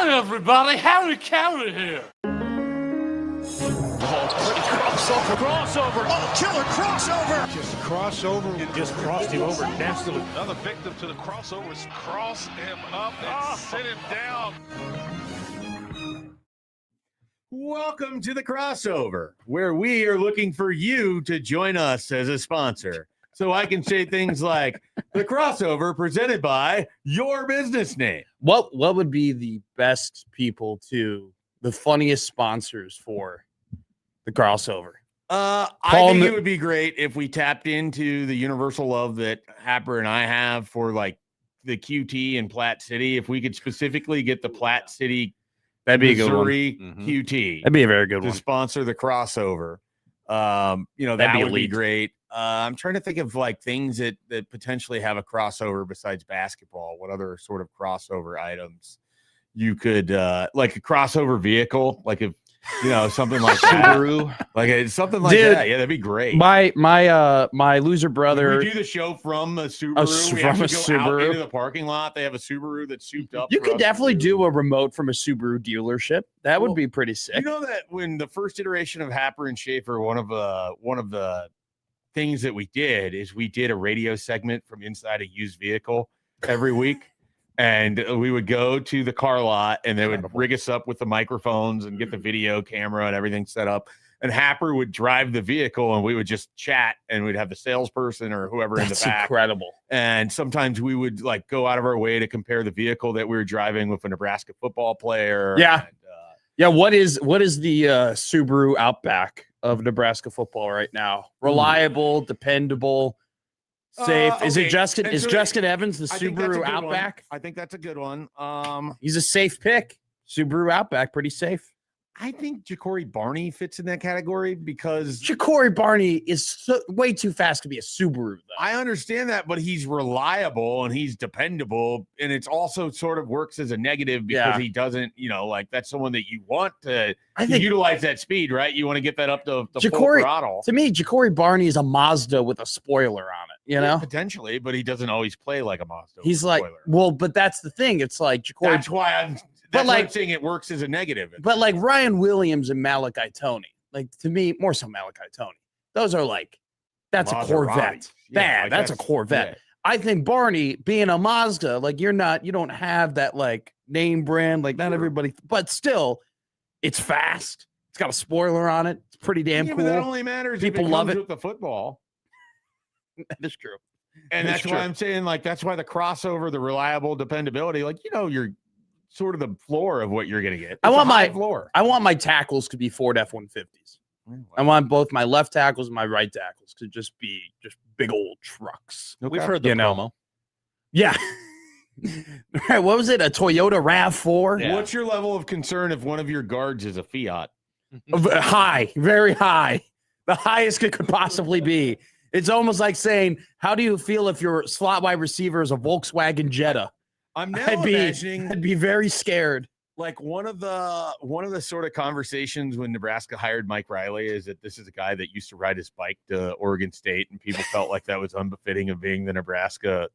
Hi, everybody. Howdy, Cowdy here. Crossover. Oh, killer crossover. Just crossover. It just crossed him over nastily. Another victim to the crossovers. Cross him up and sit him down. Welcome to the crossover, where we are looking for you to join us as a sponsor. So I can say things like the crossover presented by your business name. What would be the best people to the funniest sponsors for the crossover? I think it would be great if we tapped into the universal love that Happer and I have for like the QT in Platte City. If we could specifically get the Platte City, that'd be Missouri a good one. QT. That'd be a very good one to sponsor the crossover. That would be great. I'm trying to think of like things that potentially have a crossover besides basketball. What other sort of crossover items you could like a crossover vehicle, like if something like that. Subaru, like something like that. Yeah, that'd be great. My loser brother. We do the show from a Subaru. We actually go out into the parking lot. They have a Subaru that's souped up. You could definitely do a remote from a Subaru dealership. That would be pretty sick. You know that when the first iteration of Happer and Schaefer, one of the things that we did is we did a radio segment from inside a used vehicle every week. And we would go to the car lot and they would rig us up with the microphones and get the video camera and everything set up. And Happer would drive the vehicle and we would just chat and we'd have the salesperson or whoever in the back. That's incredible. And sometimes we would like go out of our way to compare the vehicle that we were driving with a Nebraska football player. Yeah. What is the Subaru Outback of Nebraska football right now? Reliable, dependable, safe. Is it Justin? Is Justin Evans the Subaru Outback? I think that's a good one. He's a safe pick. Subaru Outback, pretty safe. I think Ja'Cory Barney fits in that category because Ja'Cory Barney is way too fast to be a Subaru, though. I understand that, but he's reliable and he's dependable, and it's also sort of works as a negative because he doesn't, that's someone that you want to utilize that speed, right? You want to get that up to full throttle. To me, Ja'Cory Barney is a Mazda with a spoiler on it, Yeah, potentially, but he doesn't always play like a Mazda. He's like, spoiler. But that's the thing. It's like Ja'Cory. That's why I'm saying it works as a negative. But like Ryan Williams and Malachi Toney, like to me, more so Malachi Toney. Those are like, that's a Corvette. That's a Corvette. Yeah. I think Barney being a Mazda, like you don't have that like name brand, like not everybody, but still, it's fast. It's got a spoiler on it. It's pretty damn cool. But that only matters. People if it love comes it with the football. That is true. And that's why I'm saying like that's why the crossover, the reliable dependability, like you're sort of the floor of what you're going to get. I want my tackles to be Ford F-150s. Wow. I want both my left tackles and my right tackles to just be big old trucks. Okay. We've heard the promo. Yeah. Right, what was it? A Toyota RAV4? Yeah. What's your level of concern if one of your guards is a Fiat? High, very high. The highest it could possibly be. It's almost like saying, how do you feel if your slot wide receiver is a Volkswagen Jetta? I'd be very scared. Like one of the sort of conversations when Nebraska hired Mike Riley is that this is a guy that used to ride his bike to Oregon State, and people felt like that was unbefitting of being the Nebraska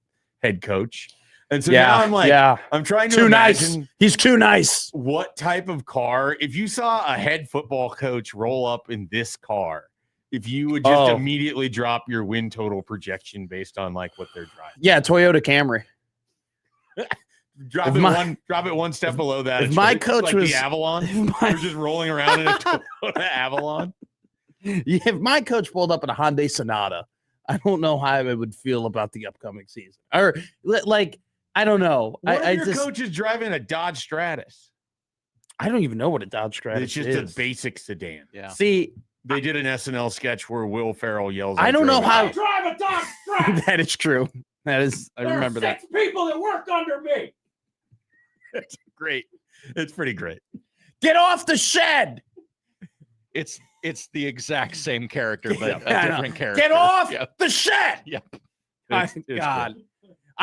head coach. And so now I'm like, I'm trying to imagine nice. He's too nice. What type of car? If you saw a head football coach roll up in this car, if you would just immediately drop your win total projection based on like what they're driving. Yeah, Toyota Camry. Drop it one step below that. If my coach was the Avalon, we're just rolling around in a Toyota Avalon. If my coach pulled up in a Hyundai Sonata, I don't know how I would feel about the upcoming season. Or like, I don't know. What if your coach is driving a Dodge Stratus? I don't even know what a Dodge Stratus is. It's just a basic sedan. Yeah. See, they did an SNL sketch where Will Ferrell yells. I don't know how. Drive a Dodge Stratus. That is true. That is. I remember that. 6 people that work under me. It's great. It's pretty great. Get off the shed. It's the exact same character, but a different character. Get off the shed. Yep. God.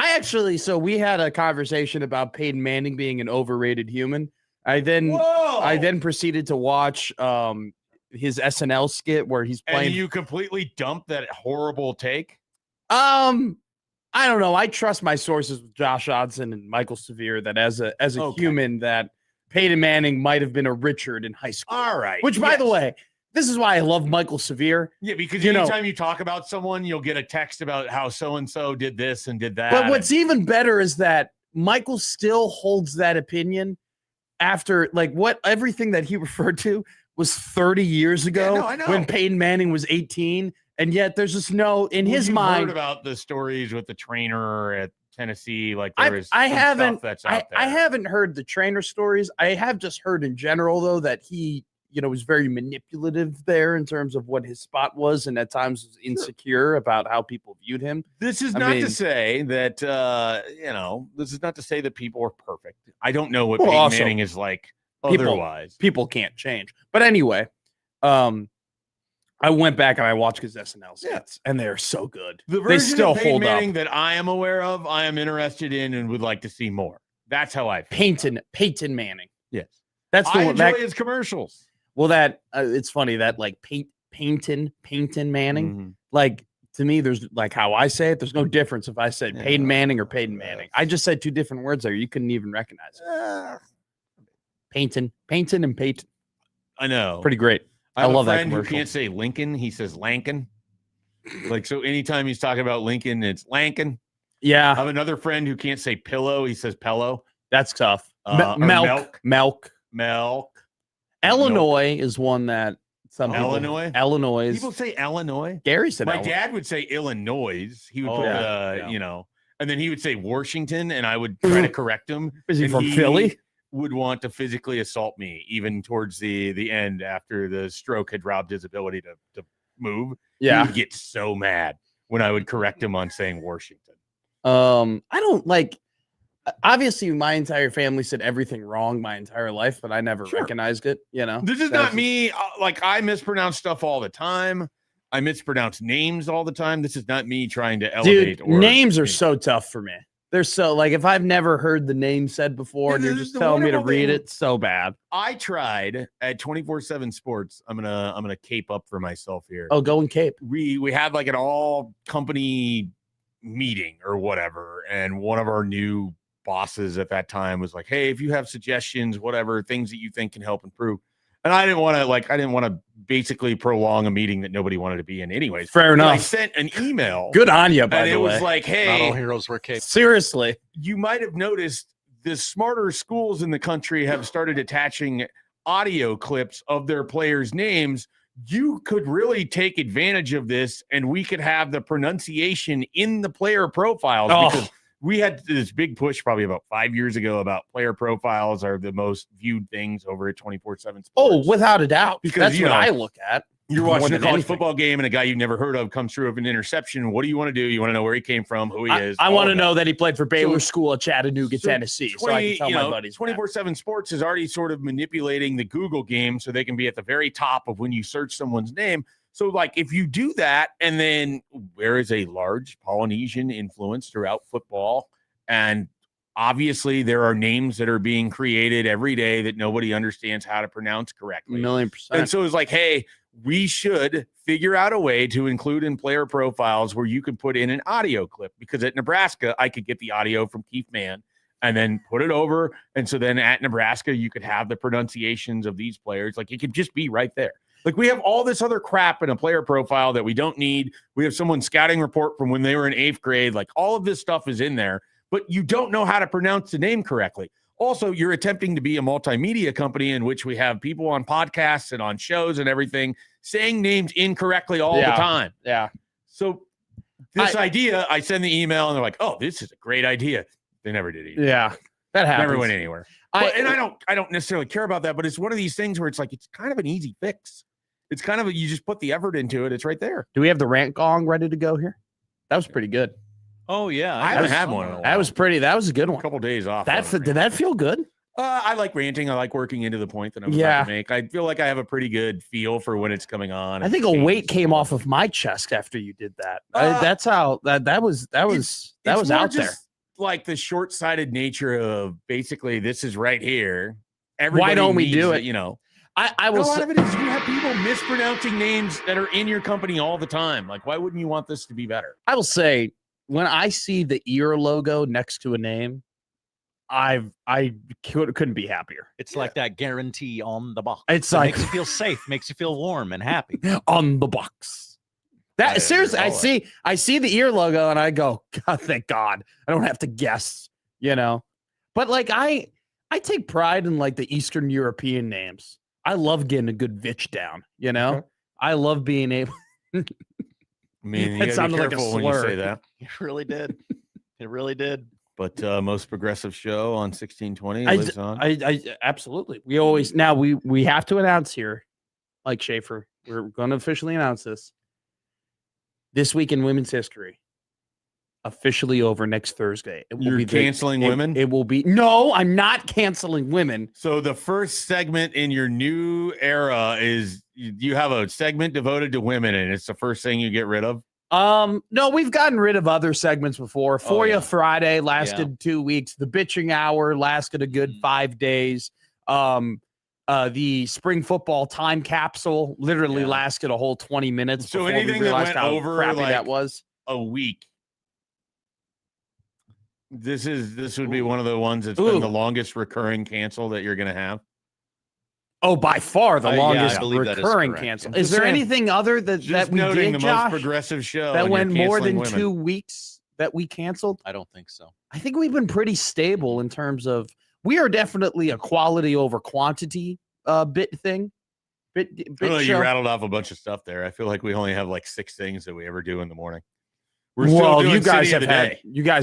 Cool. We had a conversation about Peyton Manning being an overrated human. I then proceeded to watch his SNL skit where he's playing. And you completely dumped that horrible take? I don't know. I trust my sources with Josh Odson and Michael Severe that as a human that Peyton Manning might have been a Richard in high school. All right. Which, by the way, this is why I love Michael Severe. Yeah, because anytime you talk about someone, you'll get a text about how so-and-so did this and did that. But what's even better is that Michael still holds that opinion after, like, everything that he referred to was 30 years ago when Peyton Manning was 18. And yet there's just in his mind. Heard about the stories with the trainer at Tennessee. Like I haven't heard the trainer stories. I have just heard in general, though, that he was very manipulative there in terms of what his spot was, and at times was insecure about how people viewed him. This is not to say that, this is not to say that people are perfect. I don't know what Peyton Manning is like otherwise. People can't change. But anyway, I went back and I watched his SNL skits, and they are so good. They still of Peyton Manning that I am aware of, I am interested in and would like to see more. That's how I feel. Peyton Manning. Yes. That's the I one. enjoy his commercials. Well, it's funny that like Peyton Manning, like to me, there's like how I say it. There's no difference if I said Peyton Manning or Peyton Manning. I just said two different words there. You couldn't even recognize it. Peyton and Peyton. I know. Pretty great. I love that commercial. Who can't say Lincoln. He says Lankin. Like, so anytime he's talking about Lincoln, it's Lankin. Yeah. I have another friend who can't say pillow. He says pillow. That's tough. Milk. Illinois is one that some Illinois. People say Illinois. Gary said my dad would say Illinois. He would put and then he would say Washington, and I would try to correct him. Is he from Philly? Would want to physically assault me even towards the end after the stroke had robbed his ability to move. Yeah. He would get so mad when I would correct him on saying Washington. I don't like. Obviously, my entire family said everything wrong my entire life, but I never recognized it. This is not me. Like, I mispronounce stuff all the time. I mispronounce names all the time. This is not me trying to elevate. Dude, names are so tough for me. They're so like if I've never heard the name said before, and you're just telling me to read it, so bad. I tried at 24/7 Sports. I'm gonna cape up for myself here. Oh, go and cape. We had like an all company meeting or whatever, and one of our new bosses at that time was like, hey, if you have suggestions, whatever, things that you think can help improve. And I didn't want to basically prolong a meeting that nobody wanted to be in anyways. Fair enough. I sent an email. Good on you, by the way. And it was like, hey, not all heroes wear capes. Seriously. You might have noticed the smarter schools in the country have started attaching audio clips of their players' names. You could really take advantage of this, and we could have the pronunciation in the player profiles because we had this big push probably about 5 years ago about player profiles are the most viewed things over at 24/7 Sports. Oh, without a doubt. Because that's what I look at. You're watching a college football game and a guy you've never heard of comes through with an interception. What do you want to do? You want to know where he came from, who he is. I want to know that he played for Baylor School at Chattanooga, Tennessee. So I can tell my buddies. 24/7 Sports is already sort of manipulating the Google game so they can be at the very top of when you search someone's name. So, like, if you do that, and then there is a large Polynesian influence throughout football, and obviously there are names that are being created every day that nobody understands how to pronounce correctly. 1,000,000%. And so it's like, hey, we should figure out a way to include in player profiles where you could put in an audio clip, because at Nebraska, I could get the audio from Keith Mann and then put it over. And so then at Nebraska, you could have the pronunciations of these players. Like, it could just be right there. Like, we have all this other crap in a player profile that we don't need. We have someone's scouting report from when they were in 8th grade. Like, all of this stuff is in there, but you don't know how to pronounce the name correctly. Also, you're attempting to be a multimedia company in which we have people on podcasts and on shows and everything saying names incorrectly all the time. Yeah. So this idea, I send the email and they're like, oh, this is a great idea. They never did either. Yeah. That happens. Never went anywhere. I don't necessarily care about that, but it's one of these things where it's like, it's kind of an easy fix. It's kind of you just put the effort into it. It's right there. Do we have the rant gong ready to go here? That was pretty good. Oh yeah, I haven't had one in a while. That was a good one. A couple days off. Did that feel good? I like ranting. I like working into the point that I'm about to make. I feel like I have a pretty good feel for when it's coming on. I think a weight came off of my chest after you did that. That's how that was out there. Like the short-sighted nature of basically this is right here. Why don't we do it? You know, I will. A lot of it is you have people mispronouncing names that are in your company all the time. Like, why wouldn't you want this to be better? I will say, when I see the ear logo next to a name, I couldn't be happier. It's like that guarantee on the box. It's It like makes you feel safe, makes you feel warm and happy. on the box. That seriously, I see the ear logo and I go, God, thank God, I don't have to guess. But like I take pride in like the Eastern European names. I love getting a good Vitch down. Okay. I love being able. I mean, you It gotta be sounded like a careful when you slur. say that. It really did. It really did. But most progressive show on 1620 lives on. I absolutely. We always now we have to announce here, like Schaefer. We're going to officially announce this week in women's history. Officially over next Thursday. It will You're be canceling women? It will be no. I'm not canceling women. So the first segment in your new era is you have a segment devoted to women, and it's the first thing you get rid of. No, we've gotten rid of other segments before. For You yeah. Friday lasted 2 weeks. The Bitching Hour lasted a good 5 days. The spring football time capsule literally lasted a whole 20 minutes. So before we anything that realized went how over, crappy like, that was. A week. This would be one of the ones that's been the longest recurring cancel that you're going to have. Oh, by far the longest I believe that is recurring correct. cancel. I'm Is just there saying, anything other that Just we noting did, the Josh, most progressive show that and went you're more than canceling women. 2 weeks that we canceled? I don't think so. I think we've been pretty stable in terms of we are definitely a quality over quantity bit thing. Bit I don't know, you show. rattled off a bunch of stuff there. I feel like we only have like 6 things that we ever do in the morning. You guys City of have the had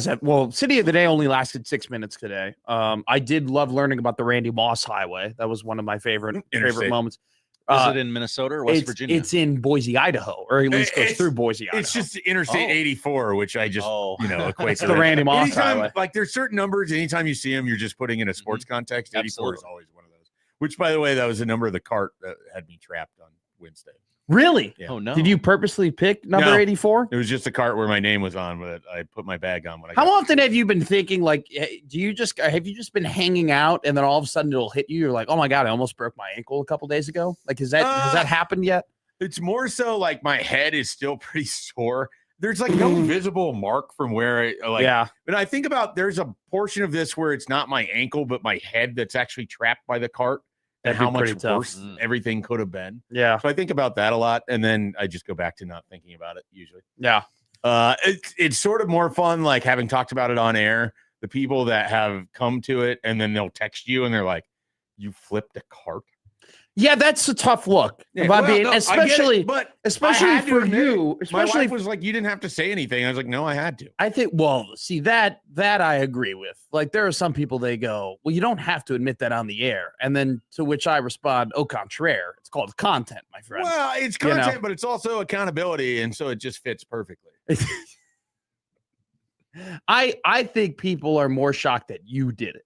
Day. City of the Day only lasted 6 minutes today. I did love learning about the Randy Moss Highway. That was one of my favorite Interstate. moments. Is it in Minnesota or West Virginia? It's in Boise, Idaho, or at least goes through Boise, Idaho. It's just Interstate 84, which I just equate It's to the that. Randy Moss Anytime, Highway. like there's certain numbers. Anytime you see them, you're just putting in a sports context. 84 is Absolutely. always one of those. Which, by the way, that was the number of the cart that had me trapped on Wednesday. Really? Yeah. Oh no! Did you purposely pick number No. 84? It was just a cart where my name was on, but I put my bag on when I. How got often have you been thinking like, have you just been hanging out and then all of a sudden it'll hit you? You're like, oh my God, I almost broke my ankle a couple days ago. Like, has that happened yet? It's more so like my head is still pretty sore. There's like no visible mark from where But I think about there's a portion of this where it's not my ankle, but my head that's actually trapped by the cart. And That'd be how much pretty tough. worse everything could have been. Yeah. So I think about that a lot, and then I just go back to not thinking about it usually. Yeah. It's sort of more fun, like having talked about it on air. The people that have come to it, and then they'll text you, and they're like, "You flipped a cart." Yeah, that's a tough look. Especially for you. My Especially wife was like, "You didn't have to say anything." I was like, "No, I had to." I think, well, see that I agree with. Like, there are some people they go, well, you don't have to admit that on the air. And then to which I respond, au contraire. It's called content, my friend. Well, it's content, but it's also accountability, and so it just fits perfectly. I think people are more shocked that you did it.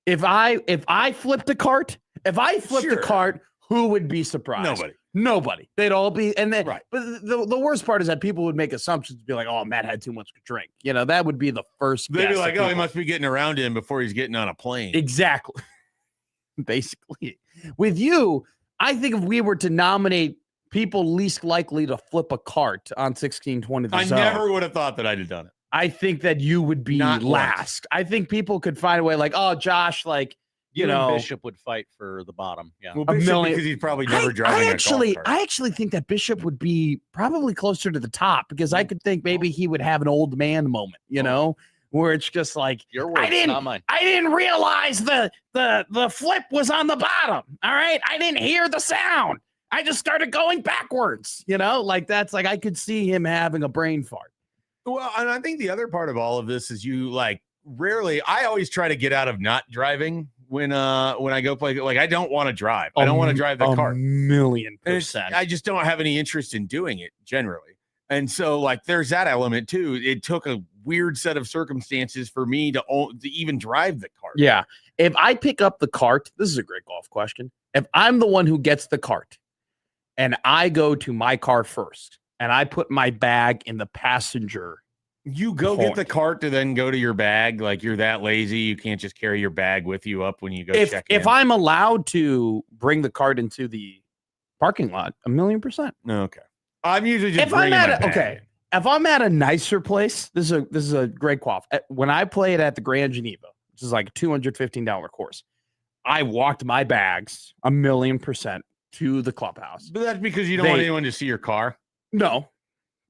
If I flipped a cart, a cart, who would be surprised? Nobody. They'd all be, and then, right. But the worst part is that people would make assumptions, be like, "Oh, Matt had too much to drink." That would be the first. They'd be guess like, that "Oh, he people- must be getting around him before he's getting on a plane." Exactly. Basically, with you, I think if we were to nominate people least likely to flip a cart on 1620, I never would have thought that I'd have done it. I think that you would be Not last. I think people could find a way, like, oh, Josh, like, You and Bishop would fight for the bottom. Yeah. Well, A Bishop, million- because he's probably never driving I a golf cart. actually think that Bishop would be probably closer to the top because I could think maybe he would have an old man moment, where it's just like, Your words, not mine. I didn't realize the flip was on the bottom. All right. I didn't hear the sound. I just started going backwards, like that's like, I could see him having a brain fart. Well, and I think the other part of all of this is you I always try to get out of not driving when I go play. Like, I don't want to drive. I don't want to drive the car. $1,000,000%. I just don't have any interest in doing it generally. And so there's that element too. It took a weird set of circumstances for me to even drive the car. Yeah. If I pick up the cart, this is a great golf question. If I'm the one who gets the cart and I go to my car first and I put my bag in the passenger, you go get the cart to then go to your bag. Like, you're that lazy. You can't just carry your bag with you up when you go check in. If I'm allowed to bring the cart into the parking lot, 1,000,000%. Okay. I'm usually just If I'm bringing my at bag. if I'm at a nicer place, this is a great quaff. When I played at the Grand Geneva, which is like a $215 course. I walked my bags 1,000,000% to the clubhouse. But that's because you don't want anyone to see your car. No.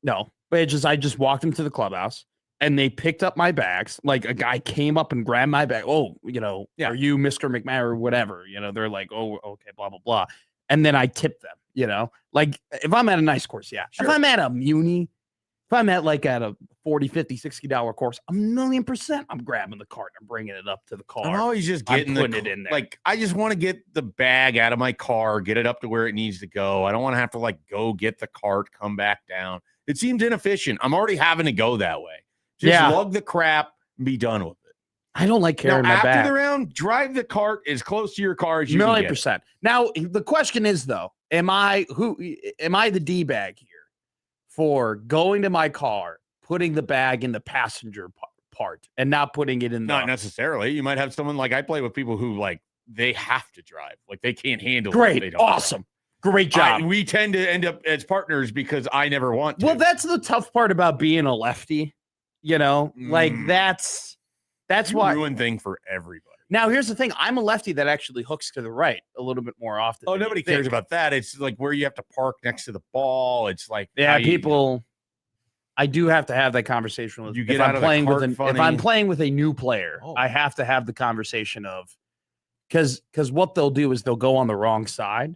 But I just walked them to the clubhouse and they picked up my bags. Like a guy came up and grabbed my bag. Oh, are you Mr. McMahon or whatever? They're like, oh, okay, blah, blah, blah. And then I tip them, like if I'm at a nice course, yeah. Sure. If I'm at a muni, if I'm at like at a $40, $50, $60 course, 1,000,000% I'm grabbing the cart and bringing it up to the car. I'm always just putting it in there. Like I just want to get the bag out of my car, get it up to where it needs to go. I don't want to have to like go get the cart, come back down. It seems inefficient. I'm already having to go that way. Just lug the crap and be done with it. I don't like carrying my bag. After the round, drive the cart as close to your car as you can get. 1,000,000%. Now the question is though, am I the D-bag here for going to my car, putting the bag in the passenger part and not putting it in the... Not necessarily. You might have someone like I play with people who like they have to drive. Like they can't handle it. Great. Awesome. Great job. We tend to end up as partners because I never want to. Well, that's the tough part about being a lefty. Like that's why ruin thing for everybody. Now, here's the thing. I'm a lefty that actually hooks to the right a little bit more often. Oh, nobody cares about that. It's like where you have to park next to the ball. It's like, people. I do have to have that conversation with. If I'm playing with a new player, I have to have the conversation of because what they'll do is they'll go on the wrong side.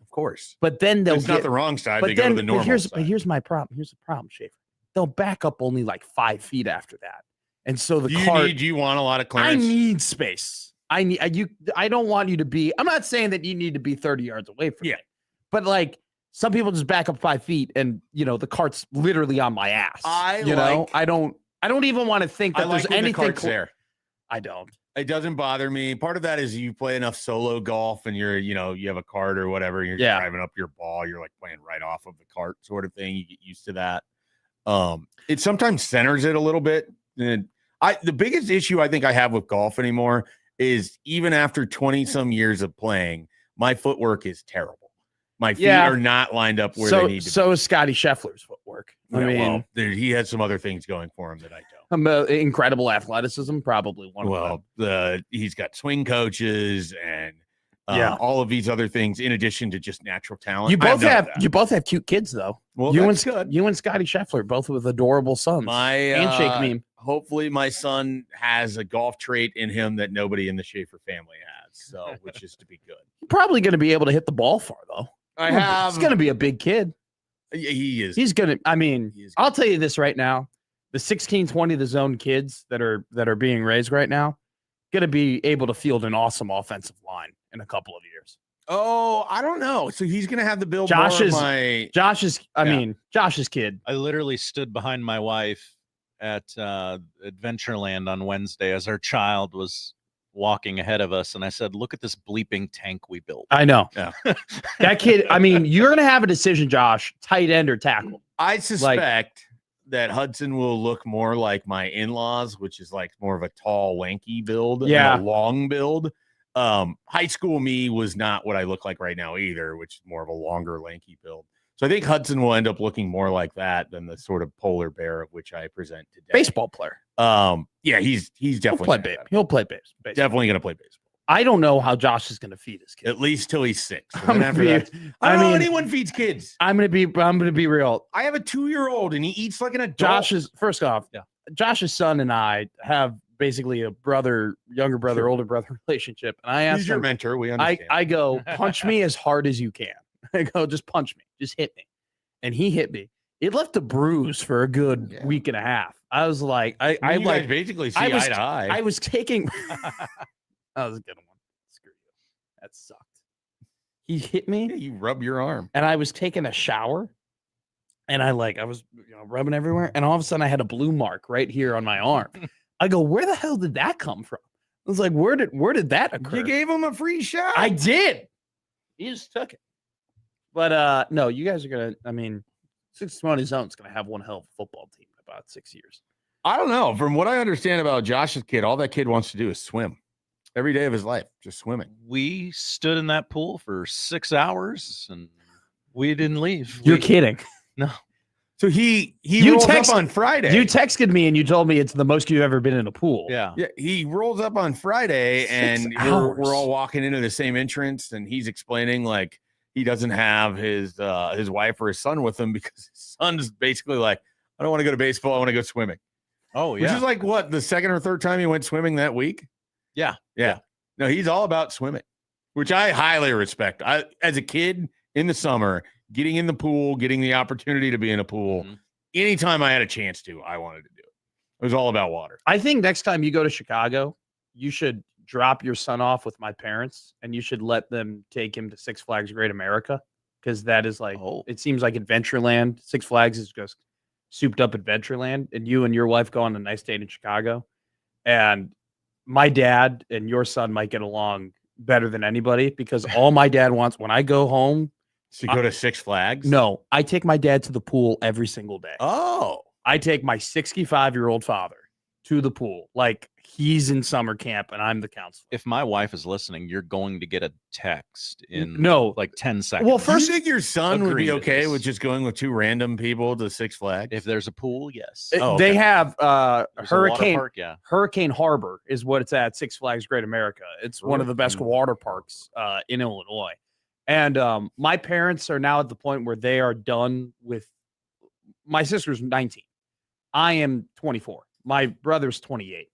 Of course, but then they'll it's not the wrong side. They go to the normal side. But here's my problem. Here's the problem, Schaefer. They'll back up only like 5 feet after that. And so do you want a lot of clearance? I need space. I don't want you to be, I'm not saying that you need to be 30 yards away from me, but like some people just back up 5 feet and the cart's literally on my ass. I don't even want to think that there's anything there. I don't. It doesn't bother me. Part of that is you play enough solo golf and you're, you have a cart or whatever. You're driving up your ball. You're like playing right off of the cart sort of thing. You get used to that. It sometimes centers it a little bit. And the biggest issue I think I have with golf anymore is even after 20 some years of playing, my footwork is terrible. My feet are not lined up where they need to be. So is Scotty Scheffler's footwork. He has some other things going for him that I don't. Incredible athleticism, probably one of them. He's got swing coaches and all of these other things in addition to just natural talent. You both have cute kids though. Well, you and Scotty Scheffler, both with adorable sons. My handshake meme. Hopefully my son has a golf trait in him that nobody in the Schaefer family has. So which is to be good. Probably going to be able to hit the ball far though. He's going to be a big kid. He is. He's going to, I'll tell you this right now. The 16-20 the zone kids that are being raised right now going to be able to field an awesome offensive line in a couple of years. Oh, I don't know. So he's going to have the build. Josh's kid. I literally stood behind my wife at Adventureland on Wednesday as our child was walking ahead of us, and I said, "Look at this bleeping tank we built." I know. Yeah. That kid. You're going to have a decision, Josh. Tight end or tackle. I suspect that Hudson will look more like my in-laws, which is like more of a tall, lanky build, and a long build. High school me was not what I look like right now either, which is more of a longer, lanky build. So I think Hudson will end up looking more like that than the sort of polar bear of which I present today. Baseball player. He's definitely he'll play baseball. Definitely going to play baseball. I don't know how Josh is going to feed his kid. At least till he's 6. I don't know anyone feeds kids. I'm going to be real. I have a 2-year-old and he eats like an adult. Josh's son and I have basically a younger brother, older brother relationship. And I asked He's your mentor. We understand. I go, punch me as hard as you can. I go, just punch me. Just hit me. And he hit me. It left a bruise for a good week and a half. I was like, I guys basically see eye to eye. I was taking that was a good one. Screw you. That sucked. He hit me. Yeah, you rub your arm. And I was taking a shower. And I was rubbing everywhere. And all of a sudden I had a blue mark right here on my arm. I go, where the hell did that come from? I was like, where did that occur? You gave him a free shot. I did. He just took it. But no, you guys are gonna. 620 Zone's gonna have one hell of a football team in about 6 years. I don't know. From what I understand about Josh's kid, all that kid wants to do is swim every day of his life, just swimming. We stood in that pool for 6 hours and we didn't leave. You're kidding? No. So he You rolls text- up on Friday. You texted me and you told me it's the most you've ever been in a pool. Yeah. Yeah, he rolls up on Friday, 6 and hours. we're all walking into the same entrance, and he's explaining like he doesn't have his wife or his son with him because his son's basically like, I don't want to go to baseball, I want to go swimming. Oh, Which yeah. is like what, the second or third time he went swimming that week? Yeah. Yeah. No, he's all about swimming, which I highly respect. I, as a kid in the summer, getting in the pool, getting the opportunity to be in a pool, anytime I had a chance to, I wanted to do it. It was all about water. I think next time you go to Chicago, you should drop your son off with my parents and you should let them take him to Six Flags Great America, because that is like, it seems like Adventureland. Six Flags is just souped up Adventureland, and you and your wife go on a nice date in Chicago. And my dad and your son might get along better than anybody, because all my dad wants when I go home. So you go to Six Flags? No, I take my dad to the pool every single day. Oh. I take my 65-year-old father to the pool like he's in summer camp and I'm the counselor. If my wife is listening, you're going to get a text in like 10 seconds. Well, Do first, you think your son would agree be to okay this. with just going with two random people to Six Flags? If there's a pool, yes. Oh, they okay. have There's a water Hurricane park, yeah. Hurricane Harbor is what it's at. Six Flags Great America. It's one of the best Really? water parks in Illinois. And my parents are now at the point where they are done with. My sister's 19. I am 24. My brother's 28.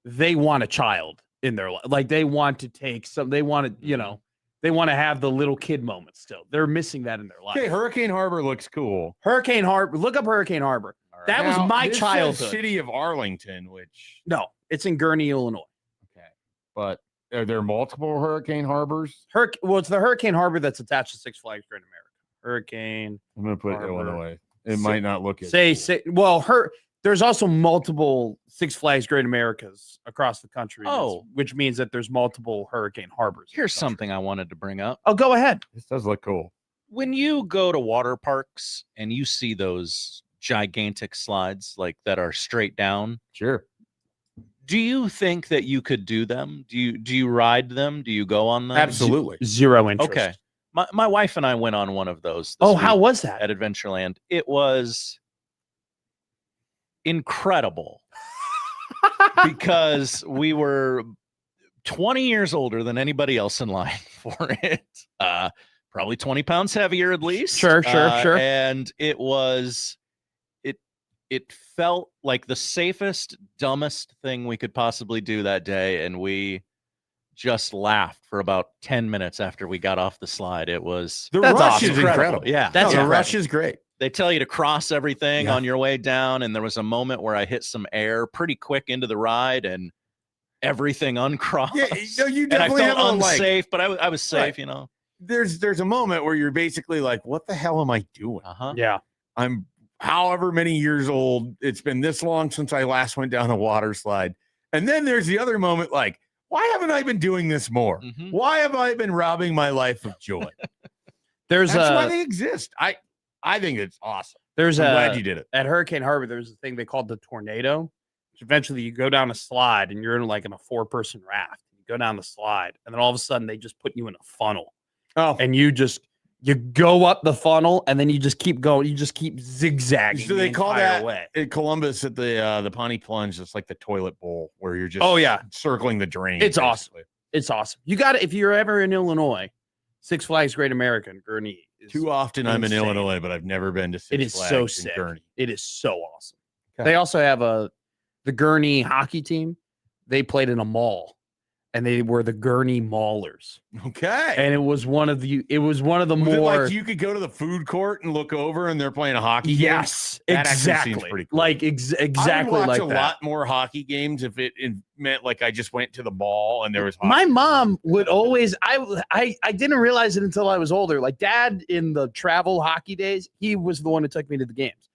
They want a child in their life. Like they want to take some. They want to, they want to have the little kid moment still. They're missing that in their life. Okay, Hurricane Harbor looks cool. Hurricane Harbor. Look up Hurricane Harbor. That Now, was my this says childhood. City of Arlington, which No, it's in Gurnee, Illinois. okay, but are there multiple Hurricane Harbors? Well, it's the Hurricane Harbor that's attached to Six Flags Great America. Hurricane. I'm gonna put Harbor. Illinois. It might not look as Say. Well, there's also multiple Six Flags Great Americas across the country. Which means that there's multiple Hurricane Harbors. Here's something I wanted to bring up. Oh, go ahead. This does look cool. When you go to water parks and you see those gigantic slides like that are straight down, Sure. do you think that you could do them? Do you ride them? Do you go on them? Absolutely. Zero interest. Okay. My wife and I went on one of those. Oh, how was that? At Adventureland? It was incredible because we were 20 years older than anybody else in line for it. Probably 20 pounds heavier at least. Sure. And it felt like the safest, dumbest thing we could possibly do that day. And we just laughed for about 10 minutes after we got off the slide. It was The That's rush awesome. is incredible. Yeah. That's the incredible. rush is great. They tell you to cross everything Yeah. on your way down. And there was a moment where I hit some air pretty quick into the ride and everything uncrossed. Yeah, no, you and I definitely felt have a, like, unsafe, but I was safe, Right. you know. there's a moment where you're basically like, what the hell am I doing? Uh-huh. Yeah. I'm however many years old. It's been this long since I last went down a water slide. And then there's the other moment like, why haven't I been doing this more? Mhm. Why have I been robbing my life of joy? There's That's why a they exist. I think it's awesome. there's I'm a glad you did it. at Hurricane Harbor. There's a thing they called the tornado. Which eventually, you go down a slide and you're in like in a 4-person raft. You go down the slide, and then all of a sudden they just put you in a funnel, Oh, and you go up the funnel, and then you just keep going. You just keep zigzagging. so they the call entire that way. in Columbus at the Pawnee Plunge. It's like the toilet bowl where you're just Oh, yeah. circling the drain. It's awesome. basically. It's awesome. You got it if you're ever in Illinois. Six Flags Great America in Gurnee. Is, Too often I'm in insane. Illinois, but I've never been to Six It is Flags so in sick. Gurnee. It is so awesome. Okay. They also have the Gurnee hockey team. They played in a mall, and they were the Gurnee Maulers. Okay. And it was one of the Was more it like you could go to the food court and look over and they're playing a hockey game? yes, That actually seems exactly pretty cool. like I would exactly watch like a that. lot more hockey games if it meant like I just went to the mall and there was hockey. My mom would always I didn't realize it until I was older. Like dad in the travel hockey days, he was the one who took me to the games.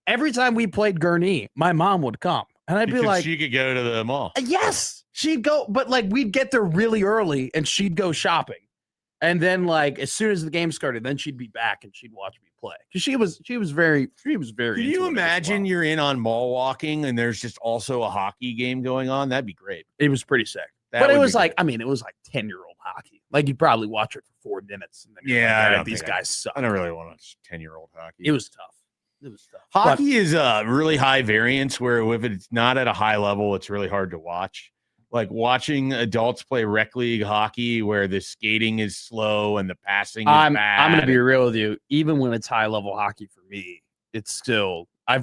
Every time we played Gurnee, my mom would come. And I'd because be like, she could go to the mall. yes, she'd go, but like we'd get there really early and she'd go shopping. And then like as soon as the game started, then she'd be back and she'd watch me play. Because she was very Can into you it as imagine well. you're in on mall walking and there's just also a hockey game going on? That'd be great. It was pretty sick. That But it would was be like, I mean, it was like 10-year-old hockey. Like you'd probably watch it for 4 minutes. And then you're Yeah, like, I all right, don't these think I- guys suck. I don't really want to 10-year-old hockey. It was tough. It was tough. Hockey is a really high variance where if it's not at a high level, it's really hard to watch. Like watching adults play rec league hockey where the skating is slow and the passing is bad. I'm going to be real with you. Even when it's high level hockey for me, it's still I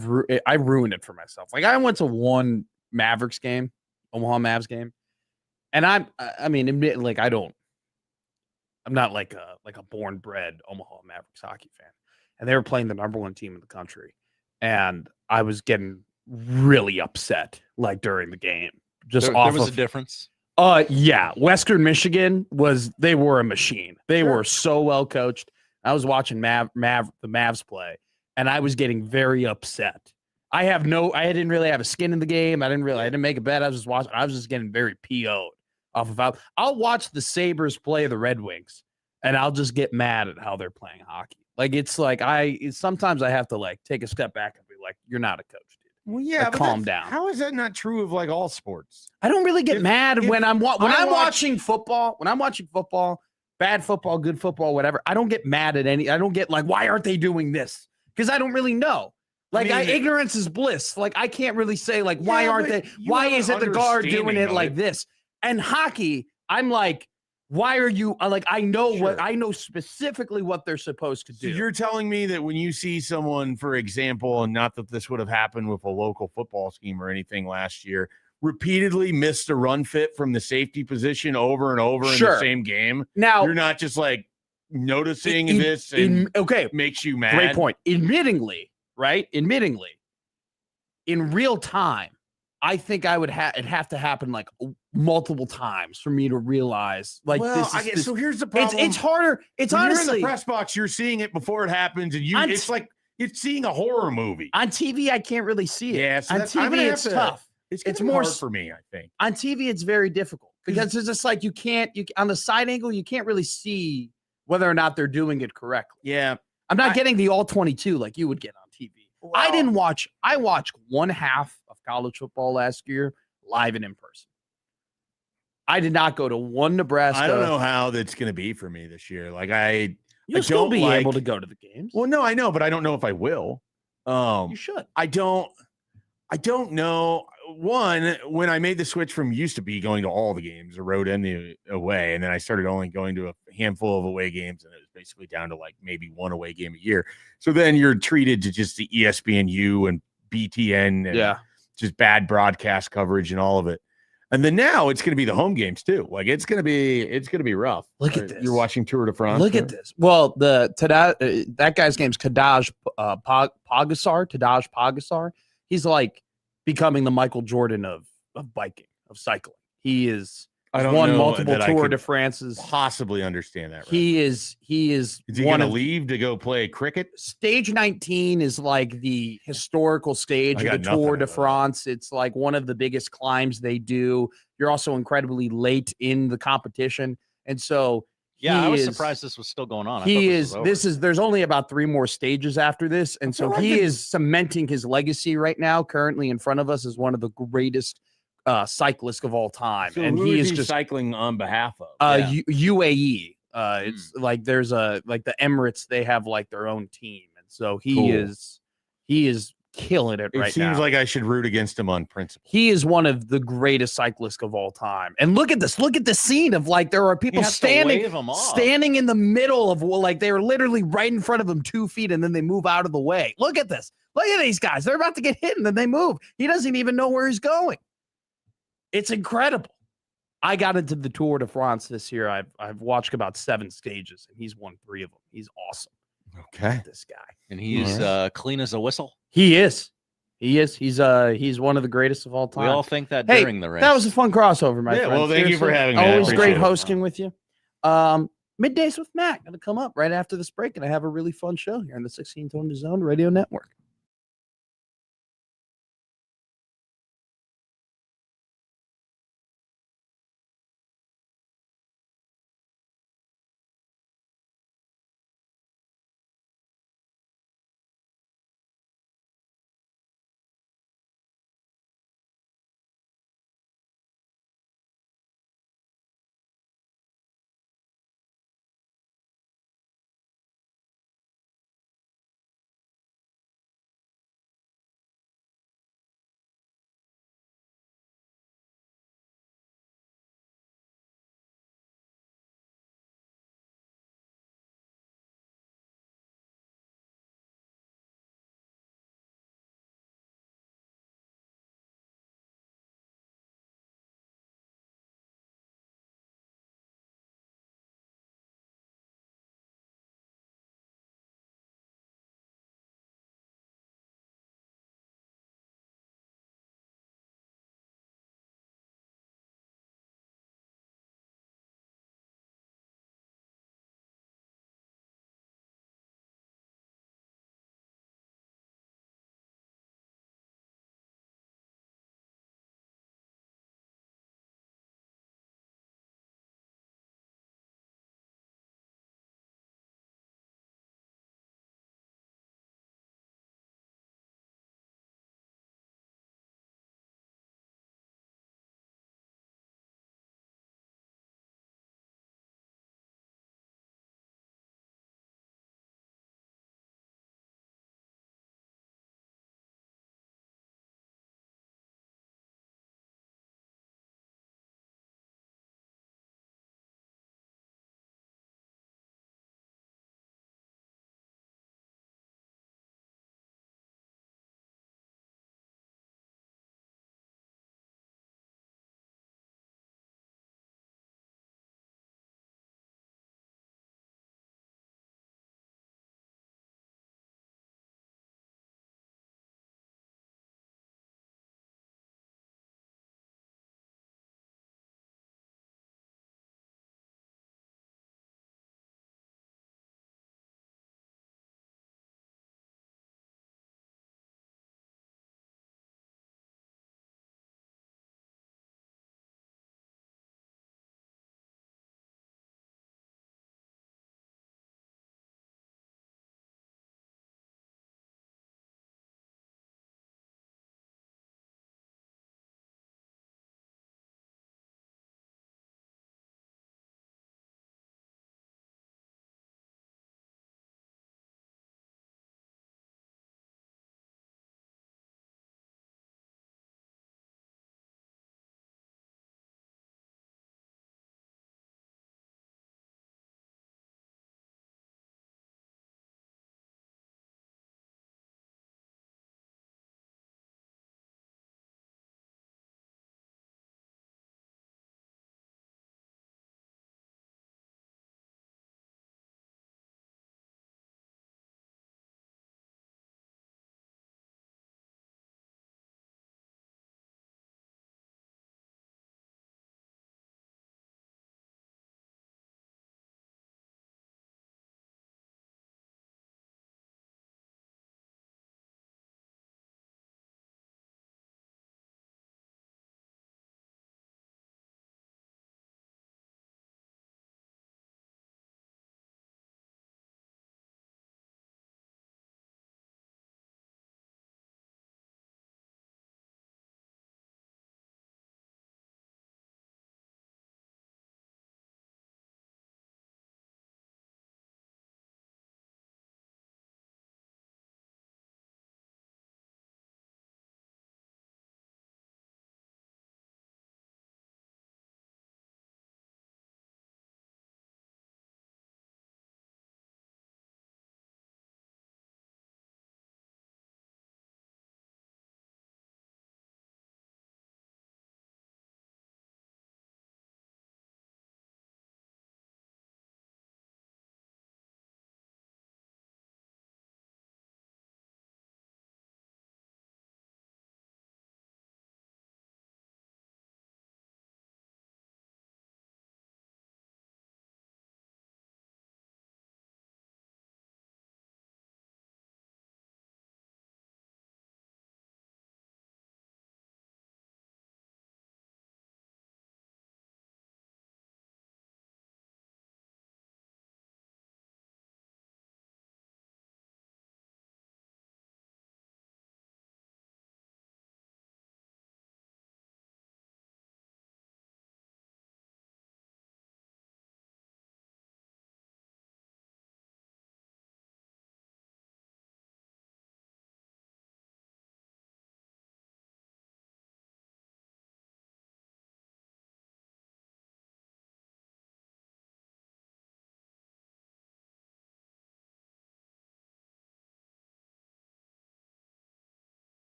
ruined it for myself. Like I went to one Mavericks game, Omaha Mavs game, and I'm not like a born bred Omaha Mavericks hockey fan, and they were playing the number one team in the country, and I was getting really upset like during the game. There was a difference. Yeah. Western Michigan they were a machine. They were so well coached. I was watching the Mavs play, and I was getting very upset. I didn't really have a skin in the game. I didn't make a bet. I was just watching. I was just getting very PO'd off of I'll watch the Sabres play the Red Wings, and I'll just get mad at how they're playing hockey. Like it's like sometimes I have to like take a step back and be like, you're not a coach. Well, yeah, like, calm down. How is that not true of like all sports? I don't really get mad when I'm watching football. When I'm watching football, bad football, good football, whatever. I don't get mad at any. I don't get like, why aren't they doing this? Because I don't really know. Like ignorance is bliss. Like I can't really say like, why aren't they? Why isn't the guard doing it like this? And hockey, I'm like, why are you like? I know specifically what they're supposed to do. So you're telling me that when you see someone, for example, and not that this would have happened with a local football scheme or anything last year, repeatedly missed a run fit from the safety position over and over in the same game. Now you're not just like noticing this and makes you mad. Great point. Admittingly, in real time, I think I would have to happen like multiple times for me to realize like so here's the problem. It's harder. It's when honestly you're in the press box, you're seeing it before it happens, and it's like it's seeing a horror movie. On TV, I can't really see it. Yeah, so on TV, it's tough. It's more hard for me, I think. On TV, it's very difficult because it's just like you on the side angle, you can't really see whether or not they're doing it correctly. Yeah. I'm not getting the all 22 like you would get on TV. Well, I watched one half of college football last year live and in person. I did not go to one Nebraska. I don't know how that's going to be for me this year. Like you'll still be able to go to the games. Well, no, I know, but I don't know if I will. You should. I don't know. One, when I made the switch from used to be going to all the games, the road and the away, and then I started only going to a handful of away games, and it was basically down to like maybe one away game a year. So then you're treated to just the ESPNU and BTN and just bad broadcast coverage and all of it. And then now it's going to be the home games too. Like it's going to be rough. Look at this. You're watching Tour de France. Look at this. Well, that guy's name's Tadej Pogacar. He's like becoming the Michael Jordan of biking, of cycling. He is won multiple Tour de France's. Possibly understand that. Right? He is Is he going to leave to go play cricket? Stage 19 is like the historical stage of the Tour de France. It's like one of the biggest climbs they do. You're also incredibly late in the competition, and so I was surprised this was still going on. There's only about 3 more stages after this, and so he is cementing his legacy right now. Currently in front of us is one of the greatest cyclists of all time, so and he is just cycling on behalf of UAE. It's like there's the Emirates. They have like their own team, and so he is killing it right now. It seems like I should root against him on principle. He is one of the greatest cyclists of all time. And look at this. Look at the scene of like there are people standing in the middle of like they're literally right in front of him 2 feet, and then they move out of the way. Look at this. Look at these guys. They're about to get hit, and then they move. He doesn't even know where he's going. It's incredible. I got into the Tour de France this year. I've watched about 7 stages, and he's won 3 of them. He's awesome. Okay, this guy, and he's clean as a whistle. He is. He's one of the greatest of all time. We all think that during the race. That was a fun crossover, my friend. Well, thank you for having me. Always great hosting with you. Middays with Matt going to come up right after this break, and I have a really fun show here on the 16 Tone Zone Radio Network.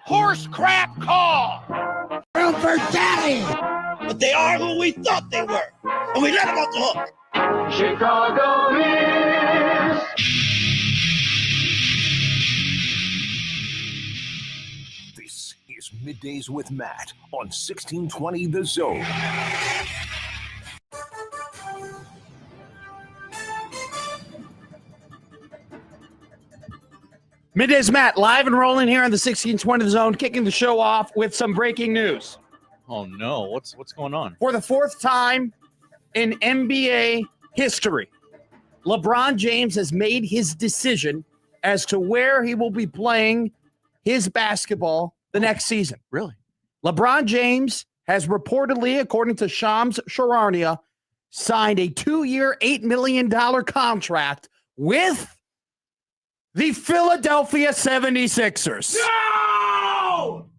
horse crap call. For daddy! But they are who we thought they were, and we let them off the hook. Chicago is. This is Middays with Matt on 1620 The Zone. Middays Matt, live and rolling here on the 1620 Zone, kicking the show off with some breaking news. Oh no, what's going on? For the fourth time in NBA history, LeBron James has made his decision as to where he will be playing his basketball the next season. Really? LeBron James has reportedly, according to Shams Charania, signed a 2-year, $8 million contract with the Philadelphia 76ers. No!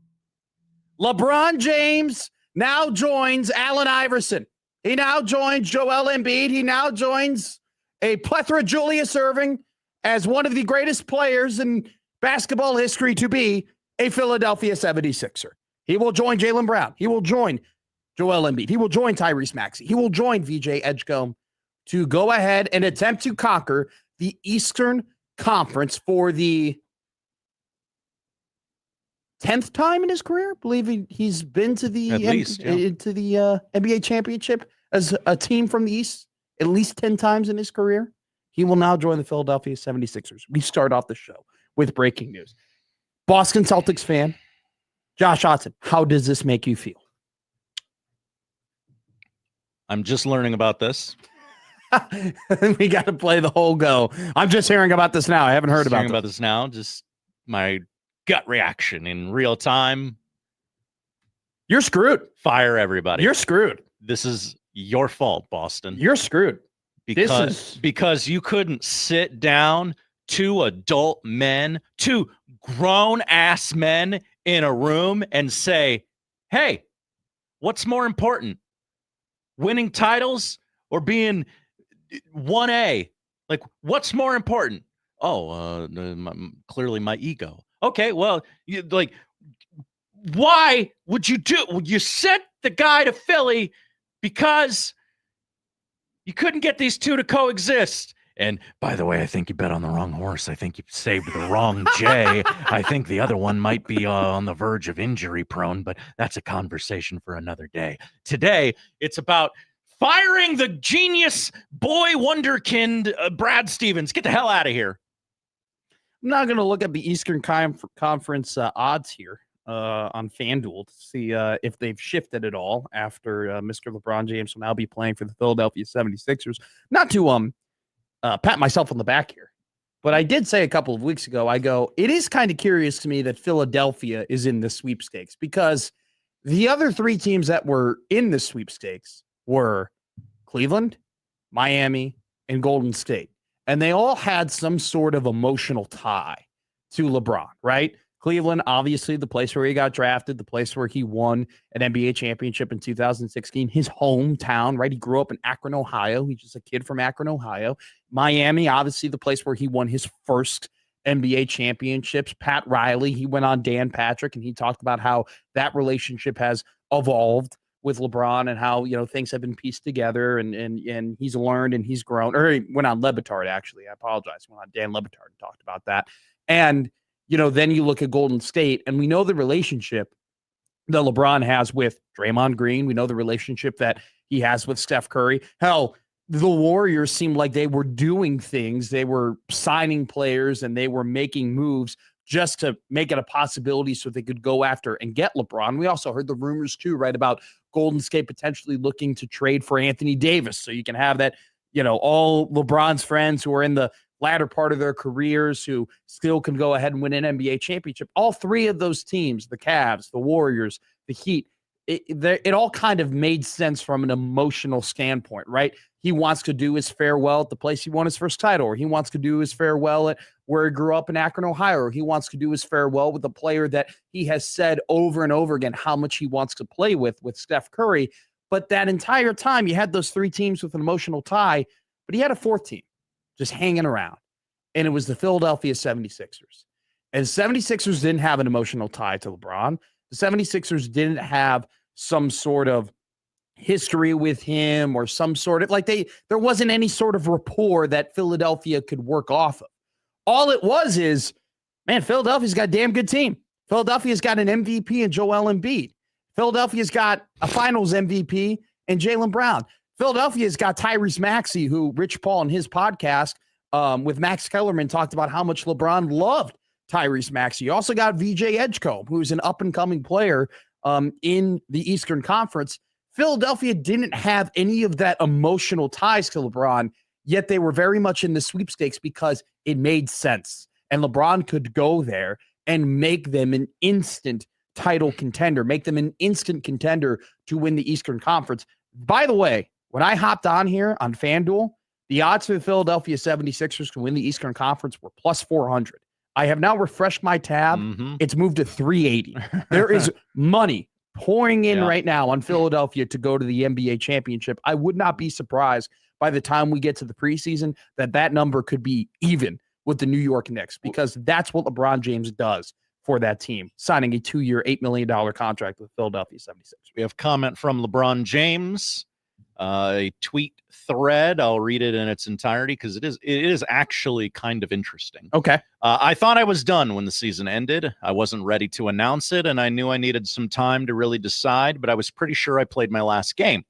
LeBron James now joins Allen Iverson. He now joins Joel Embiid. He now joins a plethora of Julius Erving as one of the greatest players in basketball history to be a Philadelphia 76er. He will join Jaylen Brown. He will join Joel Embiid. He will join Tyrese Maxey. He will join VJ Edgecombe to go ahead and attempt to conquer the Eastern Conference for the 10th time in his career. I believe he's been to the NBA championship as a team from the East at least 10 times in his career. He will now join the Philadelphia 76ers. We start off the show with breaking news. Boston Celtics fan, Josh Otson, how does this make you feel? I'm just learning about this. We got to play the whole go. I'm just hearing about this now. I haven't heard about this now. Just my gut reaction in real time. You're screwed. Fire everybody. You're screwed. This is your fault, Boston. You're screwed. Because you couldn't sit down two adult men, two grown-ass men in a room and say, hey, what's more important? Winning titles or being 1A? Like, what's more important? Clearly my ego. Okay, well, why would you you sent the guy to Philly because you couldn't get these two to coexist. And by the way, I think you bet on the wrong horse. I think you saved the wrong J. I think the other one might be on the verge of injury prone, but that's a conversation for another day. Today, it's about firing the genius boy wonderkind Brad Stevens. Get the hell out of here. I'm not going to look at the Eastern Conference odds here on FanDuel to see if they've shifted at all after Mr. LeBron James will now be playing for the Philadelphia 76ers. Not to pat myself on the back here, but I did say a couple of weeks ago, it is kind of curious to me that Philadelphia is in the sweepstakes because the other three teams that were in the sweepstakes were Cleveland, Miami, and Golden State. And they all had some sort of emotional tie to LeBron, right? Cleveland, obviously, the place where he got drafted, the place where he won an NBA championship in 2016, his hometown, right? He grew up in Akron, Ohio. He's just a kid from Akron, Ohio. Miami, obviously, the place where he won his first NBA championships. Pat Riley, he went on Dan Patrick, and he talked about how that relationship has evolved with LeBron and how, things have been pieced together and he's learned and he's grown. Or he went on Le Batard, actually. I apologize. He went on Dan Le Batard and talked about that. And, then you look at Golden State and we know the relationship that LeBron has with Draymond Green. We know the relationship that he has with Steph Curry. Hell, the Warriors seemed like they were doing things. They were signing players and they were making moves just to make it a possibility so they could go after and get LeBron. We also heard the rumors too, right, about Golden State potentially looking to trade for Anthony Davis. So you can have that, all LeBron's friends who are in the latter part of their careers who still can go ahead and win an NBA championship. All three of those teams, the Cavs, the Warriors, the Heat, it all kind of made sense from an emotional standpoint, right? He wants to do his farewell at the place he won his first title, or he wants to do his farewell at where he grew up in Akron, Ohio, or he wants to do his farewell with a player that he has said over and over again how much he wants to play with Steph Curry. But that entire time, you had those three teams with an emotional tie, but he had a fourth team just hanging around, and it was the Philadelphia 76ers. And 76ers didn't have an emotional tie to LeBron. The 76ers didn't have some sort of history with him or some sort of there wasn't any sort of rapport that Philadelphia could work off of. All it was is, man, Philadelphia's got a damn good team. Philadelphia's got an MVP in Joel Embiid. Philadelphia's got a finals MVP in Jaylen Brown. Philadelphia's got Tyrese Maxey, who Rich Paul in his podcast with Max Kellerman talked about how much LeBron loved Tyrese Maxey. You also got VJ Edgecombe, who's an up-and-coming player in the Eastern Conference. Philadelphia didn't have any of that emotional ties to LeBron, yet they were very much in the sweepstakes because it made sense. And LeBron could go there and make them an instant title contender, make them an instant contender to win the Eastern Conference. By the way, when I hopped on here on FanDuel, the odds for the Philadelphia 76ers to win the Eastern Conference were plus 400. I have now refreshed my tab. It's moved to 380. There is money pouring in right now on Philadelphia to go to the NBA championship. I would not be surprised by the time we get to the preseason that number could be even with the New York Knicks, because that's what LeBron James does for that team, signing a 2-year, $8 million contract with Philadelphia 76ers. We have comment from LeBron James, a tweet thread. I'll read it in its entirety because it is actually kind of interesting. Okay. I thought I was done when the season ended. I wasn't ready to announce it, and I knew I needed some time to really decide, but I was pretty sure I played my last game.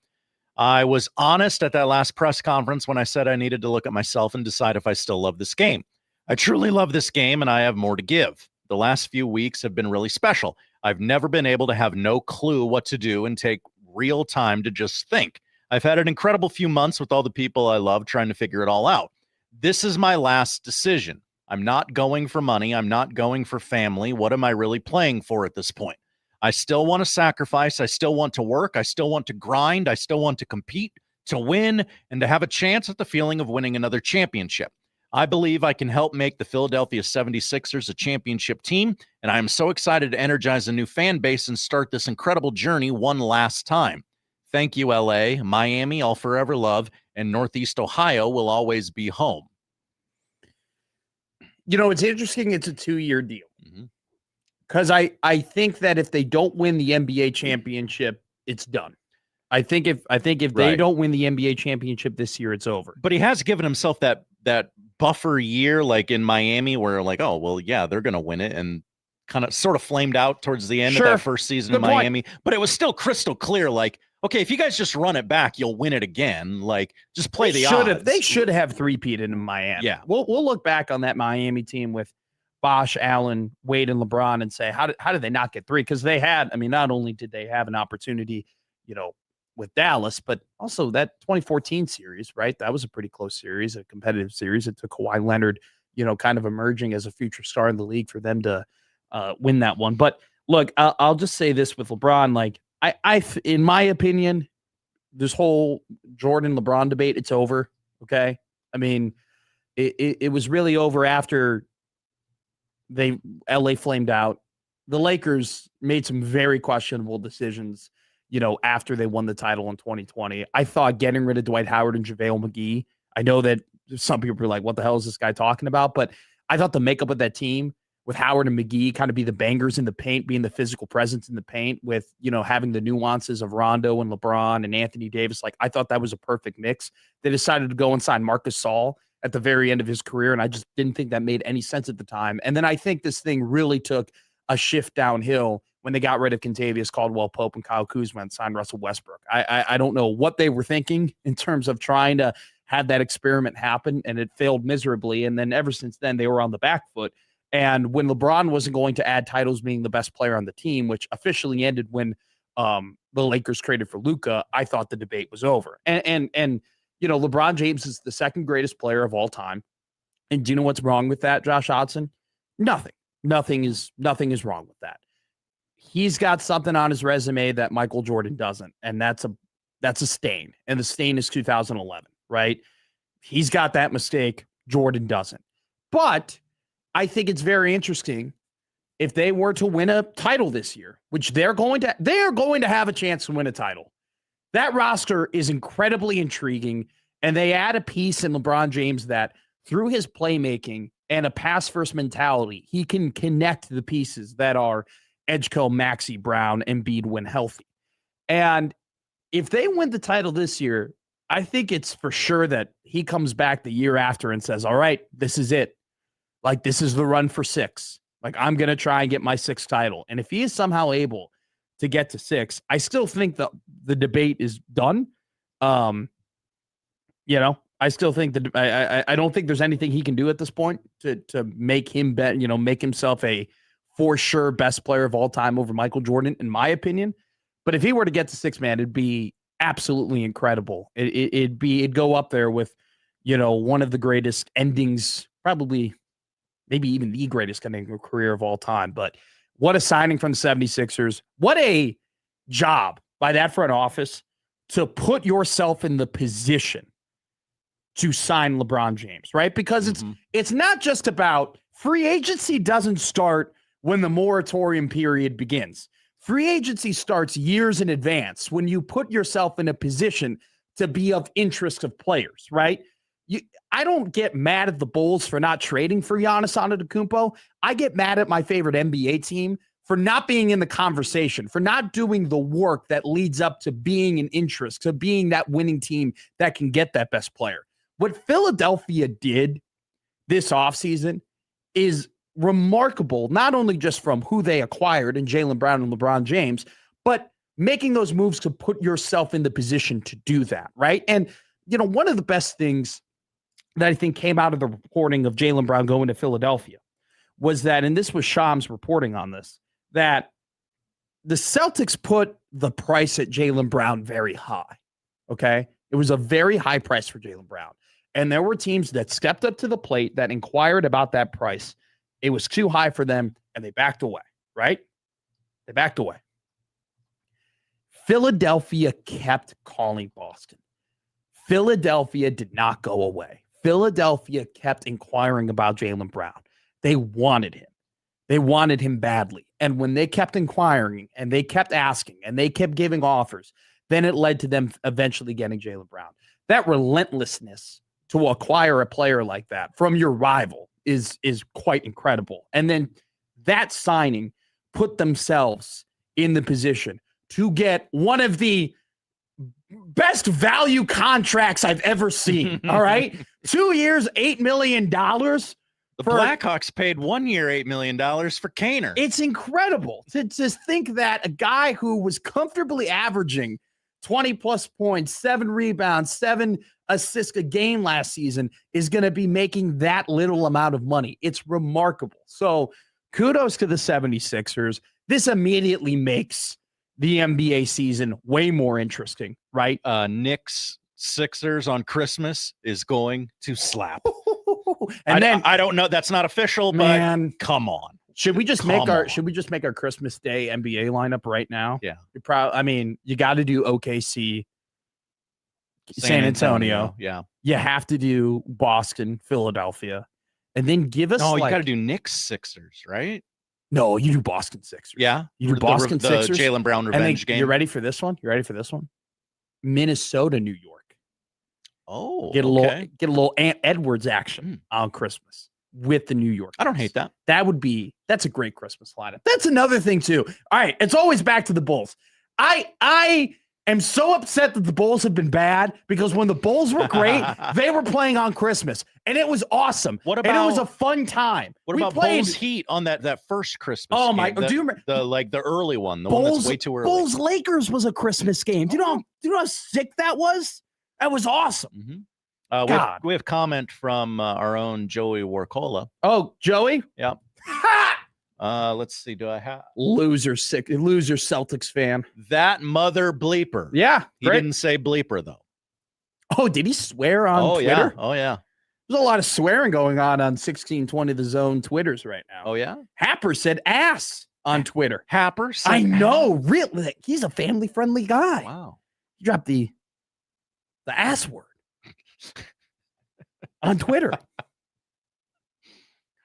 I was honest at that last press conference when I said I needed to look at myself and decide if I still love this game. I truly love this game, and I have more to give. The last few weeks have been really special. I've never been able to have no clue what to do and take real time to just think. I've had an incredible few months with all the people I love trying to figure it all out. This is my last decision. I'm not going for money. I'm not going for family. What am I really playing for at this point? I still want to sacrifice. I still want to work. I still want to grind. I still want to compete, to win, and to have a chance at the feeling of winning another championship. I believe I can help make the Philadelphia 76ers a championship team, and I am so excited to energize a new fan base and start this incredible journey one last time. Thank you, LA. Miami, I'll forever love, and Northeast Ohio will always be home. You know, it's interesting. It's a 2-year deal. Because I think that if they don't win the NBA championship, it's done. I think if they don't win the NBA championship this year, it's over. But he has given himself that buffer year, like in Miami, where like, oh, well, yeah, they're going to win it, and kind of sort of flamed out towards the end of that first season in Miami. But it was still crystal clear, like, okay, if you guys just run it back, you'll win it again. Like, just play the odds. They should have three-peated in Miami. Yeah. We'll look back on that Miami team with Bosh, Allen, Wade, and LeBron and say, how did they not get 3? Because they had, I mean, not only did they have an opportunity, you know, with Dallas, but also that 2014 series, right? That was a pretty close series, a competitive series. It took Kawhi Leonard, you know, kind of emerging as a future star in the league for them to win that one. But look, I'll just say this with LeBron, like I in my opinion, this whole Jordan LeBron debate, it's over. Okay. I mean, it was really over after LA flamed out. The Lakers made some very questionable decisions, you know, after they won the title in 2020. I thought getting rid of Dwight Howard and JaVale McGee, I know that some people were like, what the hell is this guy talking about? But I thought the makeup of that team with Howard and McGee kind of be the bangers in the paint, being the physical presence in the paint with, you know, having the nuances of Rondo and LeBron and Anthony Davis. Like, I thought that was a perfect mix. They decided to go and sign Marc Gasol at the very end of his career, and I just didn't think that made any sense at the time. And then I think this thing really took a shift downhill when they got rid of Kentavious Caldwell-Pope and Kyle Kuzma and signed Russell Westbrook. I don't know what they were thinking in terms of trying to have that experiment happen, and it failed miserably. And then ever since then, they were on the back foot. And when LeBron wasn't going to add titles being the best player on the team, which officially ended when the Lakers traded for Luka, I thought the debate was over. And you know, LeBron James is the second greatest player of all time. And do you know what's wrong with that, Josh Hodson? Nothing. Nothing is wrong with that. He's got something on his resume that Michael Jordan doesn't, and that's a stain. And the stain is 2011, right? He's got that mistake. Jordan doesn't. But I think it's very interesting if they were to win a title this year, which they are going to have a chance to win a title. That roster is incredibly intriguing, and they add a piece in LeBron James that through his playmaking and a pass-first mentality, he can connect the pieces that are Edgecombe, Maxey, Brown, and Embiid when healthy. And if they win the title this year, I think it's for sure that he comes back the year after and says, all right, this is it. Like, this is the run for 6. Like, I'm going to try and get my 6th title. And if he is somehow able to get to 6, I still think the debate is done. I still think that I don't think there's anything he can do at this point to make him make himself a for sure best player of all time over Michael Jordan, in my opinion. But if he were to get to 6, man, it'd be absolutely incredible. It'd go up there with, one of the greatest endings, probably maybe even the greatest ending of career of all time. But what a signing from the 76ers. What a job by that front office to put yourself in the position to sign LeBron James, right? Because it's not just about free agency doesn't start when the moratorium period begins. Free agency starts years in advance when you put yourself in a position to be of interest of players, right? I don't get mad at the Bulls for not trading for Giannis Antetokounmpo. I get mad at my favorite NBA team for not being in the conversation, for not doing the work that leads up to being an interest, to being that winning team that can get that best player. What Philadelphia did this offseason is remarkable, not only just from who they acquired in Jaylen Brown and LeBron James, but making those moves to put yourself in the position to do that, right? And, one of the best things that I think came out of the reporting of Jaylen Brown going to Philadelphia was that, and this was Shams reporting on this, that the Celtics put the price at Jaylen Brown very high, okay? It was a very high price for Jaylen Brown. And there were teams that stepped up to the plate that inquired about that price. It was too high for them, and they backed away, right? They backed away. Philadelphia kept calling Boston. Philadelphia did not go away. Philadelphia kept inquiring about Jaylen Brown. They wanted him. They wanted him badly. And when they kept inquiring and they kept asking and they kept giving offers, then it led to them eventually getting Jaylen Brown. That relentlessness to acquire a player like that from your rival is quite incredible. And then that signing put themselves in the position to get one of the best value contracts I've ever seen. All right. 2 years, $8 million. The Blackhawks paid 1 year, $8 million for Kaner. It's incredible to think that a guy who was comfortably averaging 20 plus points, 7 rebounds, 7 assists a game last season is going to be making that little amount of money. It's remarkable. So kudos to the 76ers. This immediately makes the NBA season way more interesting, right? Knicks Sixers on Christmas is going to slap. And then I don't know. That's not official, man, but come on. Should we just make our Christmas Day NBA lineup right now? Yeah. You got to do OKC, San Antonio. Yeah. You have to do Boston, Philadelphia, and then give us. You got to do Knicks Sixers, right? No, you do Boston Sixers. Yeah. You do Boston Sixers. Jaylen Brown revenge game. You ready for this one? Minnesota, New York. Oh, get a little Ant Edwards action on Christmas with the New York. I don't hate that. That's a great Christmas lineup. That's another thing too. All right, it's always back to the Bulls. I am so upset that the Bulls have been bad because when the Bulls were great, they were playing on Christmas and it was awesome. And it was a fun time. What about Bulls Heat on that first Christmas? Oh my! Game? Do you remember the early one? The Bulls, one that's way too early. Bulls Lakers was a Christmas game. Do you know how sick that was? That was awesome. Mm-hmm. We have comment from our own Joey Warcola. Oh, Joey? Yeah. Let's see. Do I have loser Celtics fan? That mother bleeper. Yeah. He didn't say bleeper though. Oh, did he swear on Twitter? Yeah. Oh yeah. There's a lot of swearing going on 1620 The Zone Twitters right now. Oh yeah. Happer said ass on Twitter. Happer said I know. Really, he's a family friendly guy. Wow. He dropped the ass word on Twitter.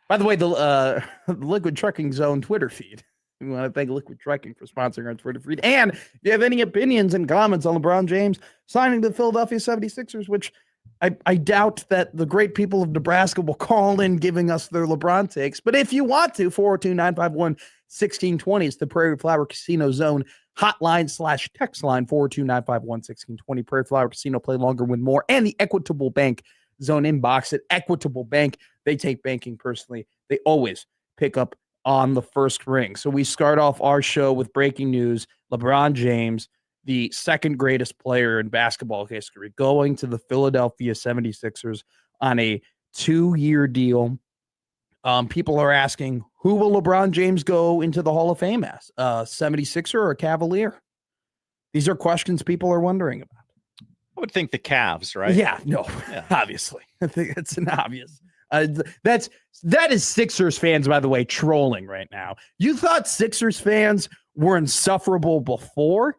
By the way, the Liquid Trucking Zone Twitter feed. We want to thank Liquid Trucking for sponsoring our Twitter feed. And if you have any opinions and comments on LeBron James signing the Philadelphia 76ers, which I doubt that the great people of Nebraska will call in giving us their LeBron takes. But if you want to, 402-951-1620 is the Prairie Flower Casino Zone hotline / text line, 402-951-1620. Prairie Flower Casino, play longer, win more. And the Equitable Bank Zone inbox at Equitable Bank. They take banking personally. They always pick up on the first ring. So we start off our show with breaking news. LeBron James, the second greatest player in basketball history, going to the Philadelphia 76ers on a 2-year deal. People are asking, who will LeBron James go into the Hall of Fame as? 76er or a Cavalier? These are questions people are wondering about. I would think the Cavs, right? Yeah, no, obviously. I think it's an obvious. That is Sixers fans, by the way, trolling right now. You thought Sixers fans were insufferable before?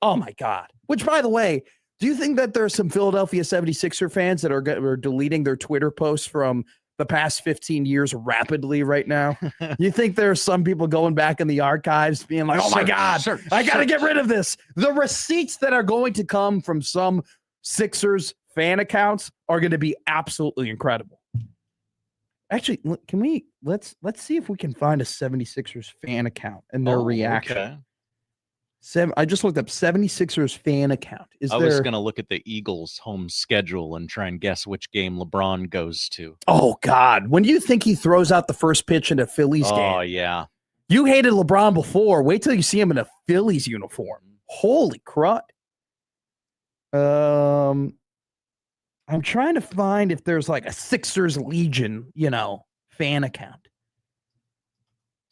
Oh, my God. Which, by the way, do you think that there are some Philadelphia 76er fans that are deleting their Twitter posts from the past 15 years rapidly right now? You think there are some people going back in the archives being like, oh, my God, I got to get rid of this. The receipts that are going to come from some Sixers fan accounts are going to be absolutely incredible. Actually, let's see if we can find a 76ers fan account and their reaction. Okay. I just looked up 76ers fan account. I was going to look at the Eagles' home schedule and try and guess which game LeBron goes to. Oh, God. When do you think he throws out the first pitch in a Phillies game? Oh, yeah. You hated LeBron before. Wait till you see him in a Phillies uniform. Holy crud. I'm trying to find if there's like a Sixers Legion, fan account.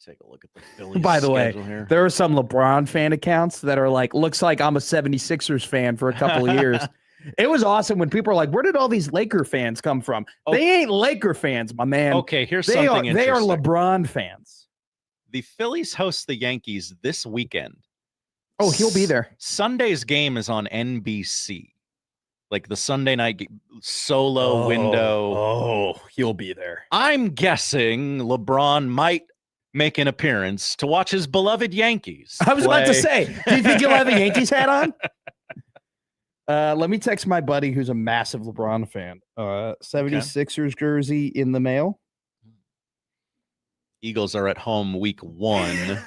Take a look at the Phillies. By the way, here. there are some LeBron fan accounts that are like, looks like I'm a 76ers fan for a couple of years. It was awesome when people are like, where did all these Laker fans come from? Oh. They ain't Laker fans, my man. Okay, here's something interesting. They are LeBron fans. The Phillies host the Yankees this weekend. Oh, he'll be there. Sunday's game is on NBC. Like the Sunday night solo window. Oh, he'll be there. I'm guessing LeBron might make an appearance to watch his beloved Yankees. I was about to say, do you think he'll have a Yankees hat on? Let me text my buddy who's a massive LeBron fan. 76ers jersey in the mail. Eagles are at home week 1.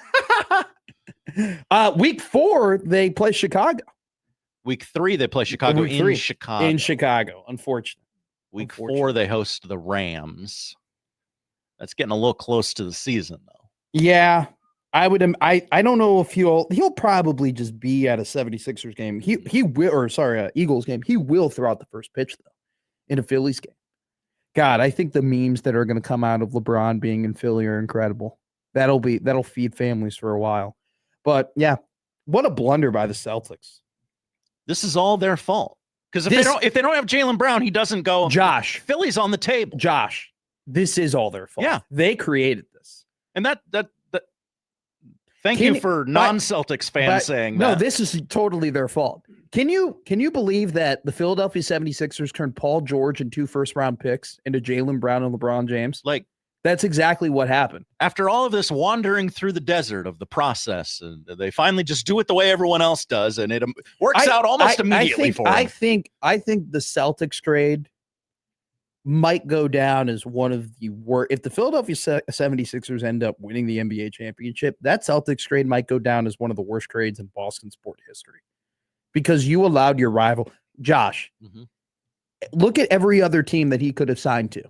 Week 4, they play Chicago. Week 3, they play Chicago in Chicago. In Chicago, unfortunately. Week 4, they host the Rams. That's getting a little close to the season, though. Yeah, I would. I don't know if he'll probably just be at a 76ers game. He will, or sorry, Eagles game. He will throw out the first pitch though, in a Phillies game. God, I think the memes that are going to come out of LeBron being in Philly are incredible. That'll feed families for a while. But yeah, what a blunder by the Celtics. This is all their fault. Because if they don't have Jaylen Brown, he doesn't go. Josh, Philly's on the table. Josh, this is all their fault. Yeah, they created this. And that thank you for non-Celtics fans saying that. No, this is totally their fault. Can you believe that the Philadelphia 76ers turned Paul George and 2 first-round picks into Jaylen Brown and LeBron James? Like, that's exactly what happened. After all of this wandering through the desert of the process, and they finally just do it the way everyone else does, and it works out almost immediately for them. I think the Celtics trade might go down as one of the worst. If the Philadelphia 76ers end up winning the NBA championship, that Celtics trade might go down as one of the worst trades in Boston sport history, because you allowed your rival, Josh, look at every other team that he could have signed to.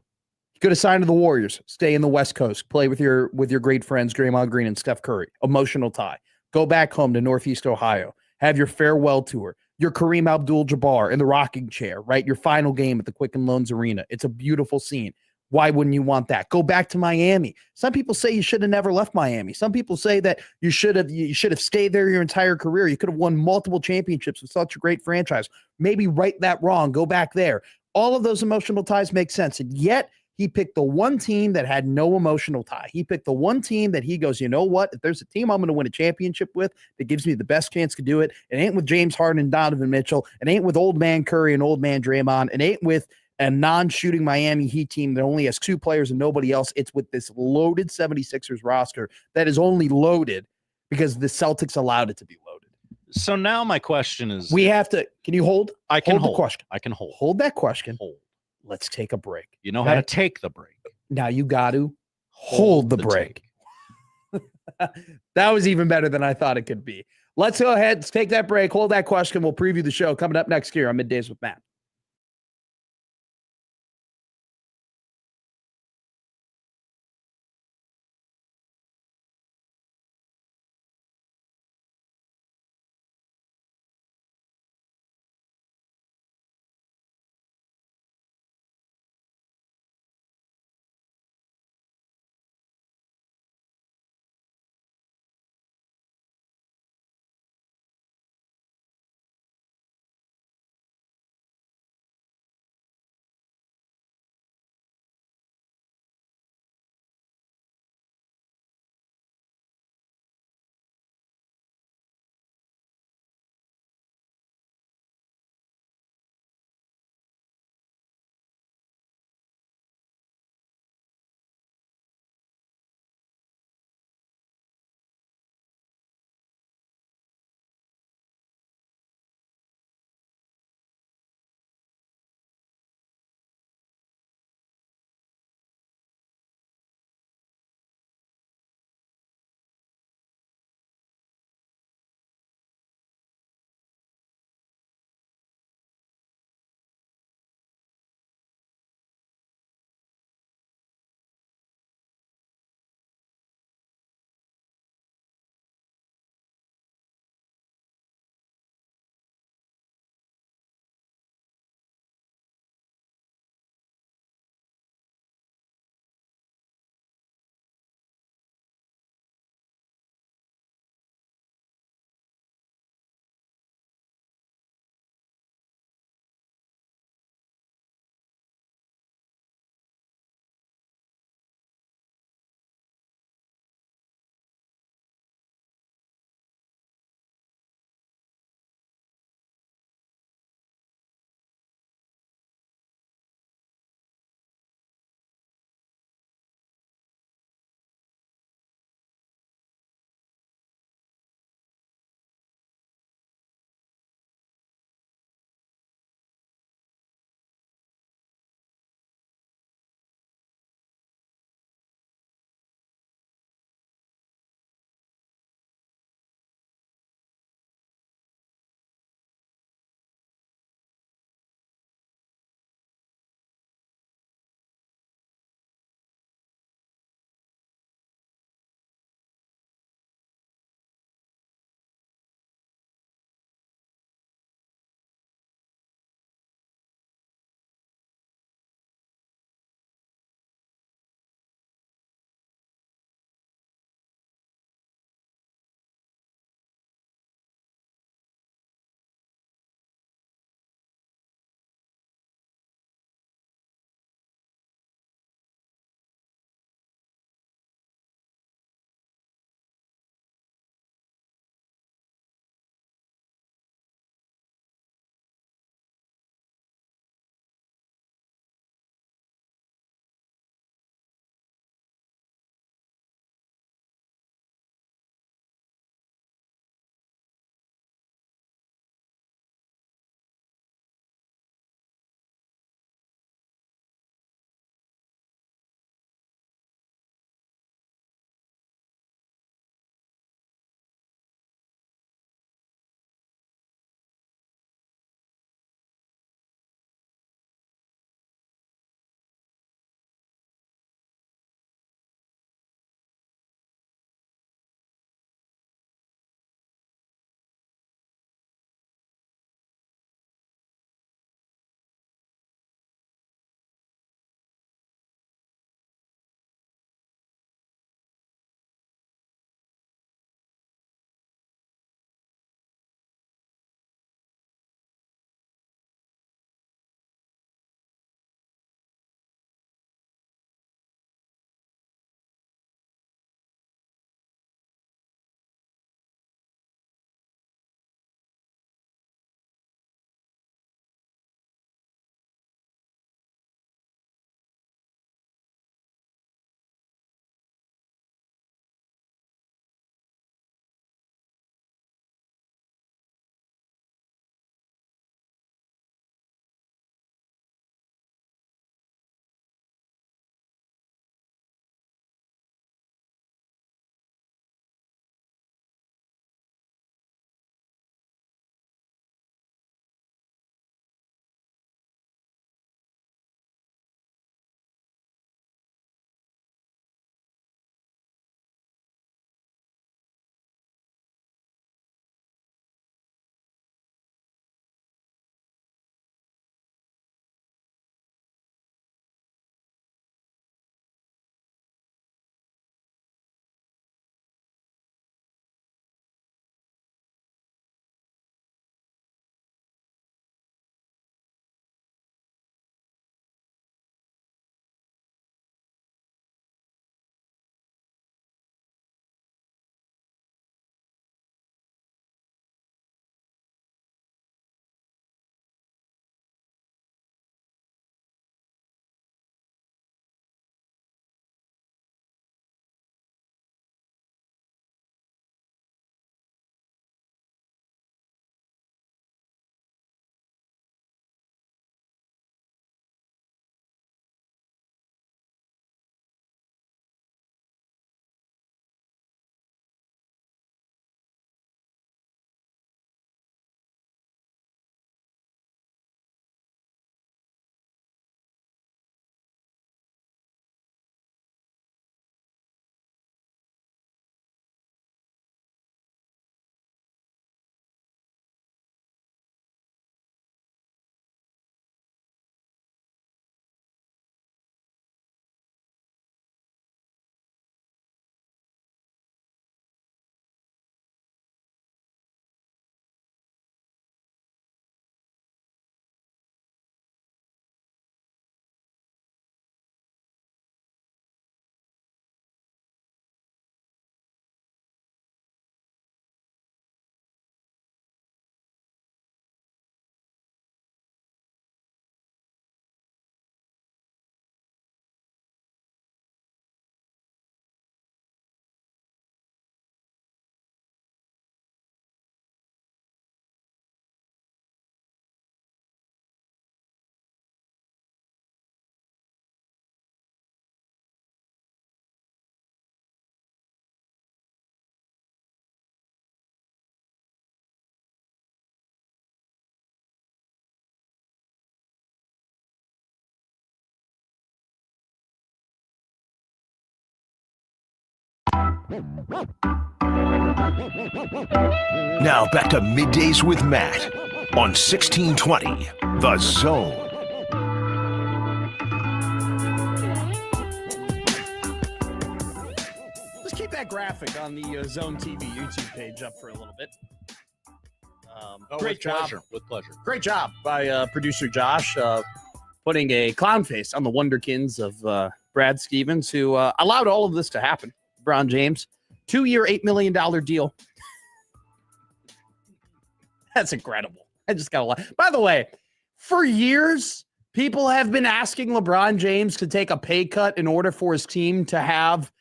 He could have signed to the Warriors, stay in the West Coast, play with your great friends, Draymond Green and Steph Curry, emotional tie, go back home to Northeast Ohio, have your farewell tour, your Kareem Abdul-Jabbar in the rocking chair, right? Your final game at the Quicken Loans Arena. It's a beautiful scene. Why wouldn't you want that? Go back to Miami. Some people say you should have never left Miami. Some people say that you should have stayed there your entire career. You could have won multiple championships with such a great franchise. Maybe right that wrong. Go back there. All of those emotional ties make sense. And yet he picked the one team that had no emotional tie. He picked the one team that he goes, you know what? If there's a team I'm going to win a championship with that gives me the best chance to do it, it ain't with James Harden and Donovan Mitchell. It ain't with old man Curry and old man Draymond. It ain't with a non-shooting Miami Heat team that only has 2 players and nobody else. It's with this loaded 76ers roster that is only loaded because the Celtics allowed it to be loaded. So now my question is, We have to. Can you hold? I can hold hold the question. I can hold. Hold that question. Hold. Let's take a break. You know how to take the break. Now you got to hold the break. That was even better than I thought it could be. Let's go ahead. Let's take that break. Hold that question. We'll preview the show coming up next year on Middays with Matt. Now back to Middays with Matt on 1620 The Zone. Let's keep that graphic on the Zone TV YouTube page up for a little bit. Great job. With pleasure. Great job by producer Josh putting a clown face on the wonderkins of Brad Stevens, who allowed all of this to happen. LeBron James, 2-year, $8 million deal. That's incredible. I just got to laugh. By the way, for years, people have been asking LeBron James to take a pay cut in order for his team to have,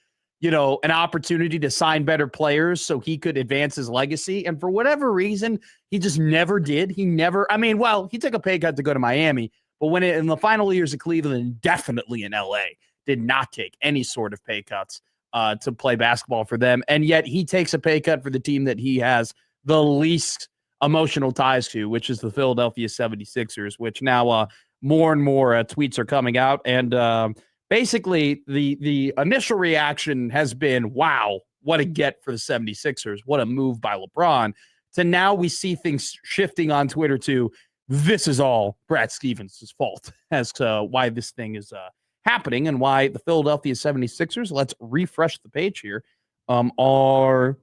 an opportunity to sign better players so he could advance his legacy. And for whatever reason, he just never did. He took a pay cut to go to Miami, but when in the final years of Cleveland, definitely in LA, did not take any sort of pay cuts to play basketball for them. And yet he takes a pay cut for the team that he has the least emotional ties to, which is the Philadelphia 76ers, which now more and more tweets are coming out. And basically the initial reaction has been, wow, what a get for the 76ers. What a move by LeBron. To now we see things shifting on Twitter to, this is all Brad Stevens' fault as to why this thing is happening and why the Philadelphia 76ers, let's refresh the page here, are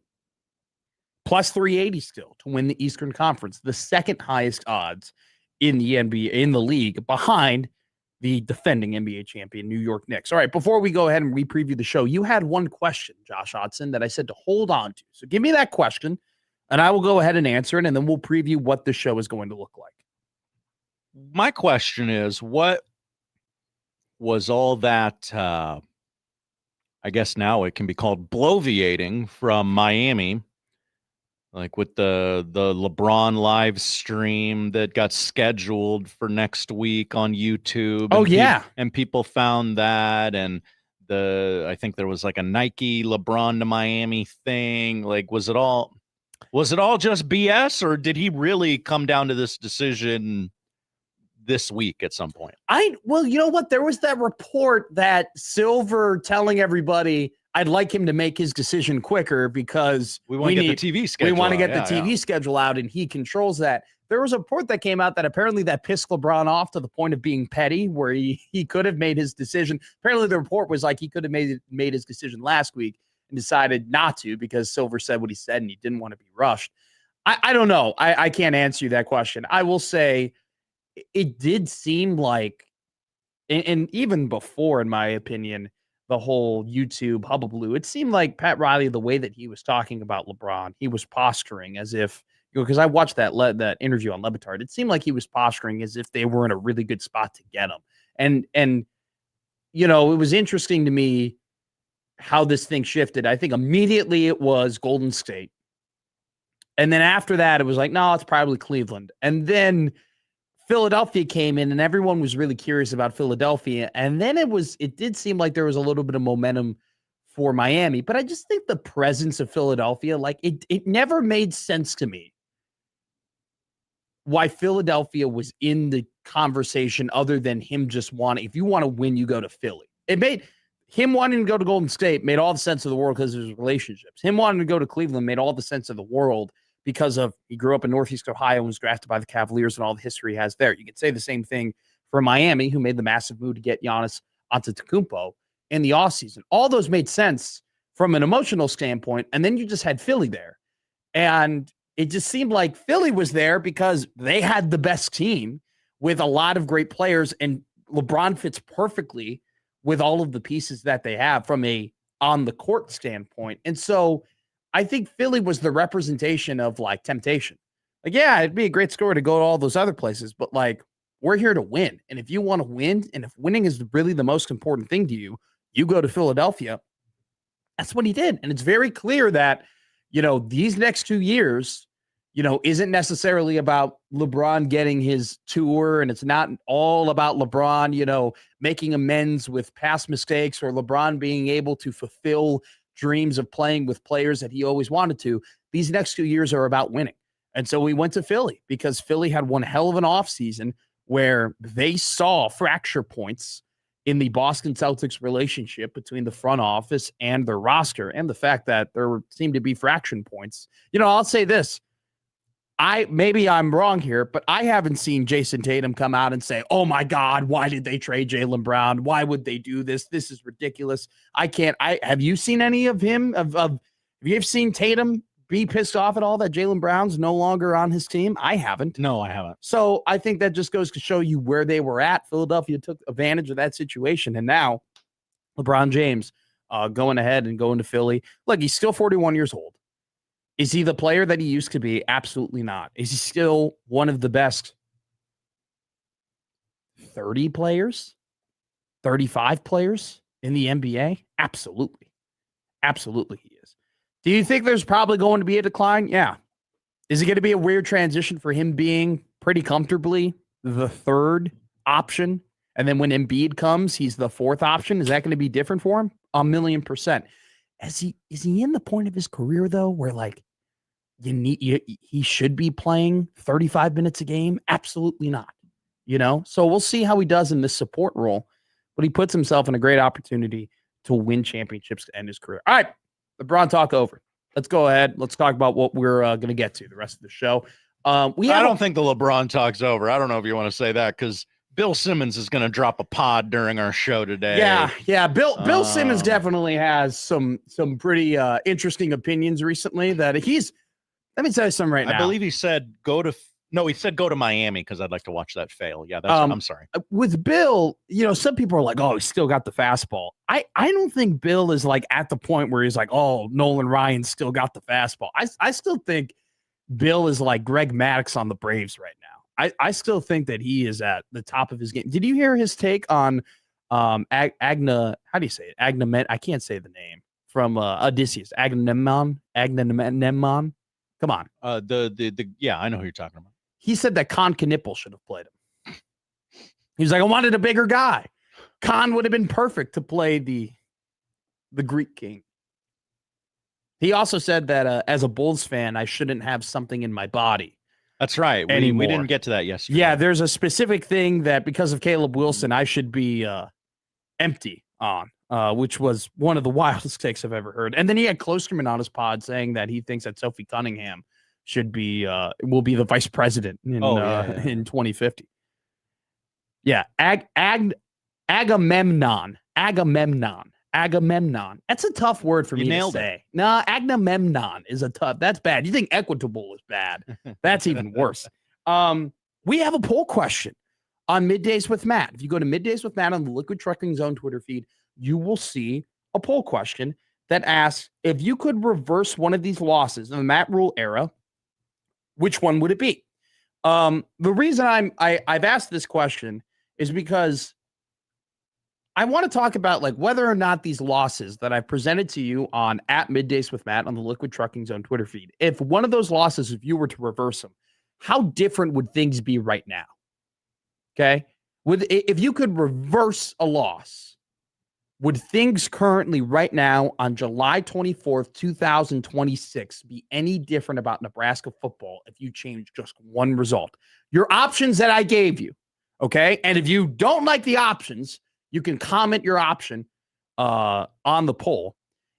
plus 380 still to win the Eastern Conference, the second highest odds in the NBA, in the league, behind the defending NBA champion New York Knicks. All right, before we go ahead and re-preview the show, you had one question, Josh Hodson, that I said to hold on to. So give me that question, and I will go ahead and answer it, and then we'll preview what the show is going to look like. My question is, what was all that, I guess now it can be called bloviating from Miami, like with the LeBron live stream that got scheduled for next week on YouTube. Oh, yeah. And people found that, and I think there was like a Nike LeBron to Miami thing. Like, was it all just BS, or did he really come down to this decision this week at some point? Well, you know what? There was that report that Silver telling everybody, I'd like him to make his decision quicker because we want to get the TV schedule. We want to get the TV schedule out, and he controls that. There was a report that came out that apparently that pissed LeBron off to the point of being petty, where he could have made his decision. Apparently the report was like he could have made his decision last week and decided not to because Silver said what he said and he didn't want to be rushed. I don't know. I can't answer you that question. I will say it did seem like, and even before, in my opinion, the whole YouTube hullabaloo, it seemed like Pat Riley, the way that he was talking about LeBron, he was posturing as if, because I watched that interview on Levitard, it seemed like he was posturing as if they were in a really good spot to get him. And it was interesting to me how this thing shifted. I think immediately it was Golden State. And then after that, it was like, no, it's probably Cleveland. And then Philadelphia came in and everyone was really curious about Philadelphia. And then it did seem like there was a little bit of momentum for Miami, but I just think the presence of Philadelphia, like it never made sense to me why Philadelphia was in the conversation other than him just wanting, if you want to win, you go to Philly. It made him wanting to go to Golden State made all the sense of the world because of his relationships. Him wanting to go to Cleveland made all the sense of the world because of he grew up in Northeast Ohio and was drafted by the Cavaliers and all the history he has there. You could say the same thing for Miami, who made the massive move to get Giannis Antetokounmpo in the offseason. All those made sense from an emotional standpoint, and then you just had Philly there. And it just seemed like Philly was there because they had the best team with a lot of great players, and LeBron fits perfectly with all of the pieces that they have from a on-the-court standpoint. And so I think Philly was the representation of like temptation. Like, yeah, it'd be a great score to go to all those other places, but like, we're here to win. And if you want to win, and if winning is really the most important thing to you, you go to Philadelphia. That's what he did. And it's very clear that, these next 2 years, isn't necessarily about LeBron getting his tour, and it's not all about LeBron, making amends with past mistakes or LeBron being able to fulfill dreams of playing with players that he always wanted to. These next 2 years are about winning. And so we went to Philly because Philly had one hell of an offseason where they saw fracture points in the Boston Celtics relationship between the front office and their roster, and the fact that there seem to be fraction points. I'll say this. Maybe I'm wrong here, but I haven't seen Jason Tatum come out and say, "Oh my God, why did they trade Jaylen Brown? Why would they do this? This is ridiculous." Have you seen any of him? Have you seen Tatum be pissed off at all that Jaylen Brown's no longer on his team? I haven't. No, I haven't. So I think that just goes to show you where they were at. Philadelphia took advantage of that situation, and now LeBron James going ahead and going to Philly. Look, he's still 41 years old. Is he the player that he used to be? Absolutely not. Is he still one of the best 30 players, 35 players in the NBA? Absolutely. Absolutely he is. Do you think there's probably going to be a decline? Yeah. Is it going to be a weird transition for him being pretty comfortably the third option? And then when Embiid comes, he's the fourth option. Is that going to be different for him? 1,000,000%. Is he in the point of his career, though, where like he should be playing 35 minutes a game? Absolutely not. So we'll see how he does in this support role, but he puts himself in a great opportunity to win championships to end his career. All right, LeBron talk over. Let's go ahead. Let's talk about what we're going to get to the rest of the show. I don't think the LeBron talk's over. I don't know if you want to say that because Bill Simmons is going to drop a pod during our show today. Yeah. Bill Simmons definitely has some pretty interesting opinions recently that he's. Let me tell you something right now. I believe he said go to Miami because I'd like to watch that fail. Yeah, I'm sorry. With Bill, some people are like, oh, he's still got the fastball. I don't think Bill is like at the point where he's like, oh, Nolan Ryan still got the fastball. I still think Bill is like Greg Maddux on the Braves right now. I still think that he is at the top of his game. Did you hear his take on Agna? How do you say it? I can't say the name from Odysseus. Agamemnon. Come on. Yeah, I know who you're talking about. He said that Con Knipple should have played him. He was like, I wanted a bigger guy. Con would have been perfect to play the Greek king. He also said that as a Bulls fan, I shouldn't have something in my body. That's right. We didn't get to that yesterday. Yeah, there's a specific thing that because of Caleb Wilson, I should be empty on, which was one of the wildest takes I've ever heard. And then he had Klosterman on his pod saying that he thinks that Sophie Cunningham will be the vice president in 2050. Yeah, Agamemnon. That's a tough word for me to say. No, Agamemnon is that's bad. You think equitable is bad. That's even worse. We have a poll question on Middays with Matt. If you go to Middays with Matt on the Liquid Trucking Zone Twitter feed, you will see a poll question that asks, if you could reverse one of these losses in the Matt Rule era, which one would it be? The reason I've asked this question is because I want to talk about like whether or not these losses that I've presented to you on at Middays with Matt on the Liquid Trucking Zone Twitter feed, if one of those losses, if you were to reverse them, how different would things be right now? Okay. If you could reverse a loss, would things currently right now on July 24th, 2026 be any different about Nebraska football if you change just one result? Your options that I gave you. Okay. And if you don't like the options, you can comment your option on the poll.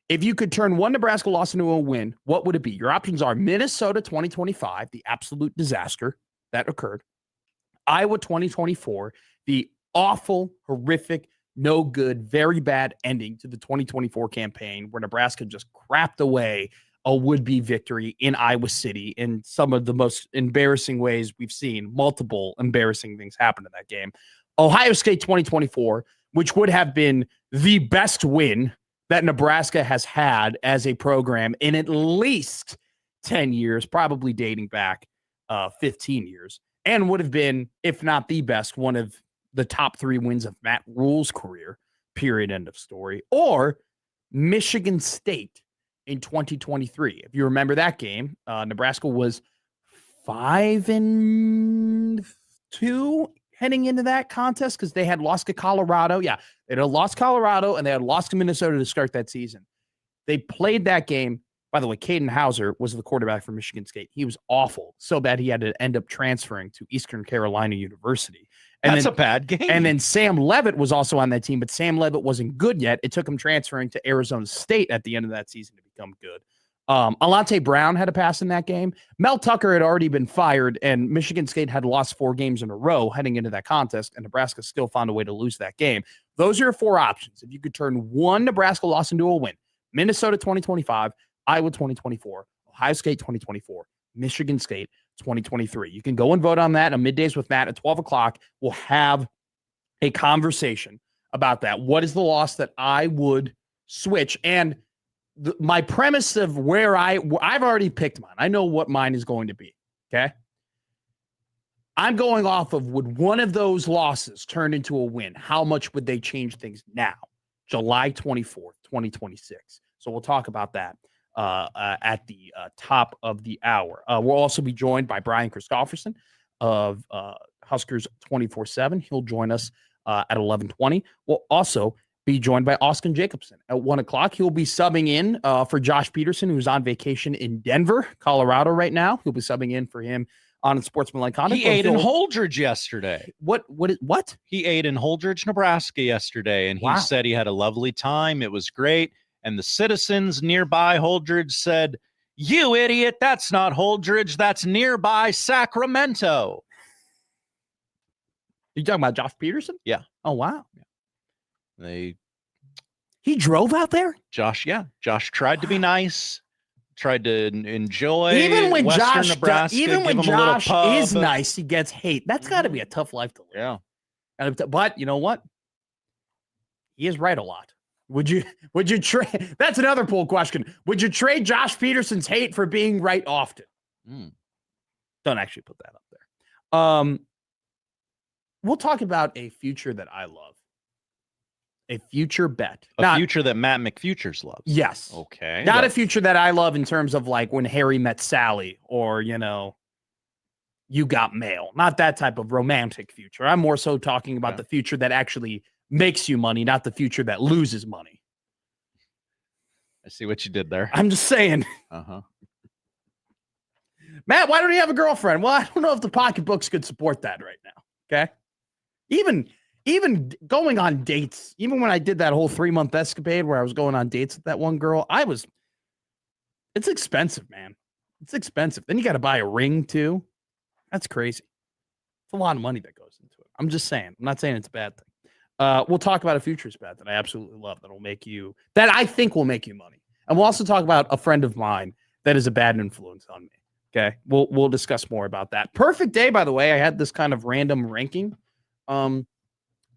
If you could turn one Nebraska loss into a win, what would it be? Your options are Minnesota 2025, the absolute disaster that occurred. Iowa 2024, the awful, horrific, no good, very bad ending to the 2024 campaign where Nebraska just crapped away a would-be victory in Iowa City in some of the most embarrassing ways we've seen. Multiple embarrassing things happen in that game. Ohio State 2024, which would have been the best win that Nebraska has had as a program in at least 10 years, probably dating back 15 years, and would have been, if not the best, one of the top 3 wins of Matt Rule's career, period, end of story. Or Michigan State in 2023. If you remember that game, Nebraska was 5-2 heading into that contest because they had lost to Colorado. Yeah, they had lost Colorado and they had lost to Minnesota to start that season. They played that game. By the way, Caden Hauser was the quarterback for Michigan State. He was awful, so bad he had to end up transferring to Eastern Carolina University. And That's then, a bad game. And then Sam Levitt was also on that team, but Sam Levitt wasn't good yet. It took him transferring to Arizona State at the end of that season to become good. Alante Brown had a pass in that game. Mel Tucker had already been fired, and Michigan State had lost 4 games in a row heading into that contest, and Nebraska still found a way to lose that game. Those are your 4 options. If you could turn one Nebraska loss into a win, Minnesota 2025, Iowa 2024, Ohio State 2024, Michigan State 2023. You can go and vote on that on Middays with Matt at 12 o'clock. We'll have a conversation about that. What is the loss that I would switch? And my premise of where I've already picked mine. I know what mine is going to be. Okay. I'm going off of, would one of those losses turn into a win? How much would they change things now? July 24th, 2026. So we'll talk about that at the top of the hour. We'll also be joined by Brian Christopherson of Huskers 24/7. He'll join us at 11:20. We'll also be joined by Austin Jacobsen at 1 o'clock. He'll be subbing in for Josh Peterson, who's on vacation in Denver, Colorado right now. He'll be subbing in for him on Sportsmanlike Conduct. He ate in Holdridge yesterday. What? He ate in Holdridge, Nebraska yesterday, and he said he had a lovely time. It was great. And the citizens nearby Holdridge said, "You idiot, that's not Holdridge, that's nearby Sacramento." You talking about Josh Peterson? Yeah. Oh, wow. He drove out there? Josh tried to be nice, tried to enjoy even when Western Josh Nebraska, even when Josh is nice, he gets hate. That's got to be a tough life to live. Yeah. But you know what? He is right a lot. Would you trade? That's another poll question. Would you trade Josh Peterson's hate for being right often? Don't actually put that up there. We'll talk about a future that I love. A future bet. Future that Matt McFutures loves. Yes. Okay. Not a future that I love in terms of like when Harry met Sally or, you got mail. Not that type of romantic future. I'm more so talking about the future that actually makes you money, not the future that loses money. I see what you did there. I'm just saying. Matt, why don't you have a girlfriend? Well, I don't know if the pocketbooks could support that right now. Okay. Even going on dates, even when I did that whole 3-month escapade where I was going on dates with that one girl, it's expensive, man. It's expensive. Then you got to buy a ring too. That's crazy. It's a lot of money that goes into it. I'm just saying. I'm not saying it's a bad thing. We'll talk about a futures bet that I absolutely love that I think will make you money. And we'll also talk about a friend of mine that is a bad influence on me. Okay. We'll discuss more about that. Perfect day, by the way. I had this kind of random ranking. Or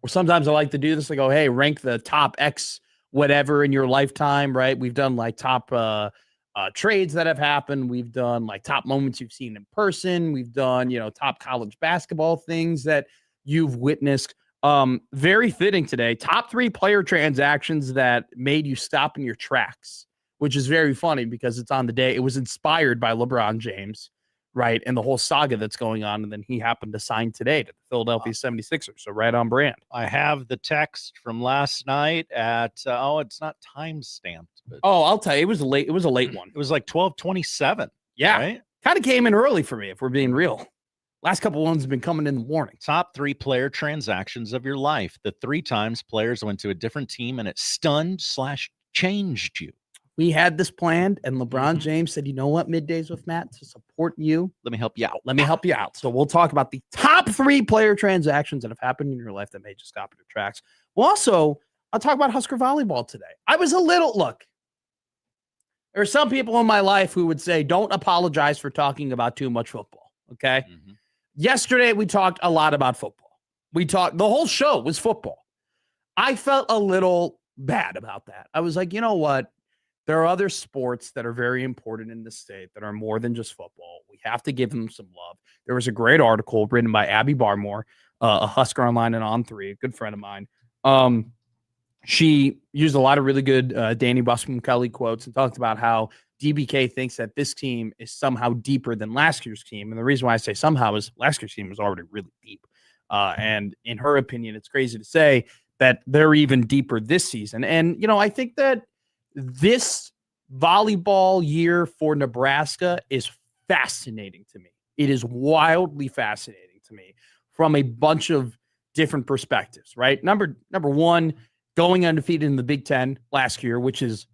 sometimes I like to do this. I go, hey, rank the top X whatever in your lifetime, right? We've done like top trades that have happened. We've done like top moments you've seen in person. We've done, top college basketball things that you've witnessed. Very fitting today. Top 3 player transactions that made you stop in your tracks, which is very funny because it's on the day. It was inspired by LeBron James. Right. And the whole saga that's going on. And then he happened to sign today to the Philadelphia 76ers. So right on brand. I have the text from last night at, it's not time stamped. But I'll tell you, it was a late one. It was like 12:27. Yeah. Right? Kind of came in early for me, if we're being real. Last couple ones have been coming in the morning. Top 3 player transactions of your life. The 3 times players went to a different team and it stunned/changed you. We had this planned, and LeBron James said, you know what, Middays with Matt, to support you. Let me help you out. So we'll talk about the top 3 player transactions that have happened in your life that made you stop in your tracks. I'll talk about Husker Volleyball today. There are some people in my life who would say, don't apologize for talking about too much football. Okay. Yesterday, we talked a lot about football. The whole show was football. I felt a little bad about that. I was like, you know what? There are other sports that are very important in the state that are more than just football. We have to give them some love. There was a great article written by Abby Barmore, a Husker Online and On3, a good friend of mine. She used a lot of really good Danny Buscom Kelly quotes and talked about how DBK thinks that this team is somehow deeper than last year's team. And the reason why I say somehow is last year's team was already really deep. And in her opinion, it's crazy to say that they're even deeper this season. And, I think that this volleyball year for Nebraska is fascinating to me. It is wildly fascinating to me from a bunch of different perspectives, right? Number one, going undefeated in the Big Ten last year, which is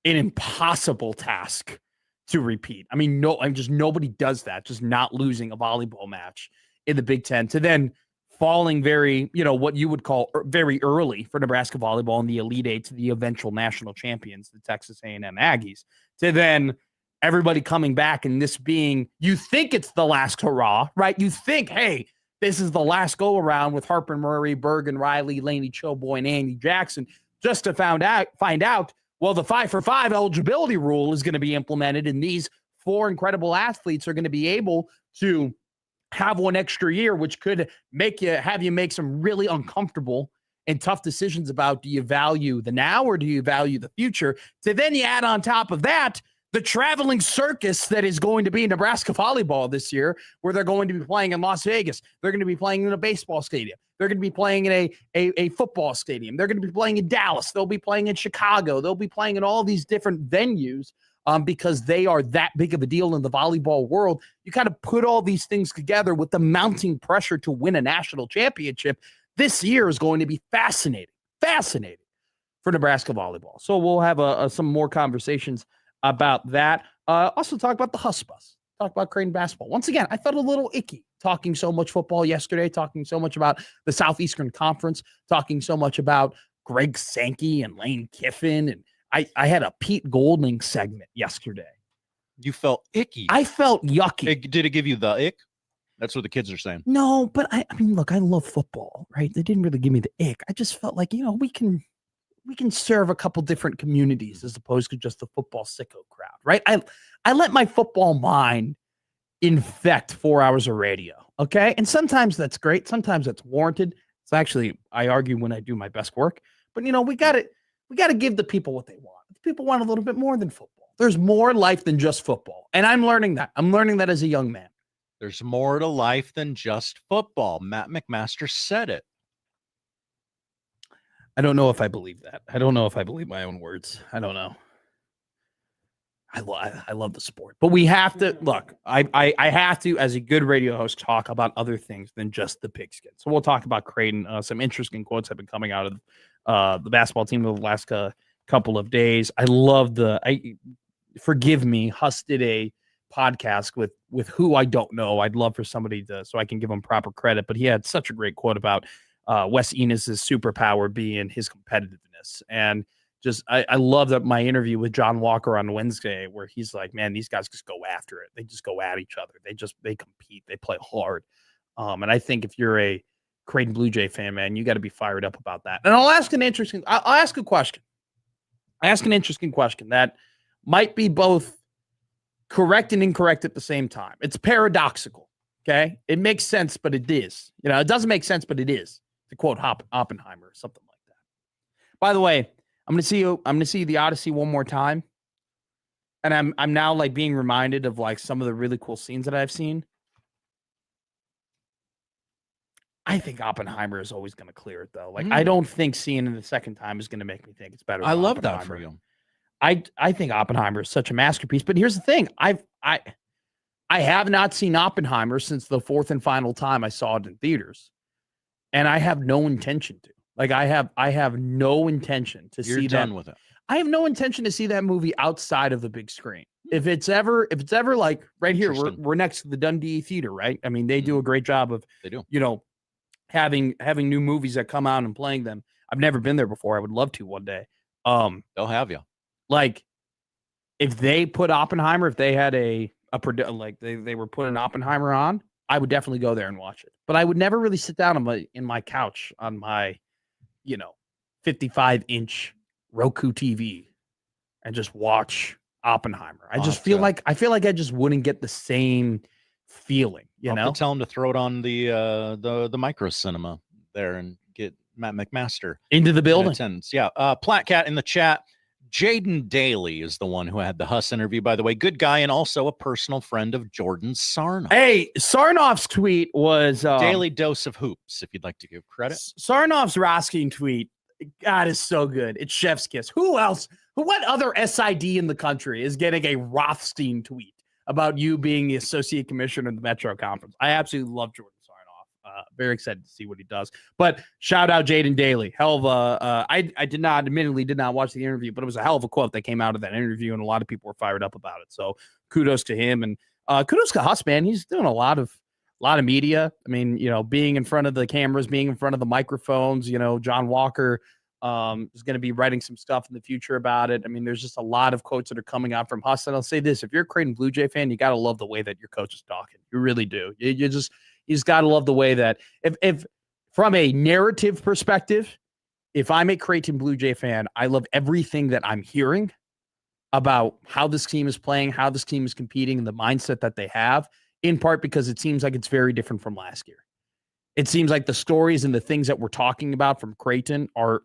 an impossible task to repeat. I mean, nobody does that, just not losing a volleyball match in the Big Ten, to then falling very, what you would call very early for Nebraska volleyball in the Elite Eight to the eventual national champions, the Texas A&M Aggies, to then everybody coming back and this being, you think it's the last hurrah, right? You think, hey, this is the last go around with Harper Murray, Bergen Riley, Laney Choboy, and Andy Jackson, just to find out, well, the 5-for-5 eligibility rule is going to be implemented, and these 4 incredible athletes are going to be able to have one extra year, which could have you make some really uncomfortable and tough decisions about, do you value the now or do you value the future? So then you add on top of that the traveling circus that is going to be Nebraska volleyball this year, where they're going to be playing in Las Vegas. They're going to be playing in a baseball stadium. They're going to be playing in a football stadium. They're going to be playing in Dallas. They'll be playing in Chicago. They'll be playing in all these different venues because they are that big of a deal in the volleyball world. You kind of put all these things together with the mounting pressure to win a national championship. This year is going to be fascinating for Nebraska volleyball. So we'll have some more conversations about that. Also talk about the Husk Bus. Talk about Creighton basketball. Once again, I felt a little icky talking so much football yesterday, talking so much about the Southeastern Conference, talking so much about Greg Sankey and Lane Kiffin. And I had a Pete Golding segment yesterday. You felt icky. I felt yucky. Did it give you the ick? That's what the kids are saying. No, but I mean, look, I love football, right? They didn't really give me the ick. I just felt like, we can serve a couple different communities as opposed to just the football sicko crowd, right? I let my football mind infect 4 hours of radio, okay? And sometimes that's great. Sometimes that's warranted. It's actually, I argue when I do my best work. But, we got to give the people what they want. The people want a little bit more than football. There's more life than just football. And I'm learning that. I'm learning that as a young man. There's more to life than just football. Matt McMaster said it. I don't know if I believe that. I don't know if I believe my own words. I don't know. I love the sport, but we have to look. I have to, as a good radio host, talk about other things than just the pigskin. So we'll talk about Creighton. Some interesting quotes have been coming out of the basketball team over the last couple of days. I love forgive me. Husk did a podcast with who I don't know. I'd love for somebody so I can give him proper credit, but he had such a great quote about Wes Enos's superpower being his competitiveness. And just, I love that my interview with John Walker on Wednesday, where he's like, man, these guys just go after it. They just go at each other. They compete. They play hard. And I think if you're a Creighton Blue Jay fan, man, you got to be fired up about that. And I'll ask a question. I ask an interesting question that might be both correct and incorrect at the same time. It's paradoxical. Okay. It makes sense, but it is. It doesn't make sense, but it is. To quote Oppenheimer or something like that. By the way, I'm gonna see the Odyssey one more time. And I'm now like being reminded of like some of the really cool scenes that I've seen. I think Oppenheimer is always gonna clear it though. Like I don't think seeing it the second time is gonna make me think it's better. I love that for you. I think Oppenheimer is such a masterpiece. But here's the thing. I have not seen Oppenheimer since the fourth and final time I saw it in theaters. And I have no intention to. Like I have no intention to see that. You're done with it. I have no intention to see that movie outside of the big screen. If it's ever like right here, we're next to the Dundee Theater, right? I mean, they do a great job of having new movies that come out and playing them. I've never been there before. I would love to one day. They'll have you. Like if they put Oppenheimer, if they had they were putting Oppenheimer on, I would definitely go there and watch it. But I would never really sit down in my couch on my, 55-inch Roku TV and just watch Oppenheimer. I feel like I just wouldn't get the same feeling, I'll have to tell them to throw it on the micro cinema there and get Matt McMaster into the building. Yeah. Platcat in the chat. Jaden Daly is the one who had the Huss interview, by the way. Good guy and also a personal friend of Jordan Sarnoff. Hey, Sarnoff's tweet was... Daily dose of hoops, if you'd like to give credit. Sarnoff's Roskin tweet, God, is so good. It's chef's kiss. Who else? What other SID in the country is getting a Rothstein tweet about you being the associate commissioner of the Metro Conference? I absolutely love Jordan Sarnoff. Very excited to see what he does. But shout out Jaden Daly. Hell of a I admittedly did not watch the interview, but it was a hell of a quote that came out of that interview, and a lot of people were fired up about it. So kudos to him, and kudos to Huss, man. He's doing a lot of media. I mean, being in front of the cameras, being in front of the microphones. John Walker is going to be writing some stuff in the future about it. I mean, there's just a lot of quotes that are coming out from Huss. And I'll say this: if you're a Creighton Blue Jay fan, you got to love the way that your coach is talking. You really do. You just got to love the way that if from a narrative perspective, if I'm a Creighton Blue Jay fan, I love everything that I'm hearing about how this team is playing, how this team is competing, and the mindset that they have, in part because it seems like it's very different from last year. It seems like the stories and the things that we're talking about from Creighton are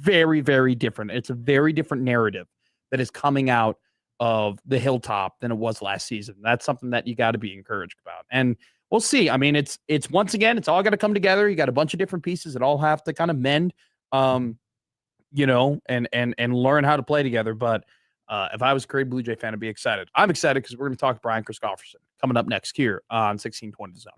very, very different. It's a very different narrative that is coming out of the hilltop than it was last season. That's something that you got to be encouraged about. And we'll see. I mean, it's once again, it's all got to come together. You got a bunch of different pieces that all have to kind of mend, and learn how to play together. But if I was a Creighton Blue Jay fan, I'd be excited. I'm excited because we're going to talk Brian Christopherson coming up next here on 1620 The Zone.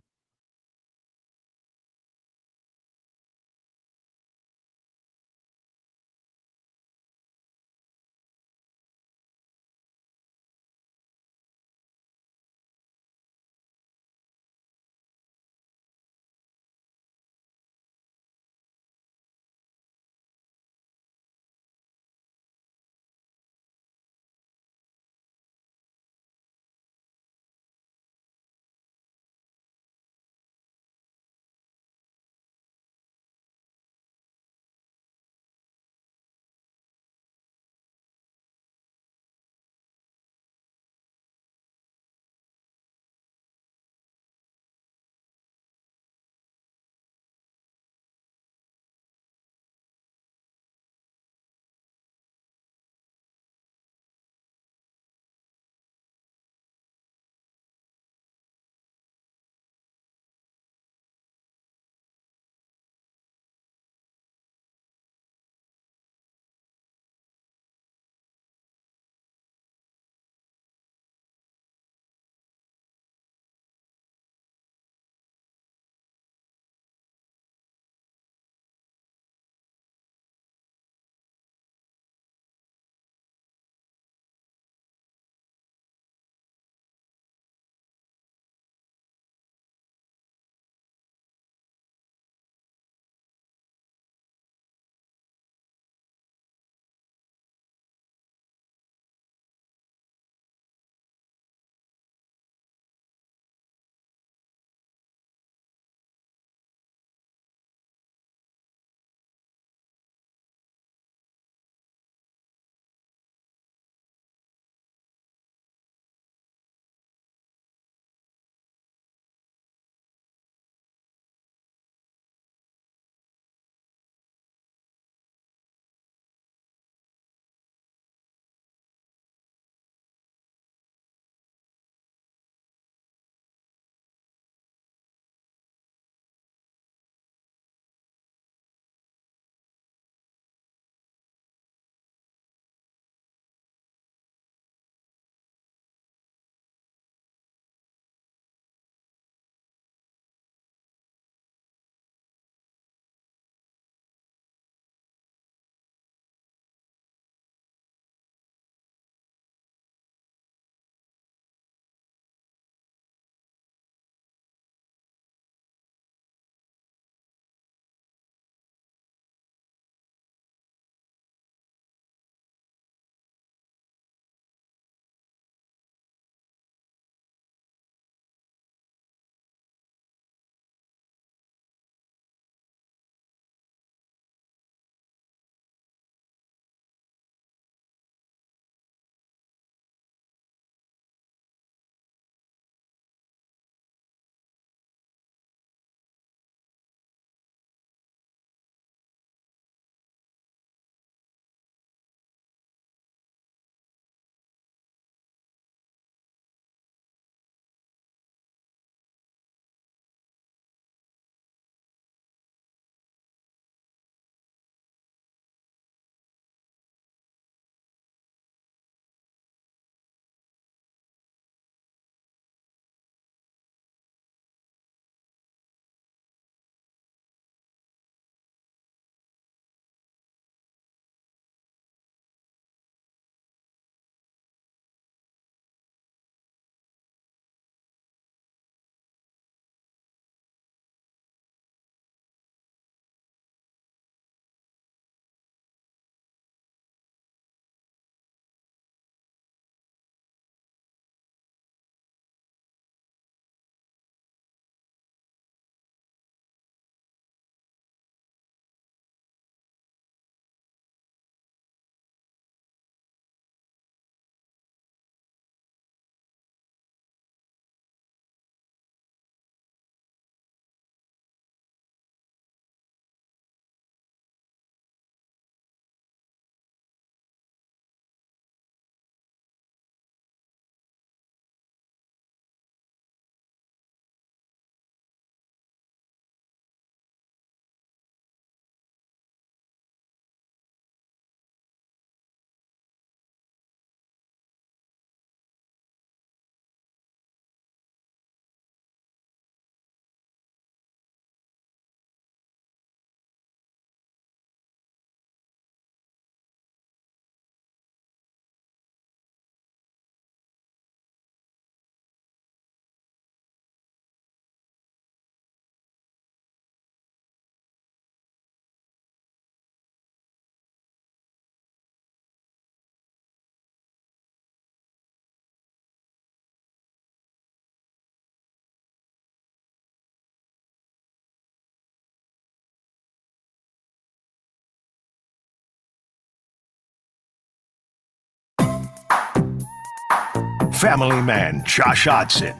Family Man Josh Hodson.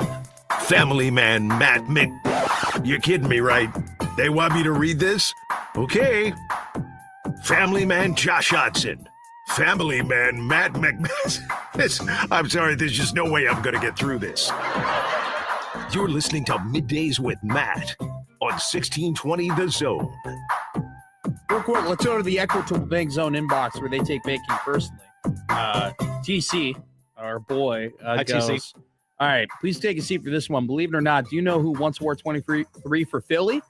Family Man Matt Mc... You're kidding me, right? They want me to read this? Okay. Family Man Josh Hodson. Family Man Matt McMahon. I'm sorry, there's just no way I'm going to get through this. You're listening to Middays with Matt on 1620 The Zone. Real quick, let's go to the Equitable Bank Zone inbox where they take banking personally. TC, our boy, Hi, goes, TC. all right, please take a seat for this one. Believe it or not, do you know who once wore 23 for Philly?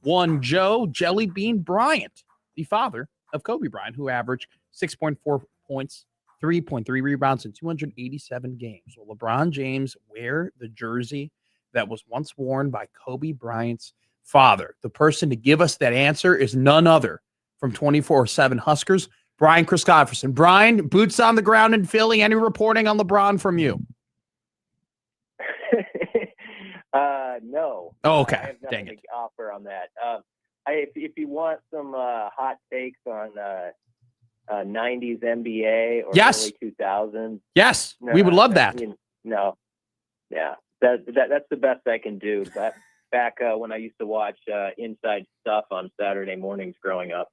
One Joe Jellybean Bryant, the father of Kobe Bryant, who averaged 6.4 points, 3.3 rebounds in 287 games. Will LeBron James wear the jersey that was once worn by Kobe Bryant's father? The person to give us that answer is none other from 24/7 Huskers, Brian Christopherson. Brian, boots on the ground in Philly. Any reporting on LeBron from you? No. Oh, okay. I have Dang nothing it. to offer on that. If you want some hot takes on 90s NBA or Yes. early 2000s, Yes, we would love that. No. Yeah. That's the best I can do. But back when I used to watch Inside Stuff on Saturday mornings growing up.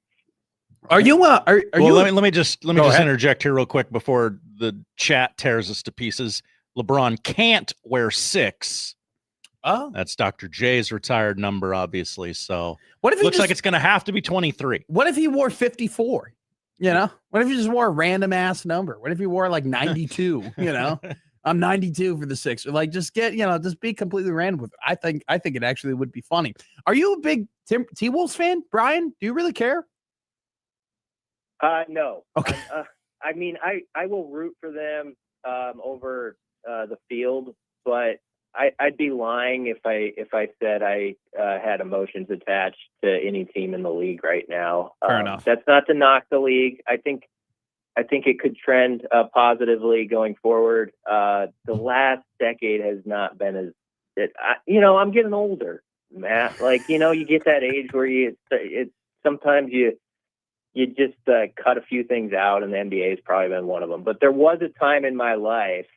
Are you are you let me just Go ahead. interject here real quick before the chat tears us to pieces. LeBron can't wear 6. Oh, That's Dr. J's retired number, obviously. So what if he looks like it's going to have to be 23. What if he wore 54? You know, what if he just wore a random ass number? What if he wore like 92? You know, I'm 92 for the 6. Like, just get, just be completely random with it. I think it actually would be funny. Are you a big T-Wolves fan, Brian? Do you really care? No. Okay. I mean, I will root for them over the field, but I'd be lying if I said I had emotions attached to any team in the league right now. Fair enough. That's not to knock the league. I think it could trend positively going forward. The last decade has not been as I'm getting older, Matt. Like, you get that age where it's sometimes you just cut a few things out, and the NBA has probably been one of them. But there was a time in my life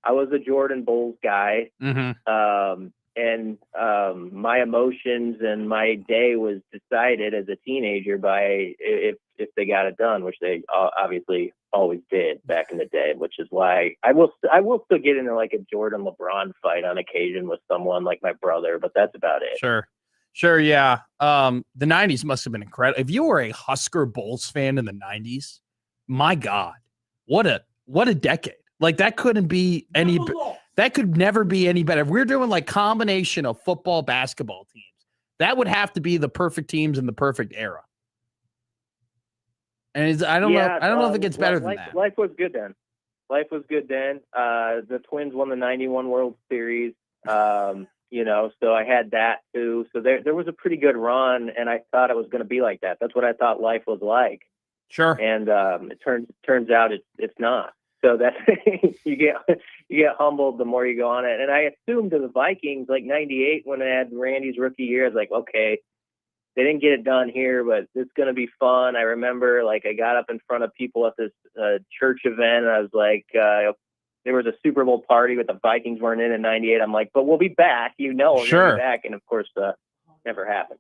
I was a Jordan Bulls guy, and my emotions and my day was decided as a teenager by if they got it done, which they obviously always did back in the day. Which is why I will still get into like a Jordan LeBron fight on occasion with someone like my brother, but that's about it. Sure, yeah. The 90s must have been incredible. If you were a Husker Bulls fan in the 90s, my God, what a decade. Like, that couldn't be that could never be any better. If we're doing like combination of football, basketball teams, that would have to be the perfect teams in the perfect era. And I don't know if it gets better than that. Life was good then. The Twins won the 91 World Series. So I had that too. So there was a pretty good run, and I thought it was going to be like that. That's what I thought life was like. Sure. And it turns out it's not. So that you get humbled the more you go on it. And I assumed to the Vikings, like 98 when they had Randy's rookie year, I was like, okay, they didn't get it done here, but it's going to be fun. I remember like I got up in front of people at this church event, and I was like, there was a Super Bowl party, but the Vikings weren't in 98. I'm like, but we'll be back, we're going to be back. And of course, never happened.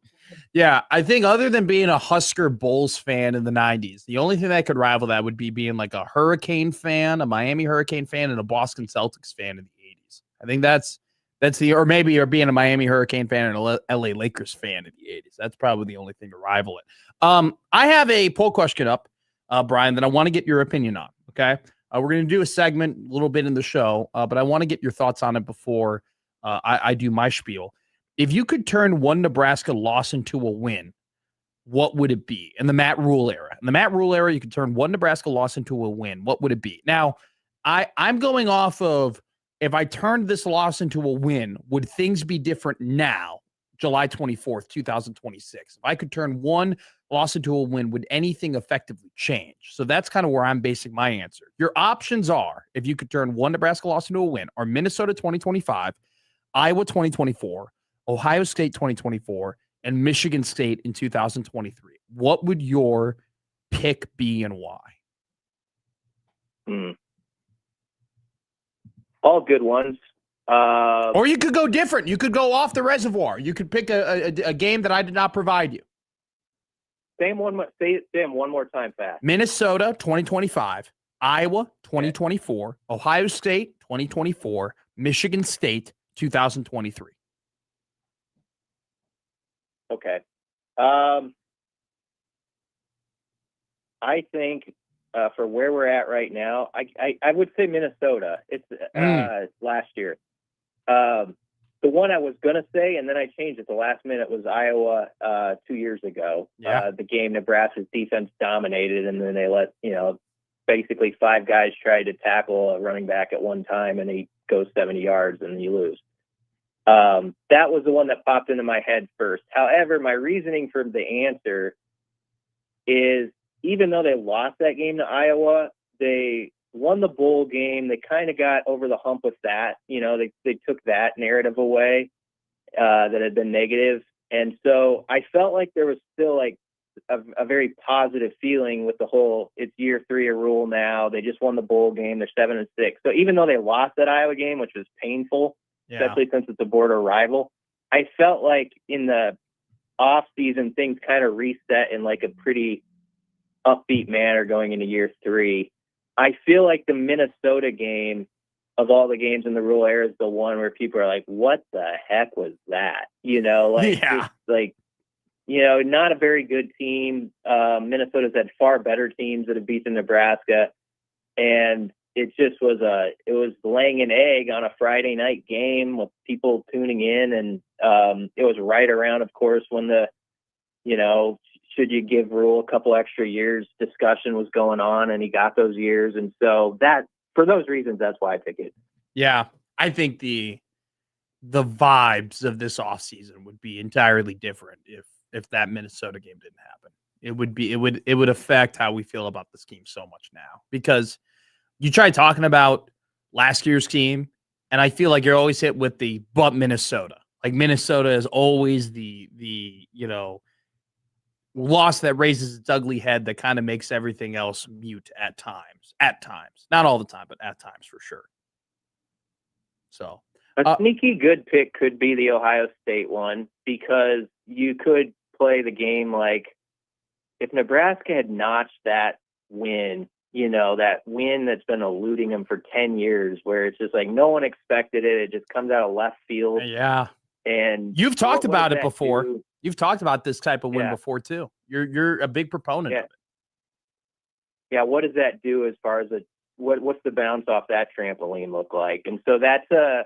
Yeah, I think other than being a Husker Bulls fan in the 90s, the only thing that could rival that would be being like a Hurricane fan, a Miami Hurricane fan, and a Boston Celtics fan in the 80s. I think that's or maybe you're being a Miami Hurricane fan and a LA Lakers fan in the 80s. That's probably the only thing to rival it. I have a poll question up, Brian, that I want to get your opinion on. Okay. We're going to do a segment a little bit in the show, but I want to get your thoughts on it before I do my spiel. If you could turn one Nebraska loss into a win, what would it be? In the Matt Rule era. In the Matt Rule era, you could turn one Nebraska loss into a win. What would it be? Now, I'm going off of, if I turned this loss into a win, would things be different now, July 24th, 2026? If I could turn one loss into a win, would anything effectively change? So that's kind of where I'm basing my answer. Your options are, if you could turn one Nebraska loss into a win, are Minnesota 2025, Iowa 2024, Ohio State 2024, and Michigan State in 2023. What would your pick be and why? All good ones. Or you could go different. You could go off the reservoir. You could pick a game that I did not provide you. Say them one more time fast. Minnesota 2025, Iowa 2024, Ohio State 2024, Michigan State 2023. Okay. I think for where we're at right now, I would say Minnesota. It's last year. The one I was gonna say, and then I changed it the last minute, was Iowa 2 years ago. Yeah. The game Nebraska's defense dominated, and then they let basically 5 guys try to tackle a running back at one time, and he goes 70 yards, and you lose. That was the one that popped into my head first. However, my reasoning for the answer is, even though they lost that game to Iowa, they won the bowl game. They kind of got over the hump with that. They took that narrative away that had been negative. And so I felt like there was still like a very positive feeling with the whole, it's year 3 of rule now. They just won the bowl game. They're 7-6. So even though they lost that Iowa game, which was painful, especially since it's a border rival, I felt like in the off season, things kind of reset in like a pretty upbeat manner going into year 3. I feel like the Minnesota game, of all the games in the rule era, is the one where people are like, what the heck was that? Not a very good team. Minnesota's had far better teams that have beaten Nebraska. And it just was it was laying an egg on a Friday night game with people tuning in. And it was right around, of course, when the, should you give Rule a couple extra years discussion was going on, and he got those years. And so that, for those reasons, that's why I pick it. Yeah. I think the vibes of this offseason would be entirely different if that Minnesota game didn't happen. It would affect how we feel about this team so much now, because you try talking about last year's team, and I feel like you're always hit with but Minnesota. Like Minnesota is always the loss that raises its ugly head that kind of makes everything else mute at times. Not all the time, but at times for sure. So a sneaky good pick could be the Ohio State one, because you could play the game like if Nebraska had notched that win, that win that's been eluding them for 10 years, where it's just like no one expected it. It just comes out of left field. Yeah. And you've talked about it before. Do? You've talked about this type of win before too. You're a big proponent of it. Yeah. What does that do as far as what's the bounce off that trampoline look like? And so that's a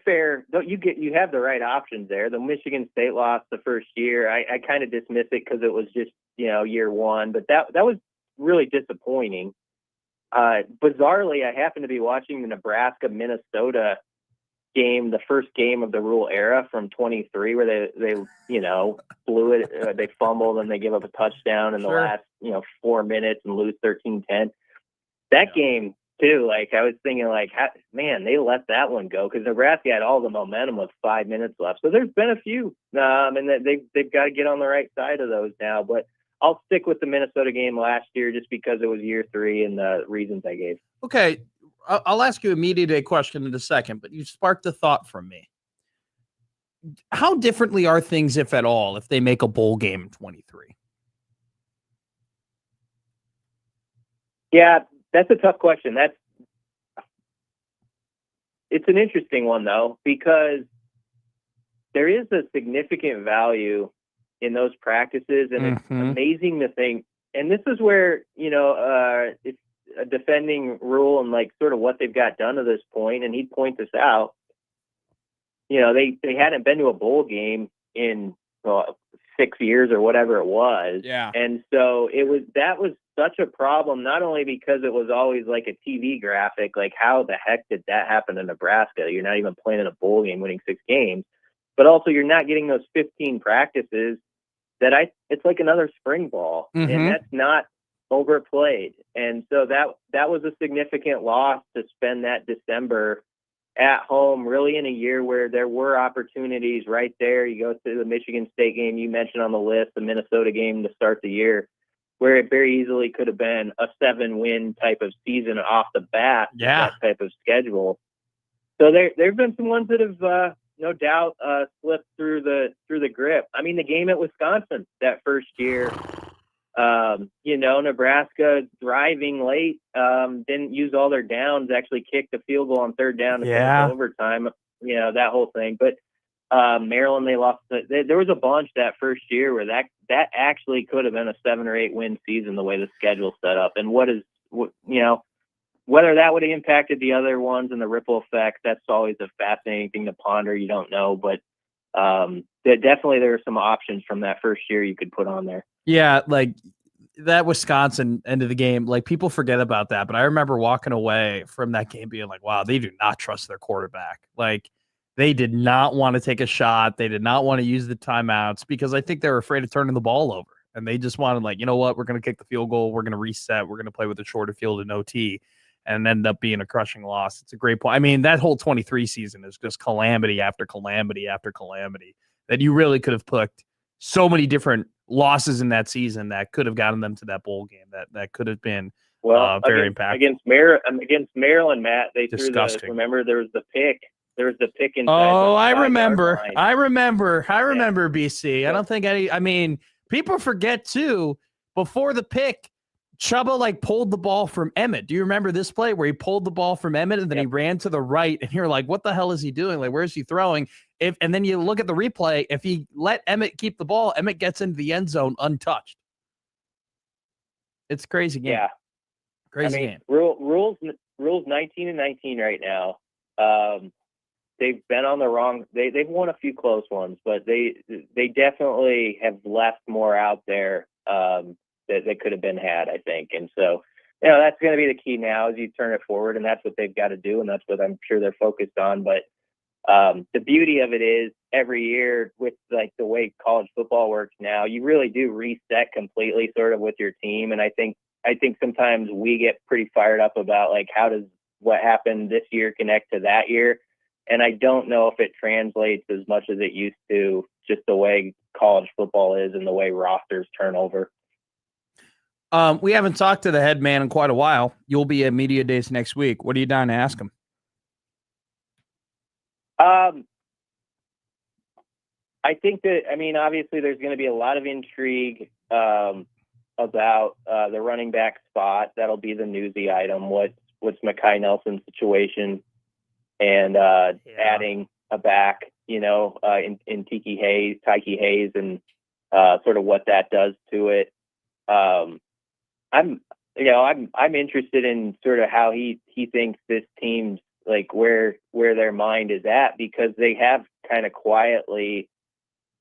fair. You have the right options there. The Michigan State loss the first year, I kind of dismiss it because it was just year 1, but that was really disappointing. Bizarrely, I happened to be watching the Nebraska Minnesota game, the first game of the rule era from 23, where they blew it, they fumbled and they give up a touchdown in the last 4 minutes and lose 13-10. That game too, like I was thinking, like, man, they let that one go because Nebraska had all the momentum with 5 minutes left. So there's been a few, and they've got to get on the right side of those now. But I'll stick with the Minnesota game last year just because it was year 3 and the reasons I gave. Okay. I'll ask you a media day question in a second, but you sparked a thought from me. How differently are things, if at all, if they make a bowl game in 23? Yeah, that's a tough question. It's an interesting one, though, because there is a significant value in those practices, and it's amazing to think. And this is where, it's a defending Rule and like sort of what they've got done to this point. And he'd point this out, they hadn't been to a bowl game in 6 years or whatever it was. Yeah. And so that was such a problem, not only because it was always like a TV graphic, like how the heck did that happen to Nebraska? You're not even playing in a bowl game, winning 6 games, but also you're not getting those 15 practices it's like another spring ball, and that's not overplayed. And so that was a significant loss to spend that December at home, really in a year where there were opportunities right there. You go to the Michigan State game you mentioned on the list, the Minnesota game to start the year. where it very easily could have been a 7-win type of season off the bat. Yeah. That type of schedule. So there've been some ones that have no doubt slipped through the grip. I mean, the game at Wisconsin that first year, Nebraska driving late, didn't use all their downs, actually kicked a field goal on third down to finish overtime. That whole thing. But Maryland, they lost. There was a bunch that first year where that actually could have been a 7 or 8 win season the way the schedule's set up. And whether that would have impacted the other ones and the ripple effect, that's always a fascinating thing to ponder. You don't know, but definitely there are some options from that first year you could put on there. Yeah, like that Wisconsin end of the game, like people forget about that. But I remember walking away from that game being like, wow, they do not trust their quarterback. Like they did not want to take a shot. They did not want to use the timeouts because I think they were afraid of turning the ball over. And they just wanted like, you know what, we're going to kick the field goal. We're going to reset. We're going to play with a shorter field in OT and end up being a crushing loss. It's a great point. I mean, that whole 23 season is just calamity after calamity after calamity that you really could have put so many different losses in that season that could have gotten them to that bowl game. That could have been very impactful. Against Maryland, Matt, they Disgusting. remember there was the pick. There was the pick inside. Oh, I 5-yard remember. line. I remember, BC. I don't think people forget too, before the pick, Chubba like pulled the ball from Emmett. Do you remember this play where he pulled the ball from Emmett and then he ran to the right and you're like, what the hell is he doing? Like, where's he throwing? And then you look at the replay, if he let Emmett keep the ball, Emmett gets into the end zone untouched. It's a crazy game. Yeah. Crazy game. Rules 19-19 right now. They've been on the wrong. They've won a few close ones, but they definitely have left more out there that could have been had, I think. And so, that's going to be the key now as you turn it forward, and that's what they've got to do, and that's what I'm sure they're focused on. But the beauty of it is every year with like the way college football works now, you really do reset completely sort of with your team. And I think sometimes we get pretty fired up about like, how does what happened this year connect to that year? And I don't know if it translates as much as it used to, just the way college football is and the way rosters turn over. We haven't talked to the head man in quite a while. You'll be at Media Days next week. What are you down to ask him? I think that, obviously there's going to be a lot of intrigue about the running back spot. That'll be the newsy item. What's Mekhi Nelson's situation? And adding a back, in Tyke Hayes, and sort of what that does to it. I'm interested in sort of how he thinks this team's like where their mind is at, because they have kind of quietly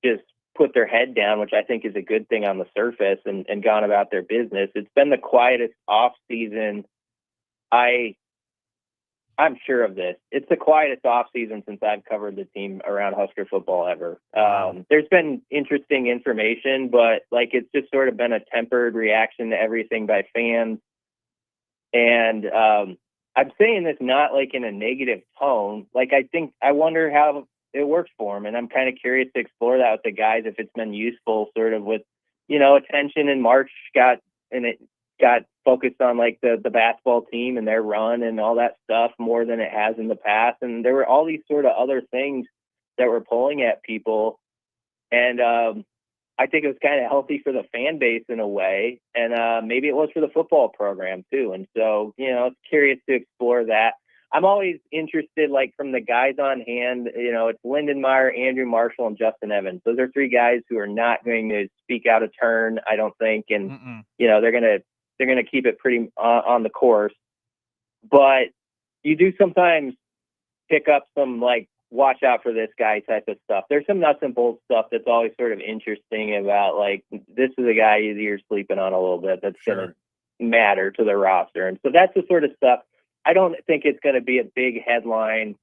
just put their head down, which I think is a good thing on the surface, and gone about their business. It's been the quietest off season. I'm sure of this. It's the quietest offseason since I've covered the team around Husker football ever. There's been interesting information, but like it's just sort of been a tempered reaction to everything by fans. And I'm saying this not like in a negative tone. Like I wonder how it works for him, and I'm kind of curious to explore that with the guys if it's been useful, sort of with attention in March got focused on like the basketball team and their run and all that stuff more than it has in the past. And there were all these sort of other things that were pulling at people. And I think it was kind of healthy for the fan base in a way. And maybe it was for the football program too. And so, it's curious to explore that. I'm always interested, like from the guys on hand, it's Lindenmeyer, Andrew Marshall, and Justin Evans. Those are three guys who are not going to speak out of turn, I don't think. And, they're going to keep it pretty on the course. But you do sometimes pick up some, like, watch out for this guy type of stuff. There's some nuts and bolts stuff that's always sort of interesting about, like, this is a guy you're sleeping on a little bit that's going to matter to the roster. And so that's the sort of stuff. I don't think it's going to be a big headline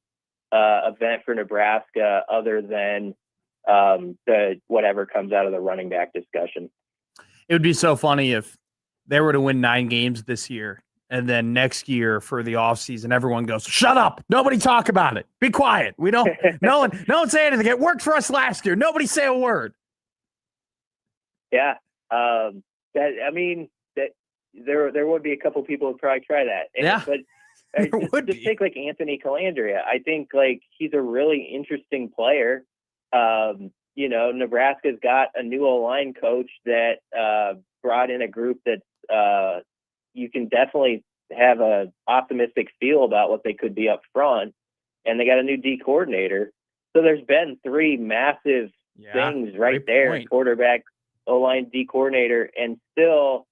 event for Nebraska other than the whatever comes out of the running back discussion. It would be so funny if they were to win 9 games this year, and then next year for the offseason, everyone goes, shut up. Nobody talk about it. Be quiet. We don't, no one say anything. It worked for us last year. Nobody say a word. Yeah. that I mean that there would be a couple people who'd probably try that. But just take like Anthony Calandria. I think like he's a really interesting player. Nebraska's got a new O-line coach that brought in a group that you can definitely have a optimistic feel about what they could be up front, and they got a new D coordinator. So there's been three massive things right there: point. Quarterback, O-line, D coordinator, and still.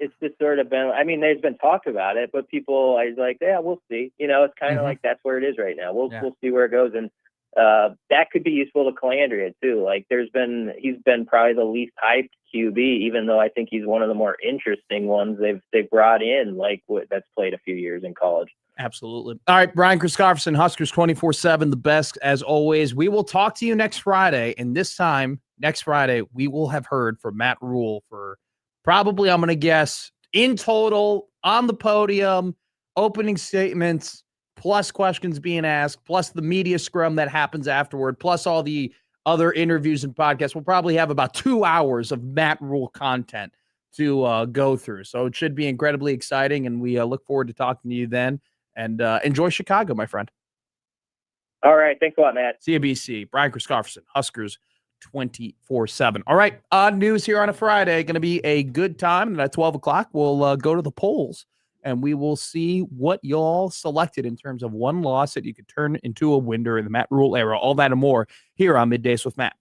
It's just sort of been, I mean, there's been talk about it, but people are like, yeah, we'll see. It's kind of like that's where it is right now. We'll see where it goes. And that could be useful to Calandria too. Like he's been probably the least hyped QB, even though I think he's one of the more interesting ones they've brought in, like that's played a few years in college. Absolutely. All right, Brian Christopherson, Huskers 24/7, the best as always. We will talk to you next Friday, and this time, next Friday, we will have heard from Matt Rule for probably, I'm going to guess, in total, on the podium, opening statements, plus questions being asked, plus the media scrum that happens afterward, plus all the other interviews and podcasts. We'll probably have about 2 hours of Matt Rule content to go through. So it should be incredibly exciting, and we look forward to talking to you then. And enjoy Chicago, my friend. All right. Thanks a lot, Matt. CABC, Brian Christopherson, Huskers 24/7. All right. Odd news here on a Friday. Going to be a good time. And at 12 o'clock, we'll go to the polls and we will see what y'all selected in terms of one loss that you could turn into a win during the Matt Rule era. All that and more here on Middays with Matt.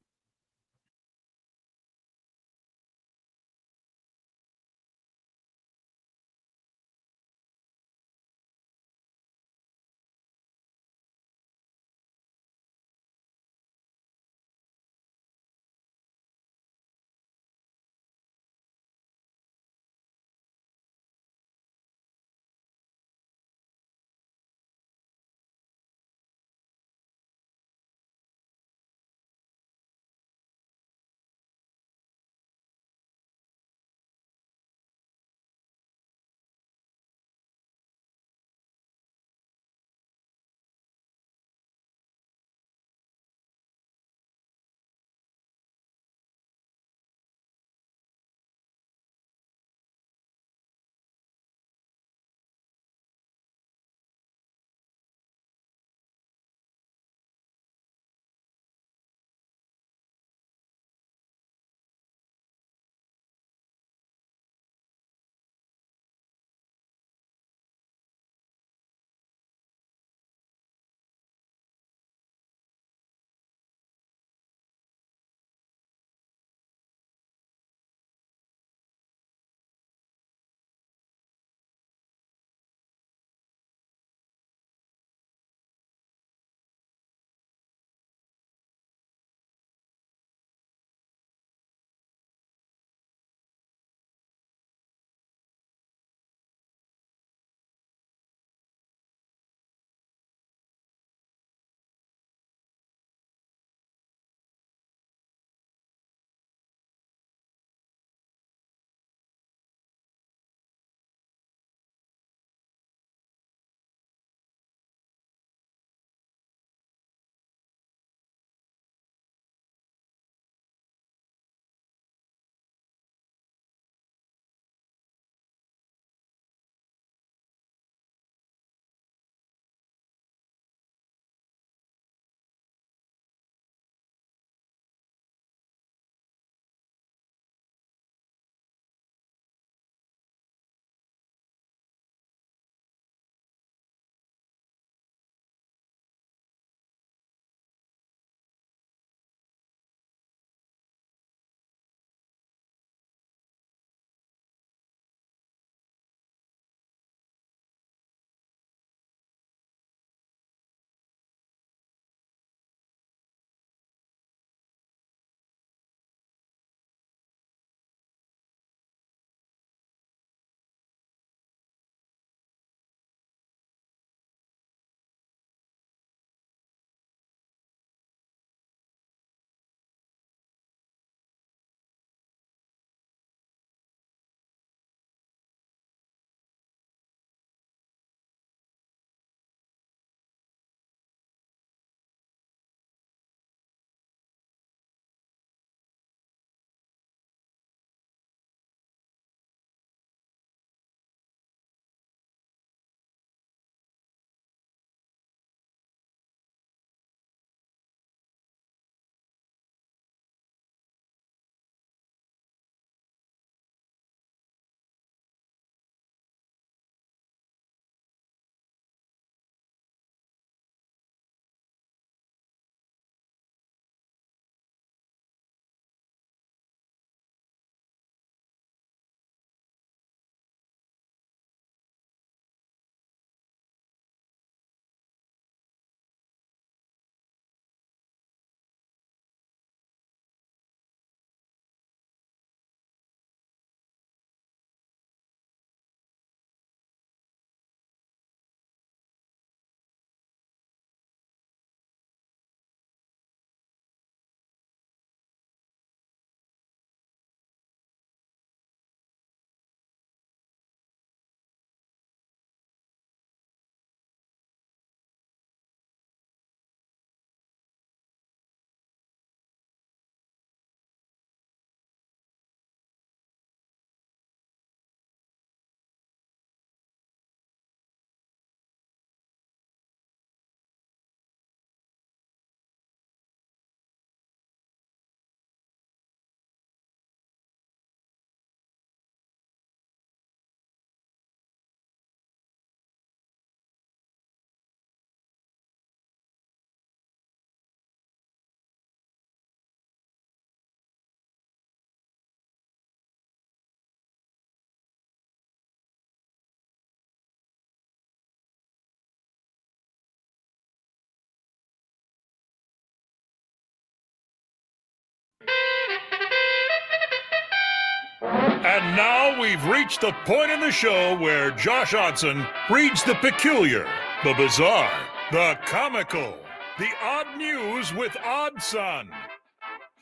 And now we've reached the point in the show where Josh Odson reads the peculiar, the bizarre, the comical, the odd news with Odd Son.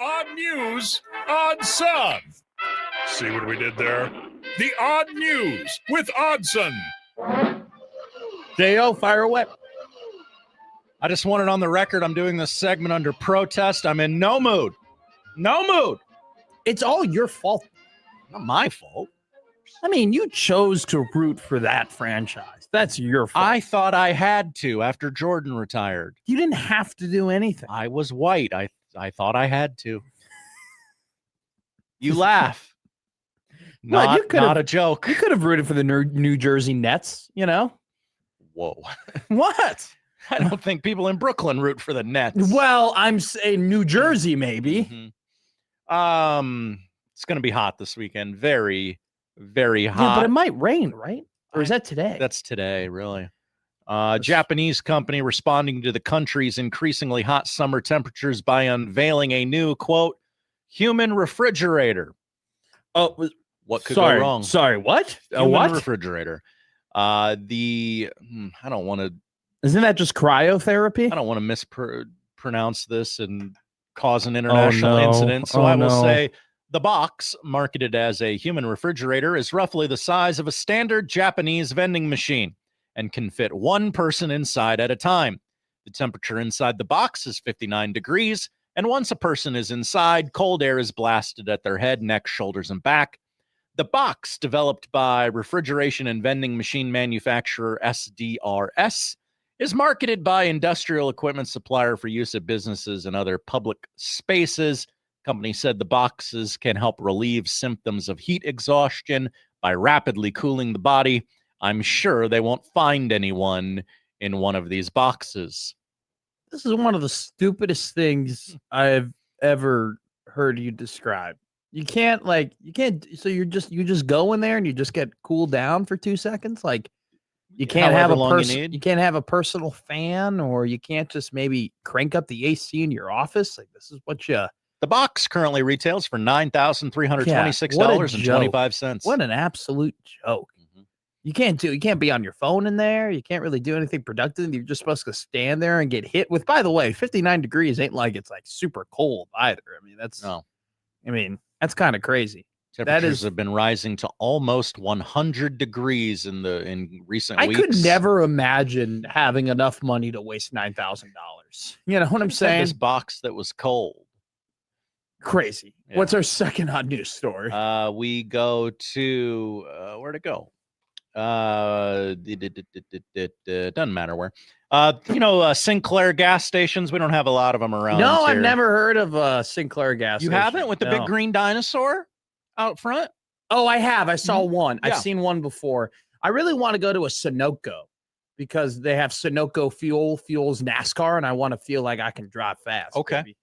Odd news, Odd Son. See what we did there? The odd news with Oddson. J.O., fire away. I just want it on the record. I'm doing this segment under protest. I'm in no mood. No mood. It's all your fault. Not my fault. I mean, you chose to root for that franchise. That's your fault. I thought I had to after Jordan retired. You didn't have to do anything. I was white. I thought I had to. You laugh. Well, Not a joke. You could have rooted for the New Jersey Nets, you know? Whoa. What? I don't think people in Brooklyn root for the Nets. Well, I'm saying New Jersey, maybe. Mm-hmm. It's going to be hot this weekend. Very, very hot. Yeah, but it might rain, right? Or is that today? That's today, really. Japanese company responding to the country's increasingly hot summer temperatures by unveiling a new, quote, human refrigerator. Oh, what could go wrong? Sorry, what? A Human what? refrigerator. I don't want to. Isn't that just cryotherapy? I don't want to mispronounce this and cause an international incident. So I will say the box, marketed as a human refrigerator, is roughly the size of a standard Japanese vending machine and can fit one person inside at a time. The temperature inside the box is 59 degrees, and once a person is inside, cold air is blasted at their head, neck, shoulders, and back. The box, developed by refrigeration and vending machine manufacturer SDRS, is marketed by industrial equipment supplier for use at businesses and other public spaces. Company said the boxes can help relieve symptoms of heat exhaustion by rapidly cooling the body. I'm sure they won't find anyone in one of these boxes. This is one of the stupidest things I've ever heard you describe. You can't, so you just go in there and you just get cooled down for 2 seconds. Like, you can't have you can't have a personal fan, or you can't just maybe crank up the AC in your office. Like, this is what you. The box currently retails for $9,326.25. What an absolute joke. Mm-hmm. You can't be on your phone in there. You can't really do anything productive. You're just supposed to stand there and get hit with, by the way, 59 degrees ain't like it's like super cold either. I mean, that's kind of crazy. Temperatures have been rising to almost 100 degrees in recent weeks. I could never imagine having enough money to waste $9,000. You know what I'm saying? This box that was cold. Crazy. Yeah. What's our second hot news story? We go to where to go? Doesn't matter where. Sinclair gas stations. We don't have a lot of them around. No, here. I've never heard of Sinclair gas. You station. haven't with the big green dinosaur out front? Oh, I have. I saw one. Yeah. I've seen one before. I really want to go to a Sunoco because they have Sunoco fuels NASCAR, and I want to feel like I can drive fast. Okay. Maybe,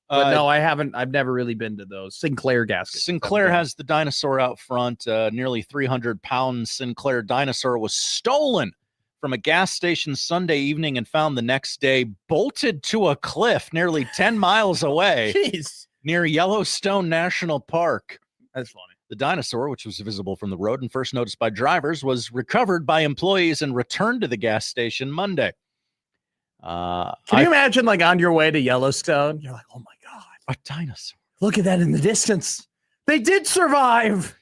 but no, I haven't. I've never really been to those Sinclair gas stations. Sinclair has the dinosaur out front. Nearly 300-pound Sinclair dinosaur was stolen from a gas station Sunday evening and found the next day bolted to a cliff nearly 10 miles away. Jeez. Near Yellowstone National Park. That's funny. The dinosaur, which was visible from the road and first noticed by drivers, was recovered by employees and returned to the gas station Monday. Can you imagine, like, on your way to Yellowstone? You're like, oh my God. A dinosaur. Look at that in the distance. They did survive.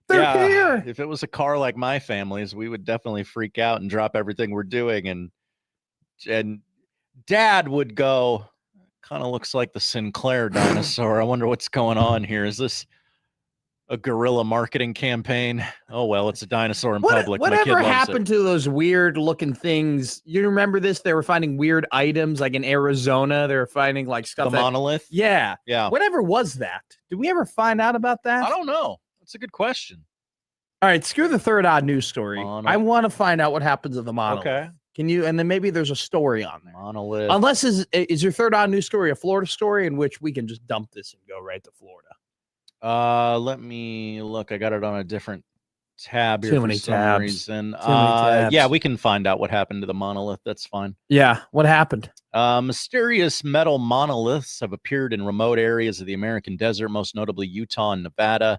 They're here. If it was a car like my family's, we would definitely freak out and drop everything we're doing. And Dad would go, kind of looks like the Sinclair dinosaur. I wonder what's going on here. Is this a guerrilla marketing campaign? Oh, well, it's a dinosaur in public. Whatever happened to those weird looking things? You remember this? They were finding weird items, like in Arizona. They were finding like stuff. The monolith? Yeah. Yeah. Whatever was that? Did we ever find out about that? I don't know. That's a good question. All right. Screw the third odd news story. I want to find out what happens to the monolith. Okay. Can you? And then maybe there's a story on there. Monolith. Unless is your third odd news story a Florida story in which we can just dump this and go right to Florida? Let me look. I got it on a different tab here. Too many tabs. Reason. Too many tabs. Yeah, we can find out what happened to the monolith. That's fine. Yeah. What happened? Mysterious metal monoliths have appeared in remote areas of the American desert, most notably Utah and Nevada.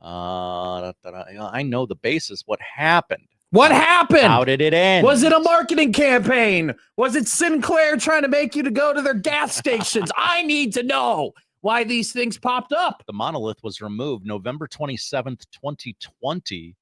I know the basis. What happened? What happened? How did it end? Was it a marketing campaign? Was it Sinclair trying to make you to go to their gas stations? I need to know why these things popped up. The monolith was removed November 27th, 2020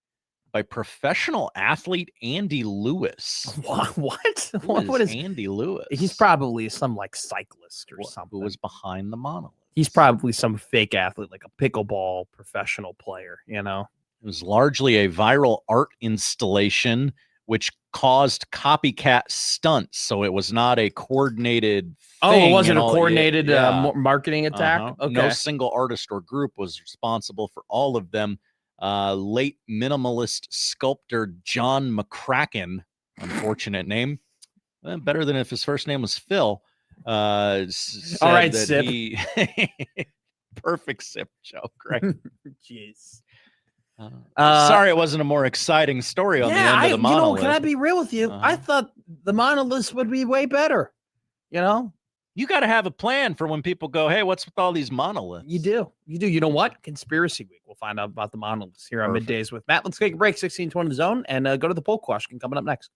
by professional athlete Andy Lewis. What? What is Andy Lewis? He's probably some like cyclist or something. Who was behind the monolith? He's probably some fake athlete, like a pickleball professional player, you know? It was largely a viral art installation which caused copycat stunts. So it was not a coordinated thing. It wasn't a coordinated marketing attack? Okay. No single artist or group was responsible for all of them. Late minimalist sculptor John McCracken, unfortunate name, better than if his first name was Phil. All right, Sip. Perfect Sip joke, right? Jeez. Sorry, it wasn't a more exciting story on the end of the monolith. Can I be real with you? I thought the monoliths would be way better. You know, you got to have a plan for when people go, "Hey, what's with all these monoliths?" You do. You know what? Conspiracy Week. We'll find out about the monoliths here on Middays with Matt. Let's take a break. 16:20 zone and go to the poll question coming up next.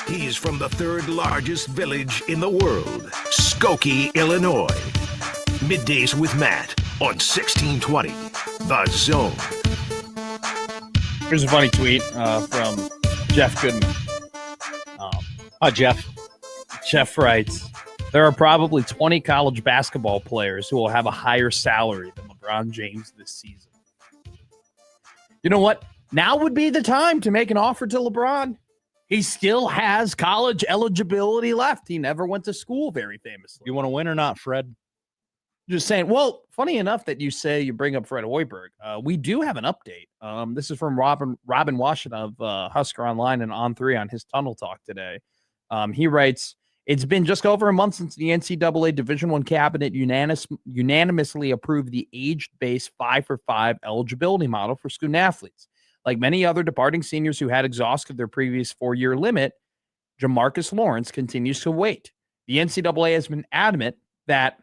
He's from the third largest village in the world, Skokie, Illinois. Middays with Matt on 1620, The Zone. Here's a funny tweet from Jeff Goodman. Hi, Jeff. Jeff writes, there are probably 20 college basketball players who will have a higher salary than LeBron James this season. You know what? Now would be the time to make an offer to LeBron. He still has college eligibility left. He never went to school, very famously. You want to win or not, Fred? Just saying. Well, funny enough that you say you bring up Fred Hoiberg. We do have an update. This is from Robin Washington of Husker Online and On3 on his Tunnel Talk today. He writes, it's been just over a month since the NCAA Division I cabinet unanimously approved the age-based 5-for-5 eligibility model for student athletes. Like many other departing seniors who had exhausted their previous 4-year limit, Jamarcus Lawrence continues to wait. The NCAA has been adamant that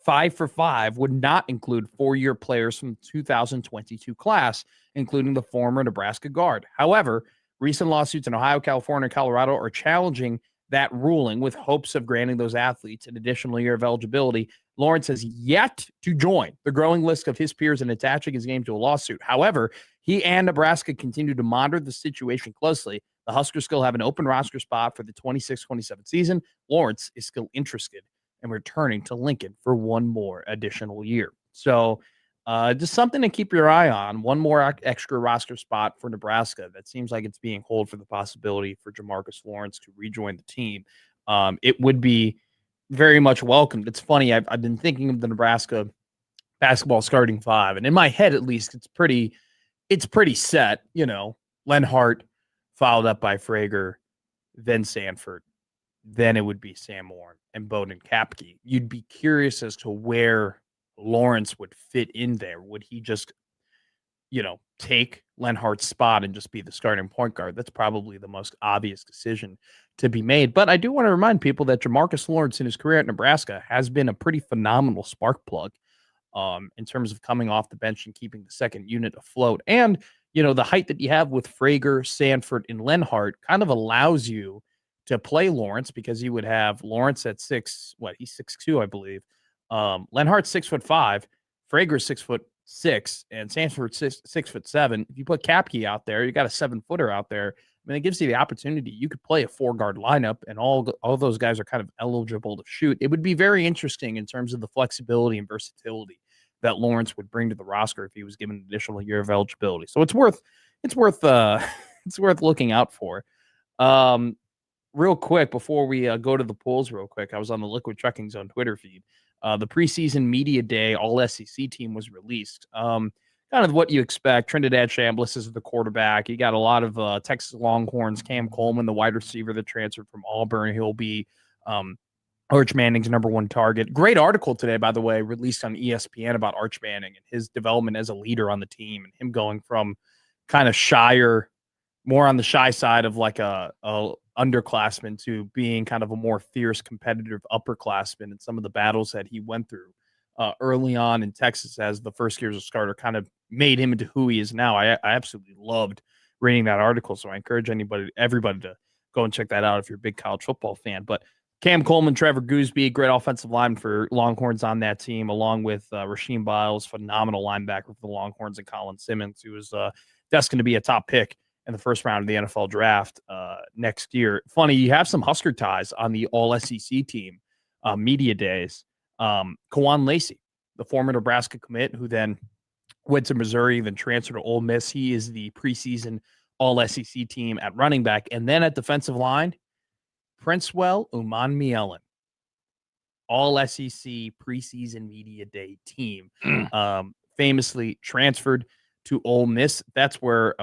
5-for-5 would not include 4-year players from the 2022 class, including the former Nebraska guard. However, recent lawsuits in Ohio, California, and Colorado are challenging that ruling with hopes of granting those athletes an additional year of eligibility. Lawrence has yet to join the growing list of his peers in attaching his game to a lawsuit. However, he and Nebraska continue to monitor the situation closely. The Huskers still have an open roster spot for the 26-27 season. Lawrence is still interested in returning to Lincoln for one more additional year. So just something to keep your eye on. One more extra roster spot for Nebraska. That seems like it's being held for the possibility for Jamarcus Lawrence to rejoin the team. It would be very much welcomed. It's funny. I've been thinking of the Nebraska basketball starting five, and in my head, at least, it's pretty set. You know, Lenhart followed up by Frager, then Sanford, then it would be Sam Warren and Bowden Kapke. You'd be curious as to where Lawrence would fit in there. Would he just, take Lenhart's spot and just be the starting point guard? That's probably the most obvious decision to be made. But I do want to remind people that Jamarcus Lawrence in his career at Nebraska has been a pretty phenomenal spark plug in terms of coming off the bench and keeping the second unit afloat. And, the height that you have with Frager, Sanford, and Lenhart kind of allows you to play Lawrence, because you would have Lawrence at he's 6'2", I believe. Lenhart's 6'5", Frager's 6'6", and Sanford's 6'7". If you put Kapke out there, you got a 7-footer out there. I mean, it gives you the opportunity. You could play a 4-guard lineup, and all those guys are kind of eligible to shoot. It would be very interesting in terms of the flexibility and versatility that Lawrence would bring to the roster if he was given an additional year of eligibility. So it's worth looking out for. Real quick, before we go to the polls real quick, I was on the Liquid Trucking Zone Twitter feed. The preseason media day all-SEC team was released. Kind of what you expect. Trinidad Chambliss is the quarterback. You got a lot of Texas Longhorns. Cam Coleman, the wide receiver that transferred from Auburn. He'll be Arch Manning's number one target. Great article today, by the way, released on ESPN about Arch Manning and his development as a leader on the team, and him going from kind of more on the shy side of like a underclassman to being kind of a more fierce, competitive upperclassman, and some of the battles that he went through early on in Texas as the first year as a starter kind of made him into who he is now. I absolutely loved reading that article, so I encourage everybody to go and check that out if you're a big college football fan. But Cam Coleman, Trevor Gooseby, great offensive lineman for Longhorns on that team, along with Rasheem Biles, phenomenal linebacker for the Longhorns, and Colin Simmons, who was destined to be a top pick in the first round of the NFL draft next year. Funny, you have some Husker ties on the all-SEC team media days. Kawan Lacey, the former Nebraska commit, who then went to Missouri, then transferred to Ole Miss. He is the preseason all-SEC team at running back. And then at defensive line, Princewell Umanmielen, all-SEC preseason media day team, famously transferred to Ole Miss. That's where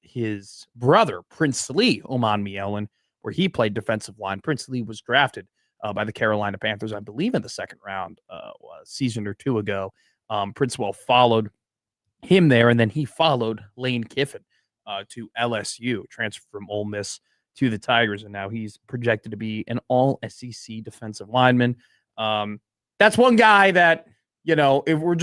his brother, Prince Lee Umanmielen, where he played defensive line. Prince Lee was drafted by the Carolina Panthers, I believe, in the second round a season or two ago. Princewell followed him there, and then he followed Lane Kiffin to LSU, transferred from Ole Miss to the Tigers, and now he's projected to be an all-SEC defensive lineman. That's one guy that, if we're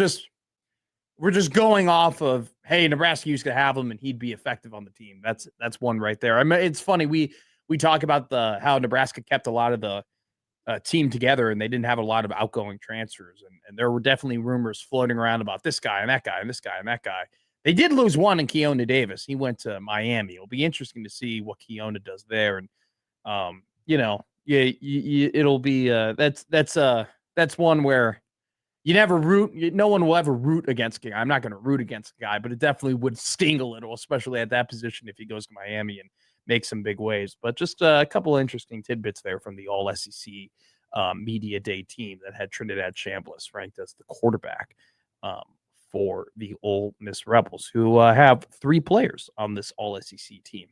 just going off of, hey, Nebraska used to have him and he'd be effective on the team. That's one right there. I mean, it's funny. We we talk about how Nebraska kept a lot of the team together and they didn't have a lot of outgoing transfers. And there were definitely rumors floating around about this guy and that guy and this guy and that guy. They did lose one in Keona Davis. He went to Miami. It'll be interesting to see what Keona does there. And, it'll be that's one where you never root. No one will ever root against a guy. I'm not going to root against a guy, but it definitely would sting a little, especially at that position if he goes to Miami and makes some big waves. But just a couple of interesting tidbits there from the All SEC Media Day team that had Trinidad Chambliss ranked as the quarterback for the Ole Miss Rebels, who have 3 players on this All SEC team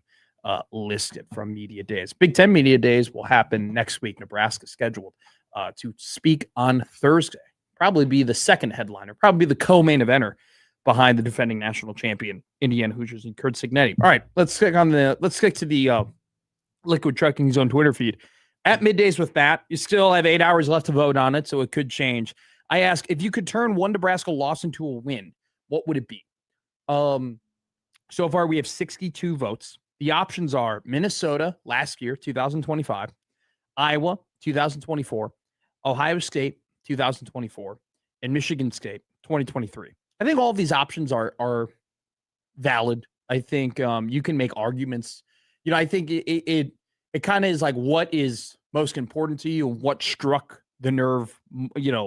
listed from Media Days. Big Ten Media Days will happen next week. Nebraska scheduled to speak on Thursday. Probably be the second headliner, probably be the co-main eventer behind the defending national champion Indiana Hoosiers and Kurt Signetti. All right, let's stick to the Liquid Trucking Zone Twitter feed at Middays with Matt. You still have 8 hours left to vote on it, so it could change. I ask, if you could turn one Nebraska loss into a win, what would it be? So far, we have 62 votes. The options are Minnesota last year, 2025, Iowa, 2024, Ohio State, 2024, and Michigan State, 2023. I think all of these options are valid. I think you can make arguments. I think it kind of is like, what is most important to you and what struck the nerve,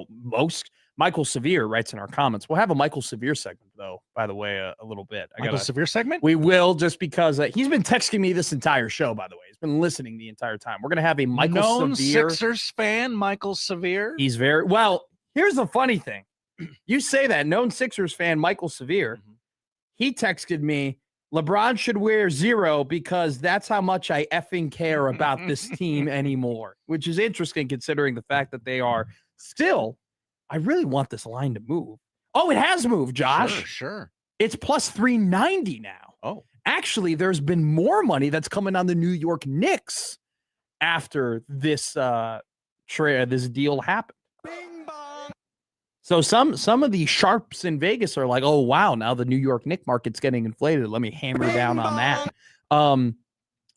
most. Michael Severe writes in our comments. We'll have a Michael Severe segment, though, by the way, a little bit. Michael Severe segment? We will, just because he's been texting me this entire show, by the way. He's been listening the entire time. We're going to have a Michael Severe. Sixers fan, Michael Severe? He's very, well, here's the funny thing. You say that, known Sixers fan, Michael Severe, he texted me, LeBron should wear 0 because that's how much I effing care about this team anymore, which is interesting considering the fact that they are still, I really want this line to move. Oh, it has moved, Josh. Sure. It's plus 390 now. Oh. Actually, there's been more money that's coming on the New York Knicks after this this deal happened. Bing bong. So some of the sharps in Vegas are like, oh, wow, now the New York Knicks market's getting inflated. Let me hammer down on that.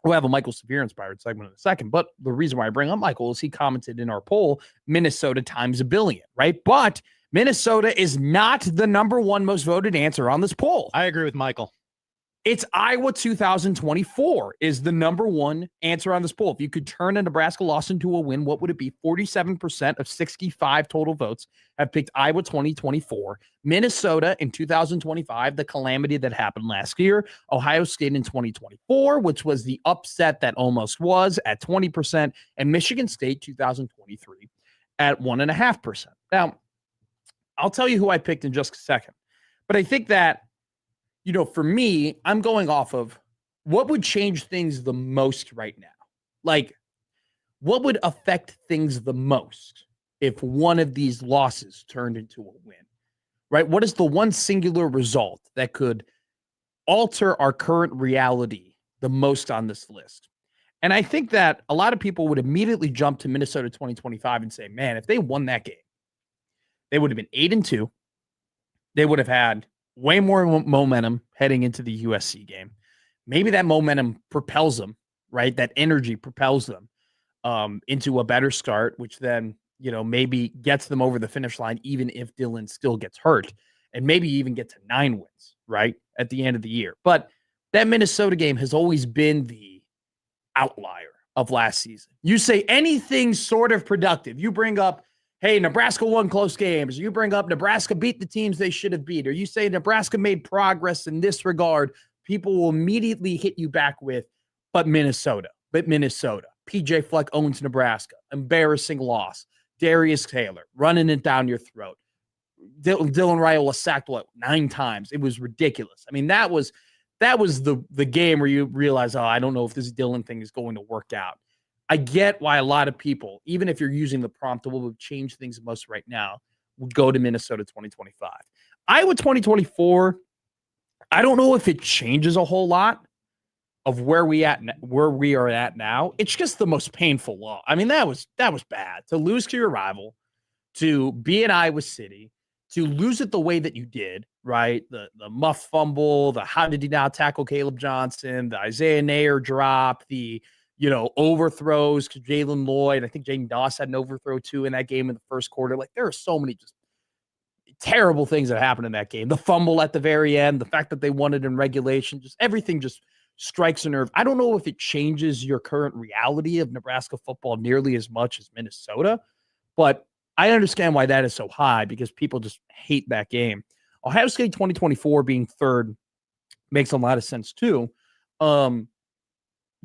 We'll have a Michael Severe inspired segment in a second. But the reason why I bring up Michael is he commented in our poll, Minnesota times a billion, right? But Minnesota is not the number 1 most voted answer on this poll. I agree with Michael. It's Iowa 2024 is the number 1 answer on this poll. If you could turn a Nebraska loss into a win, what would it be? 47% of 65 total votes have picked Iowa 2024. Minnesota in 2025, the calamity that happened last year. Ohio State in 2024, which was the upset that almost was at 20%. And Michigan State 2023 at 1.5%. Now, I'll tell you who I picked in just a second. But I think that, for me, I'm going off of what would change things the most right now. Like, what would affect things the most if one of these losses turned into a win, right? What is the one singular result that could alter our current reality the most on this list? And I think that a lot of people would immediately jump to Minnesota 2025 and say, man, if they won that game, they would have been 8-2. They would have had way more momentum heading into the USC game. Maybe that momentum propels them, right? That energy propels them into a better start, which then, maybe gets them over the finish line, even if Dylan still gets hurt, and maybe even get to 9 wins, right? At the end of the year. But that Minnesota game has always been the outlier of last season. You say anything sort of productive. You bring up, hey, Nebraska won close games. You bring up Nebraska beat the teams they should have beat. Or you say Nebraska made progress in this regard. People will immediately hit you back with, but Minnesota. PJ Fleck owns Nebraska. Embarrassing loss. Darius Taylor running it down your throat. Dylan Raiola sacked 9 times. It was ridiculous. I mean, that was the game where you realize, I don't know if this Dylan thing is going to work out. I get why a lot of people, even if you're using the prompt, what would change things most right now, would go to Minnesota 2025. Iowa 2024, I don't know if it changes a whole lot of where we are at now. It's just the most painful loss. I mean, that was bad. To lose to your rival, to be in Iowa City, to lose it the way that you did, right? The muff fumble, the how did he not tackle Caleb Johnson, the Isaiah Nair drop, the overthrows. Jalen Lloyd, I think Jaden Doss had an overthrow too in that game in the first quarter. Like, there are so many just terrible things that happened in that game. The fumble at the very end, the fact that they won it in regulation, just everything just strikes a nerve. I don't know if it changes your current reality of Nebraska football nearly as much as Minnesota, but I understand why that is so high because people just hate that game. Ohio State 2024 being third makes a lot of sense too.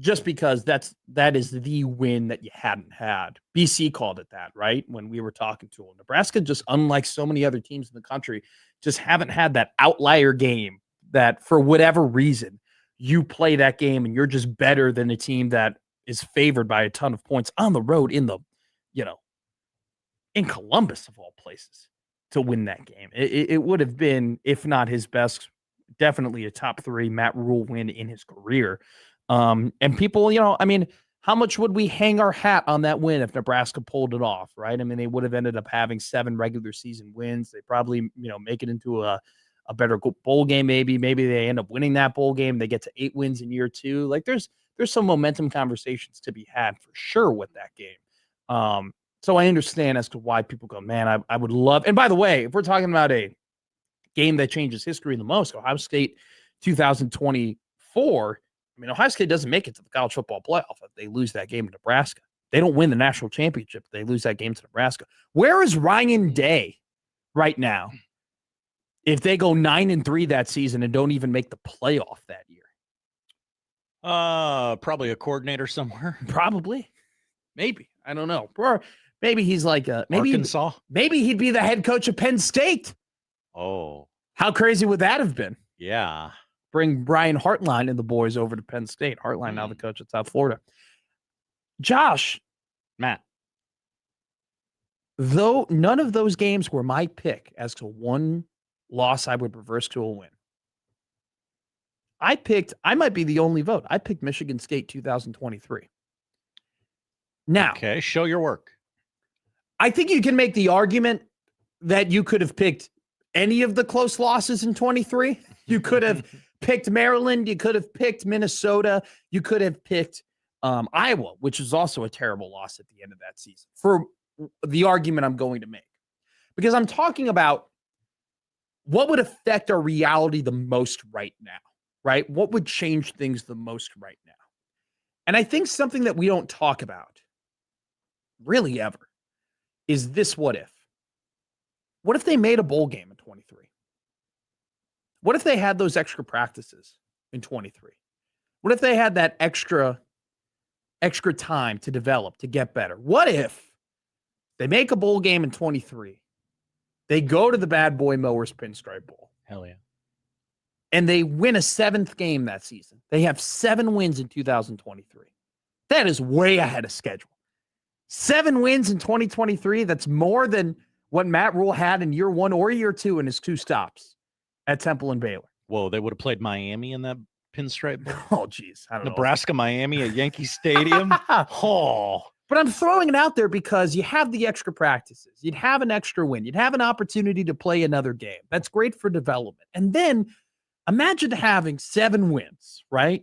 Just because that is the win that you hadn't had. BC called it that, right? When we were talking to them. Nebraska, just unlike so many other teams in the country, just haven't had that outlier game that for whatever reason you play that game and you're just better than a team that is favored by a ton of points on the road in Columbus of all places to win that game. It would have been, if not his best, definitely a top 3 Matt Rule win in his career. And people, how much would we hang our hat on that win if Nebraska pulled it off, right? I mean, they would have ended up having 7 regular season wins. They probably, make it into a better bowl game. Maybe they end up winning that bowl game. They get to 8 wins in year 2. Like there's some momentum conversations to be had for sure with that game. So I understand as to why people go, man, I would love. And by the way, if we're talking about a game that changes history the most, Ohio State 2024. Ohio State doesn't make it to the college football playoff if they lose that game to Nebraska. They don't win the national championship if they lose that game to Nebraska. Where is Ryan Day right now if they go 9-3 that season and don't even make the playoff that year? Probably a coordinator somewhere. Probably. Maybe. I don't know. Or maybe he's like Arkansas. Maybe he'd be the head coach of Penn State. Oh. How crazy would that have been? Yeah. Bring Brian Hartline and the boys over to Penn State. Hartline now the coach at South Florida. Josh. Matt. Though none of those games were my pick as to one loss I would reverse to a win. I might be the only vote. I picked Michigan State 2023. Now. Okay, show your work. I think you can make the argument that you could have picked any of the close losses in 23. You could have picked Maryland. You could have picked Minnesota. You could have picked Iowa, which is also a terrible loss at the end of that season, for the argument I'm going to make. Because I'm talking about what would affect our reality the most right now, right? What would change things the most right now? And I think something that we don't talk about really ever is this what if. What if they made a bowl game in 23? What if they had those extra practices in 23? What if they had that extra time to develop, to get better? What if they make a bowl game in 23? They go to the Bad Boy Mowers Pinstripe Bowl. Hell yeah. And they win a 7th game that season. They have 7 wins in 2023. That is way ahead of schedule. 7 wins in 2023. That's more than what Matt Rule had in year 1 or year 2 in his 2 stops at Temple and Baylor. Whoa, they would have played Miami in that Pinstripe Bowl? Oh, geez. I don't know. Nebraska, Miami at Yankee Stadium? Oh. But I'm throwing it out there because you have the extra practices. You'd have an extra win. You'd have an opportunity to play another game. That's great for development. And then imagine having 7 wins, right?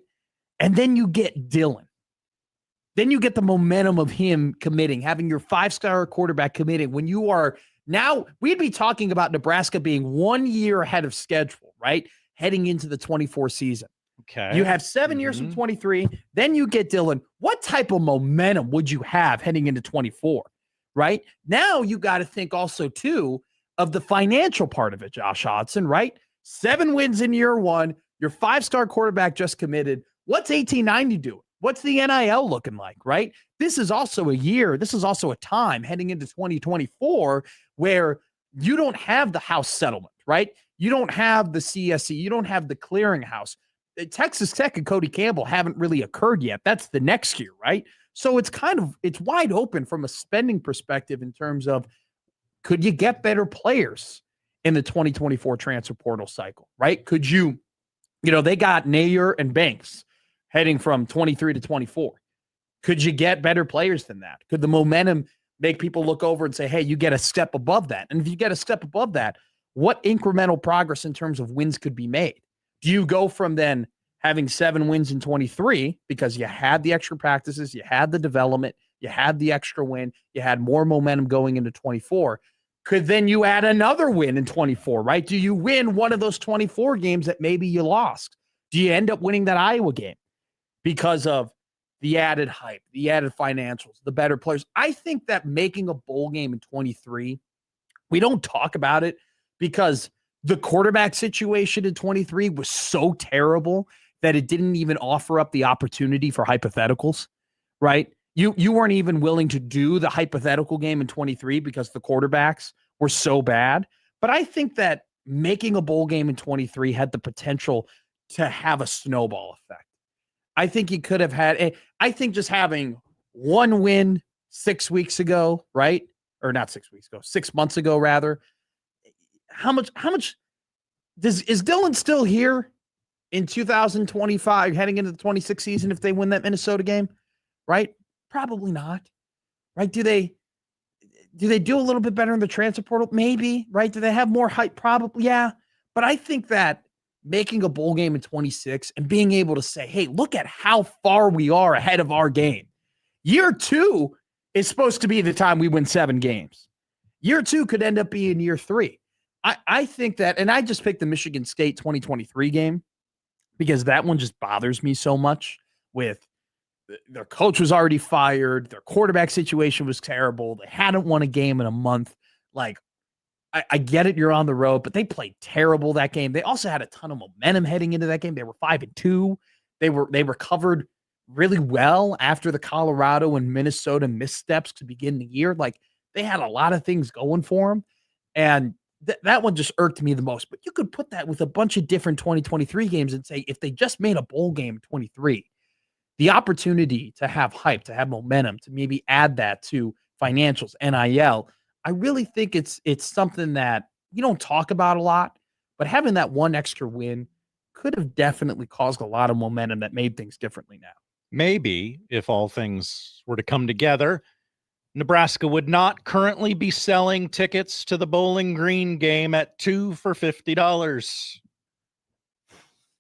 And then you get Dylan. Then you get the momentum of him committing, having your 5-star quarterback committing when you are now, we'd be talking about Nebraska being 1 year ahead of schedule, right? Heading into the 24 season. Okay. You have 7 years from 23. Then you get Dylan. What type of momentum would you have heading into 24, right? Now you got to think also, too, of the financial part of it, Josh Hodson, right? 7 wins in year 1. Your 5-star quarterback just committed. What's 1890 doing? What's the NIL looking like, right? This is also a year. This is also a time heading into 2024 where you don't have the house settlement, right? You don't have the CSE. You don't have the clearinghouse. Texas Tech and Cody Campbell haven't really occurred yet. That's the next year, right? So it's wide open from a spending perspective in terms of, could you get better players in the 2024 transfer portal cycle, right? Could you, they got Nayer and Banks heading from 23 to 24. Could you get better players than that? Could the momentum make people look over and say, hey, you get a step above that? And if you get a step above that, what incremental progress in terms of wins could be made? Do you go from then having 7 wins in 23 because you had the extra practices, you had the development, you had the extra win, you had more momentum going into 24. Could then you add another win in 24, right? Do you win one of those 24 games that maybe you lost? Do you end up winning that Iowa game because of the added hype, the added financials, the better players? I think that making a bowl game in 23, we don't talk about it because the quarterback situation in 23 was so terrible that it didn't even offer up the opportunity for hypotheticals, right? You weren't even willing to do the hypothetical game in 23 because the quarterbacks were so bad. But I think that making a bowl game in 23 had the potential to have a snowball effect. I think you could have I think just having one win 6 weeks ago, right? Or not 6 weeks ago, 6 months ago, rather. How much is Dylan still here in 2025 heading into the 26th season if they win that Minnesota game? Right? Probably not. Right? Do they do a little bit better in the transfer portal? Maybe, right? Do they have more hype? Probably, yeah. But I think that making a bowl game in 26 and being able to say, hey, look at how far we are ahead of our game. Year 2 is supposed to be the time we win 7 games. Year 2 could end up being year 3. I think that, and I just picked the Michigan State 2023 game because that one just bothers me so much with their coach was already fired. Their quarterback situation was terrible. They hadn't won a game in a month. Like, I get it, you're on the road, but they played terrible that game. They also had a ton of momentum heading into that game. They were 5-2. They recovered really well after the Colorado and Minnesota missteps to begin the year. Like, they had a lot of things going for them. And that one just irked me the most. But you could put that with a bunch of different 2023 games and say, if they just made a bowl game in 23, the opportunity to have hype, to have momentum, to maybe add that to financials, NIL, I really think it's something that you don't talk about a lot, but having that one extra win could have definitely caused a lot of momentum that made things differently now. Maybe if all things were to come together, Nebraska would not currently be selling tickets to the Bowling Green game at 2 for $50.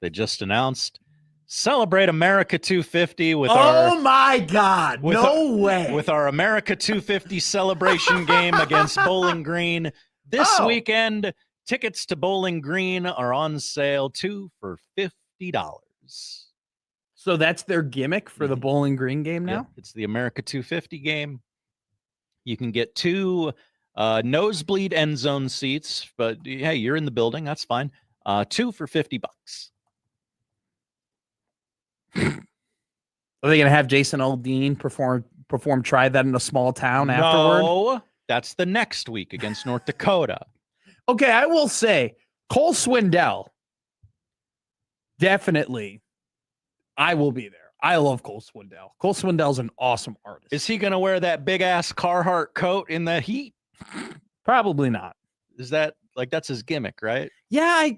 They just announced Celebrate America 250 with oh my God, way. With our America 250 celebration game against Bowling Green this weekend. Tickets to Bowling Green are on sale 2 for $50. So that's their gimmick for the Bowling Green game now? Yep, it's the America 250 game. You can get 2 nosebleed end zone seats, but hey, you're in the building. That's fine. 2 for $50. Are they going to have Jason Aldean perform Try That in a Small Town afterward? No, that's the next week against North Dakota. Okay, I will say Cole Swindell, definitely, I will be there. I love Cole Swindell. Cole Swindell's an awesome artist. Is he going to wear that big-ass Carhartt coat in the heat? Probably not. Is that, like, that's his gimmick, right? Yeah,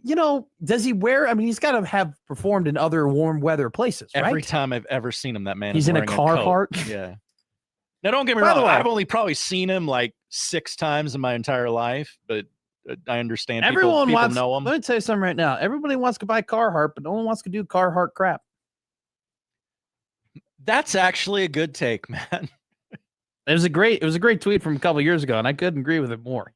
does he wear, I mean, he's got to have performed in other warm weather places, right? Every time I've ever seen him, that man he's is in a wearing Carhartt. coat. Yeah. Now, don't get me By the wrong. way, I've only probably seen him like 6 times in my entire life, but I understand people know him. Let me tell you something right now. Everybody wants to buy Carhartt, but no one wants to do Carhartt crap. That's actually a good take, man. It was a great tweet from a couple of years ago, and I couldn't agree with it more.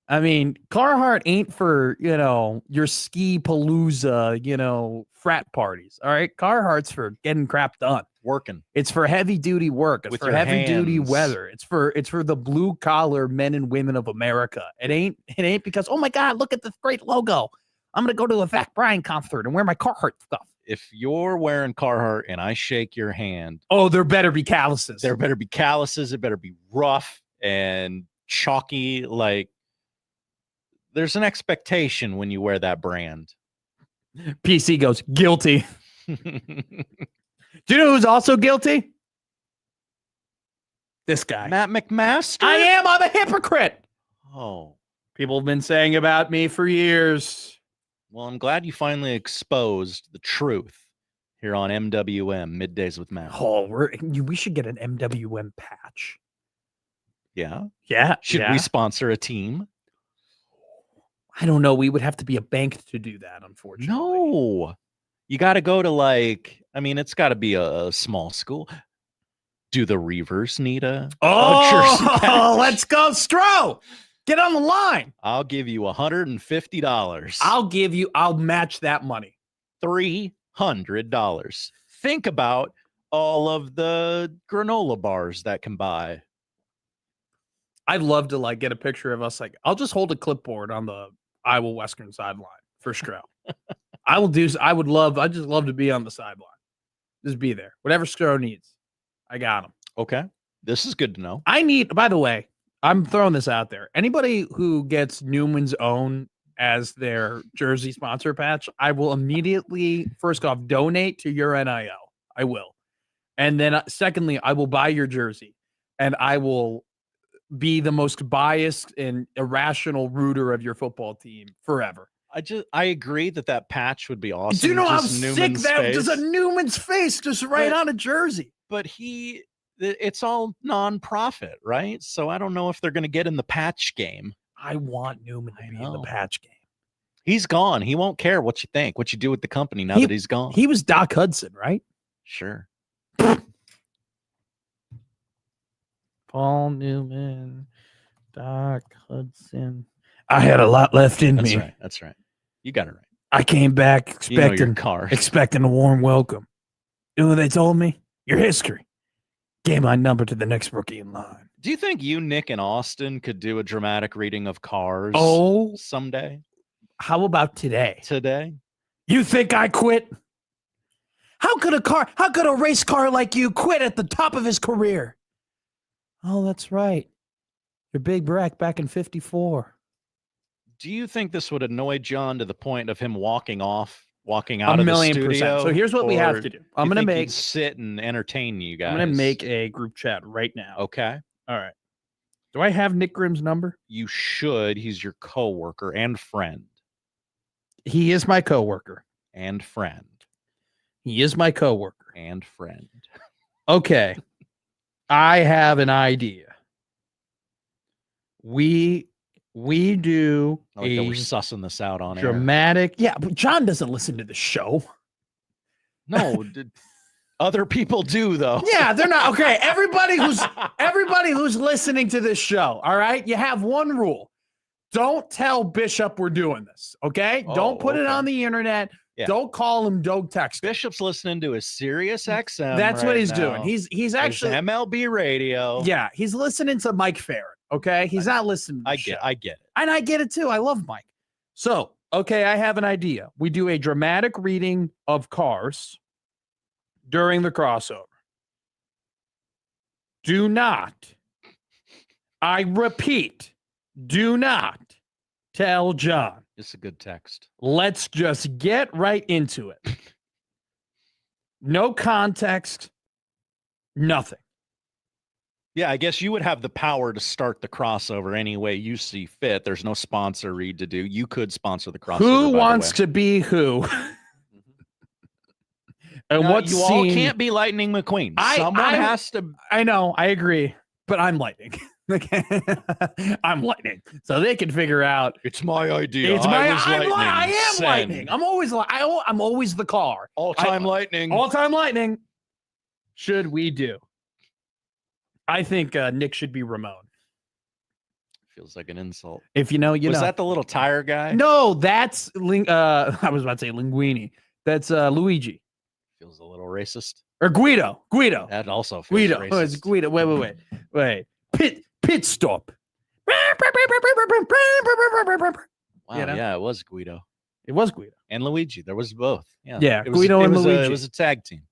I mean, Carhartt ain't for, your ski palooza, frat parties. All right. Carhartt's for getting crap done. Working. It's for heavy duty work. It's with for heavy duty weather. It's for the blue collar men and women of America. It ain't because, oh my God, look at this great logo. I'm going to go to a Zach Bryan concert and wear my Carhartt stuff. If you're wearing Carhartt and I shake your hand. Oh, there better be calluses. There better be calluses. It better be rough and chalky. Like, there's an expectation when you wear that brand. PC goes, guilty. Do you know who's also guilty? This guy. Matt McMaster? I'm a hypocrite. Oh. People have been saying about me for years. Well, I'm glad you finally exposed the truth here on MWM, Middays with Matt. Oh, we should get an MWM patch. Yeah? Yeah. Should we sponsor a team? I don't know. We would have to be a bank to do that, unfortunately. No. You got to go to like, I mean, it's got to be a small school. Do the Reavers need a jersey patch? Let's go, Stro. Get on the line. I'll give you $150. I'll match that money. $300. Think about all of the granola bars that can buy. I'd love to like get a picture of us. Like, I'll just hold a clipboard on the Iowa Western sideline for Stro. I'd just love to be on the sideline. Just be there. Whatever Stro needs. I got him. Okay. This is good to know. By the way, I'm throwing this out there. Anybody who gets Newman's Own as their jersey sponsor patch, I will immediately, first off, donate to your NIL. I will. And then secondly, I will buy your jersey and I will be the most biased and irrational rooter of your football team forever. I agree that patch would be awesome. Do you know how Just sick Newman's that face. is? A Newman's face just right on a jersey. But it's all nonprofit, right? So I don't know if they're going to get in the patch game. I want Newman to be in the patch game. He's gone. He won't care what you think, what you do with the company now that he's gone. He was Doc Hudson, right? Sure. Paul Newman, Doc Hudson. I had a lot left in me. That's right. You got it right. I came back expecting a warm welcome. You know what they told me? Your history. Gave my number to the next rookie in line. Do you think you, Nick, and Austin could do a dramatic reading of Cars someday? How about today? Today? You think I quit? How could a race car like you quit at the top of his career? Oh, that's right. Your big wreck back in 54. Do you think this would annoy John to the point of him walking out of the studio? 1,000,000%. So here's what we have to do. I'm going to sit and entertain you guys. I'm going to make a group chat right now. Okay. All right. Do I have Nick Grimm's number? You should. He's your coworker and friend. He is my coworker. And friend. He is my coworker. And friend. Okay. I have an idea. We do we're sussing this out on dramatic. Yeah, but John doesn't listen to the show. No, other people do though. Yeah, they're not okay. Everybody who's listening to this show, all right? You have one rule. Don't tell Bishop we're doing this, okay? Don't put it on the internet. Yeah. Don't call him. Don't text him. Bishop's listening to a Sirius XM. That's what he's doing. He's actually MLB radio. Yeah, he's listening to Mike Farron. Okay, he's not listening to the show. I get it. And I get it too. I love Mike. So, okay, I have an idea. We do a dramatic reading of Cars during the crossover. Do not, I repeat, do not tell John. It's a good text. Let's just get right into it. No context, nothing. Yeah, I guess you would have the power to start the crossover any way you see fit. There's no sponsor read to do. You could sponsor the crossover. Who wants to be who? And what you all can't be Lightning McQueen. Someone has to. I know, I agree, but I'm Lightning. I'm Lightning, so they can figure out. It's my idea. I am Lightning. I'm always the car. All-time Lightning. All-time Lightning. Should we do? I think Nick should be Ramon. Feels like an insult. If you know, you know. Was that the little tire guy? No, that's I was about to say Linguini. That's Luigi. Feels a little racist. Or Guido. That also feels Guido. racist. Oh, it's Guido. Wait. Pit stop. Wow, You know? yeah, it was Guido. It was Guido. And Luigi. There was both. Yeah, Guido and Luigi. It was a tag team.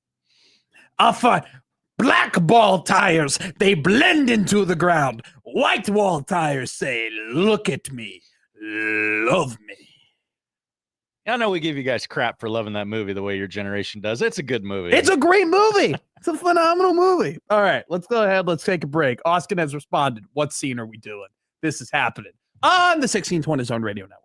Black ball tires, they blend into the ground. White wall tires say, look at me, love me. I know we give you guys crap for loving that movie the way your generation does. It's a good movie. It's a great movie. It's a phenomenal movie. All right, let's go ahead. Let's take a break. Austin has responded. What scene are we doing? This is happening on the 1620 Zone Radio Network.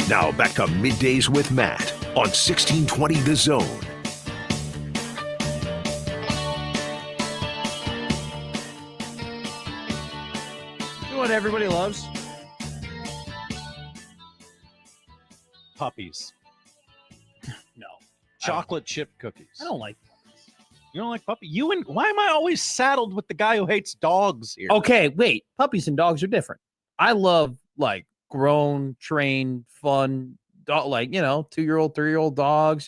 Now back to Middays with Matt on 1620 The Zone. You know what everybody loves? Puppies. No. Chocolate chip cookies. I don't like puppies. You don't like puppy? Why am I always saddled with the guy who hates dogs here? Okay, wait. Puppies and dogs are different. I love like grown, trained, fun, dog, like, 2-year-old, 3-year-old dogs,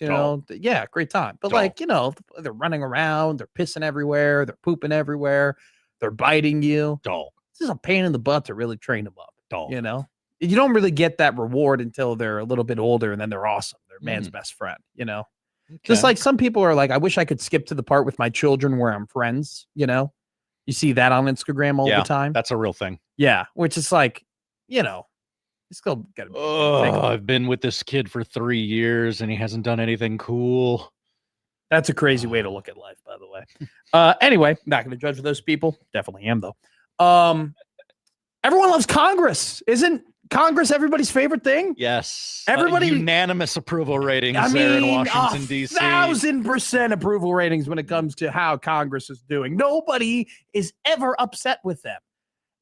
yeah, great time. But like, they're running around, they're pissing everywhere, they're pooping everywhere, they're biting you. Dog. This is a pain in the butt to really train them up. Dog. You don't really get that reward until they're a little bit older and then they're awesome. They're man's best friend, Just like some people are like, I wish I could skip to the part with my children where I'm friends, You see that on Instagram all the time. That's a real thing. Yeah, which is like, you still got to be. I've been with this kid for 3 years and he hasn't done anything cool. That's a crazy way to look at life, by the way. Anyway, not going to judge those people. Definitely am, though. Everyone loves Congress. Isn't Congress everybody's favorite thing? Yes. Everybody unanimous approval ratings there in Washington, D.C. 1,000% approval ratings when it comes to how Congress is doing. Nobody is ever upset with them.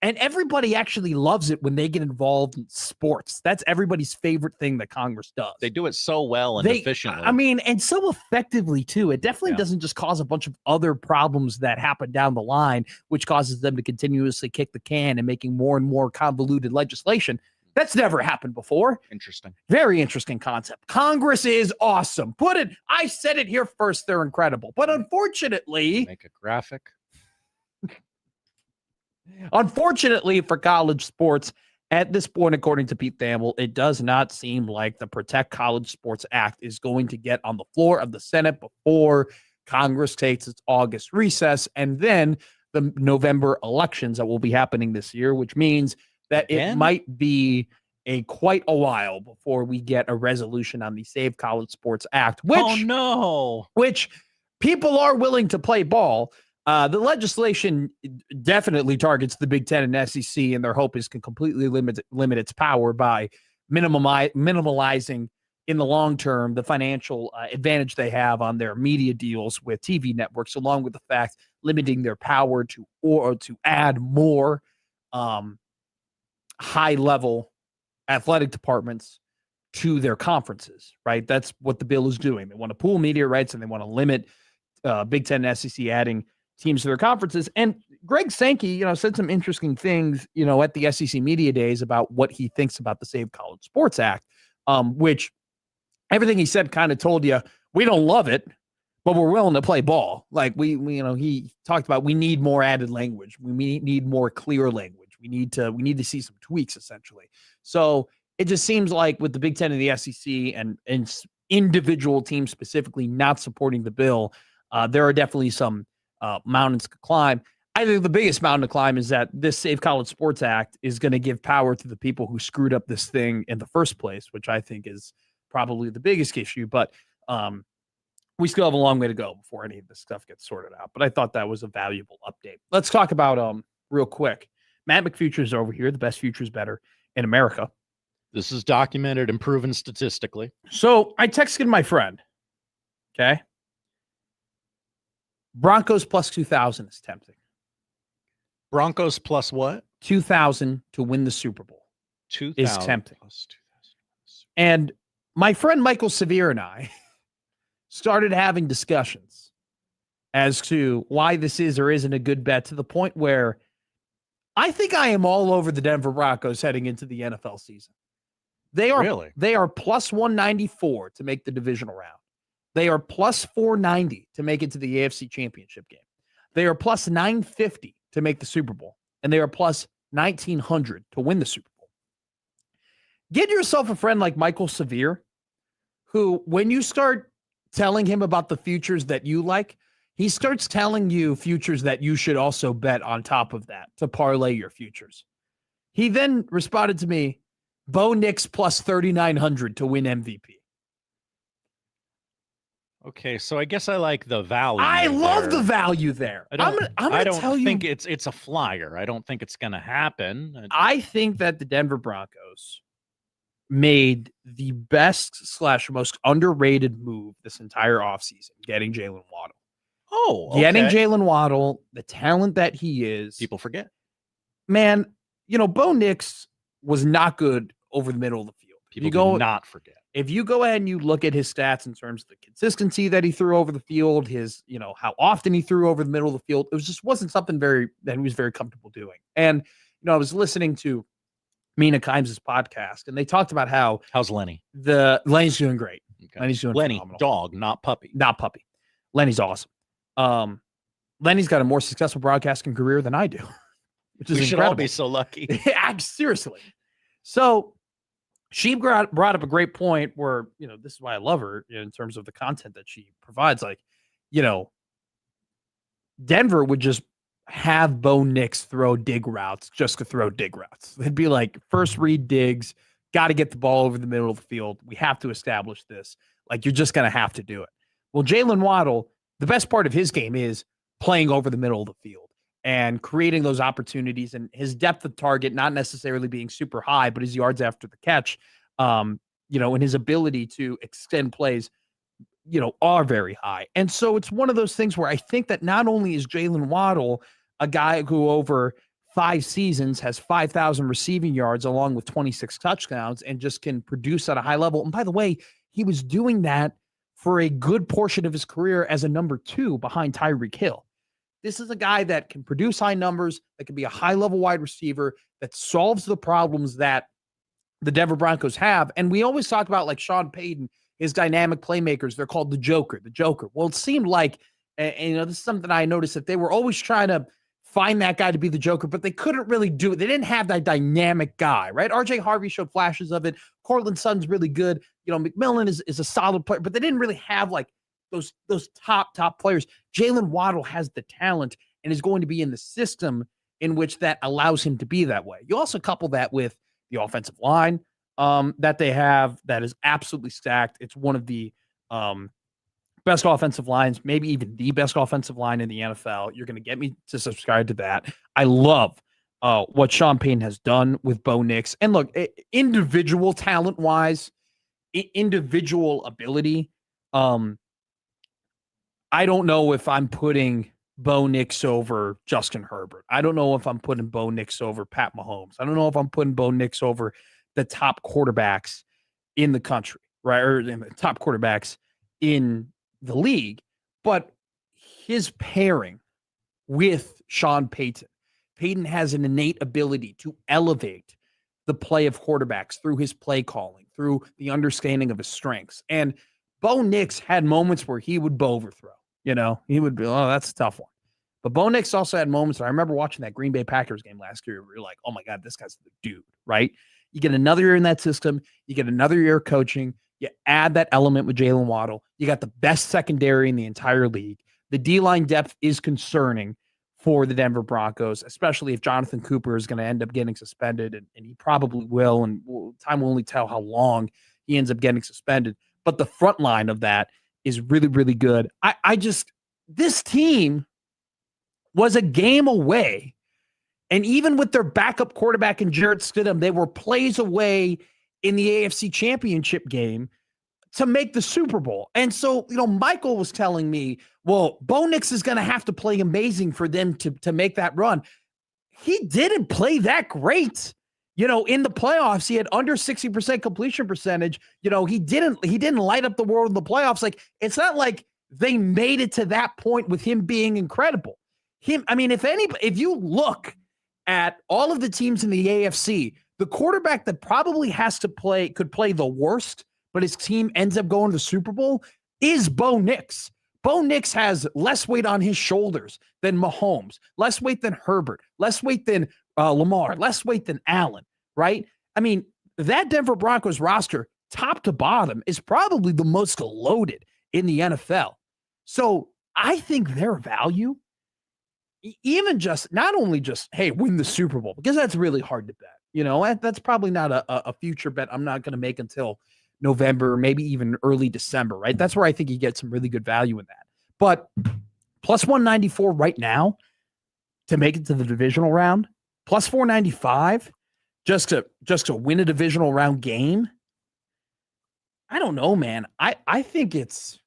And everybody actually loves it when they get involved in sports. That's everybody's favorite thing that Congress does. They do it so well and efficiently. And so effectively, too. It definitely doesn't just cause a bunch of other problems that happen down the line, which causes them to continuously kick the can and making more and more convoluted legislation. That's never happened before. Interesting. Very interesting concept. Congress is awesome. I said it here first. They're incredible. But unfortunately, make a graphic. Unfortunately for college sports, at this point, according to Pete Thamel, it does not seem like the Protect College Sports Act is going to get on the floor of the Senate before Congress takes its August recess and then the November elections that will be happening this year, which means that it might be quite a while before we get a resolution on the Save College Sports Act, which people are willing to play ball. The legislation definitely targets the Big Ten and SEC, and their hope is can completely limit its power by minimalizing in the long term the financial advantage they have on their media deals with TV networks, along with the fact limiting their power to add more high-level athletic departments to their conferences. Right, that's what the bill is doing. They want to pool media rights and they want to limit Big Ten and SEC adding teams to their conferences. And Greg Sankey, said some interesting things, at the SEC Media Days about what he thinks about the Save College Sports Act, which everything he said kind of told you, we don't love it, but we're willing to play ball. Like he talked about, we need more added language. We need more clear language. We need to see some tweaks essentially. So it just seems like with the Big Ten and the SEC and individual teams specifically not supporting the bill, there are definitely some mountains to climb. I think the biggest mountain to climb is that this Save College Sports Act is going to give power to the people who screwed up this thing in the first place, which I think is probably the biggest issue. But we still have a long way to go before any of this stuff gets sorted out. But I thought that was a valuable update. Let's talk about real quick. Matt McFuture is over here. The best future is better in America. This is documented and proven statistically. So I texted my friend. Okay. Broncos plus 2,000 is tempting. Broncos plus what? 2,000 to win the Super Bowl 2,000 is tempting. Plus 2,000. And my friend Michael Severe and I started having discussions as to why this is or isn't a good bet, to the point where I think I am all over the Denver Broncos heading into the NFL season. They are plus 194 to make the divisional round. They are plus 490 to make it to the AFC Championship game. They are plus 950 to make the Super Bowl. And they are plus 1,900 to win the Super Bowl. Get yourself a friend like Michael Severe, who, when you start telling him about the futures that you like, he starts telling you futures that you should also bet on top of that to parlay your futures. He then responded to me, Bo Nix plus 3,900 to win MVP. Okay, so I guess I like the value. I love the value there. I don't think it's a flyer. I don't think it's going to happen. I think that the Denver Broncos made the best / most underrated move this entire offseason, getting Jalen Waddle. Oh, okay. Getting Jalen Waddle, the talent that he is. People forget. Man, Bo Nix was not good over the middle of the field. People do not forget. If you go ahead and you look at his stats in terms of the consistency that he threw over the field, his, how often he threw over the middle of the field, wasn't something that he was very comfortable doing. And, I was listening to Mina Kimes' podcast, and they talked about how's Lenny? Lenny's doing great. Okay. Lenny's doing Lenny, phenomenal. dog, not puppy. Not puppy. Lenny's awesome. Lenny's got a more successful broadcasting career than I do, which is we should incredible. all be so lucky. Seriously. So she brought up a great point where, this is why I love her in terms of the content that she provides. Like, Denver would just have Bo Nix throw dig routes just to throw dig routes. They'd be like, first read digs, got to get the ball over the middle of the field. We have to establish this. Like, you're just going to have to do it. Well, Jalen Waddle, the best part of his game is playing over the middle of the field and creating those opportunities, and his depth of target not necessarily being super high, but his yards after the catch, and his ability to extend plays, are very high. And so it's one of those things where I think that not only is Jalen Waddle a guy who over 5 seasons has 5,000 receiving yards along with 26 touchdowns and just can produce at a high level. And by the way, he was doing that for a good portion of his career as a number 2 behind Tyreek Hill. This is a guy that can produce high numbers, that can be a high-level wide receiver, that solves the problems that the Denver Broncos have. And we always talk about, like, Sean Payton, his dynamic playmakers. They're called the Joker. Well, it seemed like, and this is something I noticed, that they were always trying to find that guy to be the Joker, but they couldn't really do it. They didn't have that dynamic guy, right? RJ Harvey showed flashes of it. Cortland Sutton's really good. McMillan is a solid player, but they didn't really have like those top players. Jalen Waddle has the talent and is going to be in the system in which that allows him to be that way. You also couple that with the offensive line that they have that is absolutely stacked. It's one of the best offensive lines, maybe even the best offensive line in the NFL. You're going to get me to subscribe to that. I love what Sean Payton has done with Bo Nix. And look, individual talent-wise, individual ability, I don't know if I'm putting Bo Nix over Justin Herbert. I don't know if I'm putting Bo Nix over Pat Mahomes. I don't know if I'm putting Bo Nix over the top quarterbacks in the country, right? Or the top quarterbacks in the league. But his pairing with Sean Payton, Payton has an innate ability to elevate the play of quarterbacks through his play calling, through the understanding of his strengths. And Bo Nix had moments where he would overthrow. He would be, oh, that's a tough one. But Bo Nix also had moments where I remember watching that Green Bay Packers game last year where you're like, oh my God, this guy's the dude, right? You get another year in that system. You get another year of coaching. You add that element with Jalen Waddle. You got the best secondary in the entire league. The D-line depth is concerning for the Denver Broncos, especially if Jonathan Cooper is going to end up getting suspended, and he probably will, and time will only tell how long he ends up getting suspended. But the front line of that is really, really good. This team was a game away, and even with their backup quarterback in Jarrett Stidham, they were plays away in the AFC Championship game to make the Super Bowl. And so, Michael was telling me, well, Bo Nix is going to have to play amazing for them to make that run. He didn't play that great. In the playoffs, he had under 60% completion percentage. He didn't light up the world in the playoffs. Like, it's not like they made it to that point with him being incredible. If you look at all of the teams in the AFC, the quarterback that probably could play the worst, but his team ends up going to the Super Bowl is Bo Nix. Bo Nix has less weight on his shoulders than Mahomes, less weight than Herbert, less weight than Lamar, less weight than Allen, right? That Denver Broncos roster, top to bottom, is probably the most loaded in the NFL. So I think their value, even not only just, hey, win the Super Bowl, because that's really hard to bet. That's probably not a future bet I'm not going to make until November, maybe even early December, right? That's where I think you get some really good value in that. But plus 194 right now to make it to the divisional round, plus 495 just to win a divisional round game I don't know, man. I think it's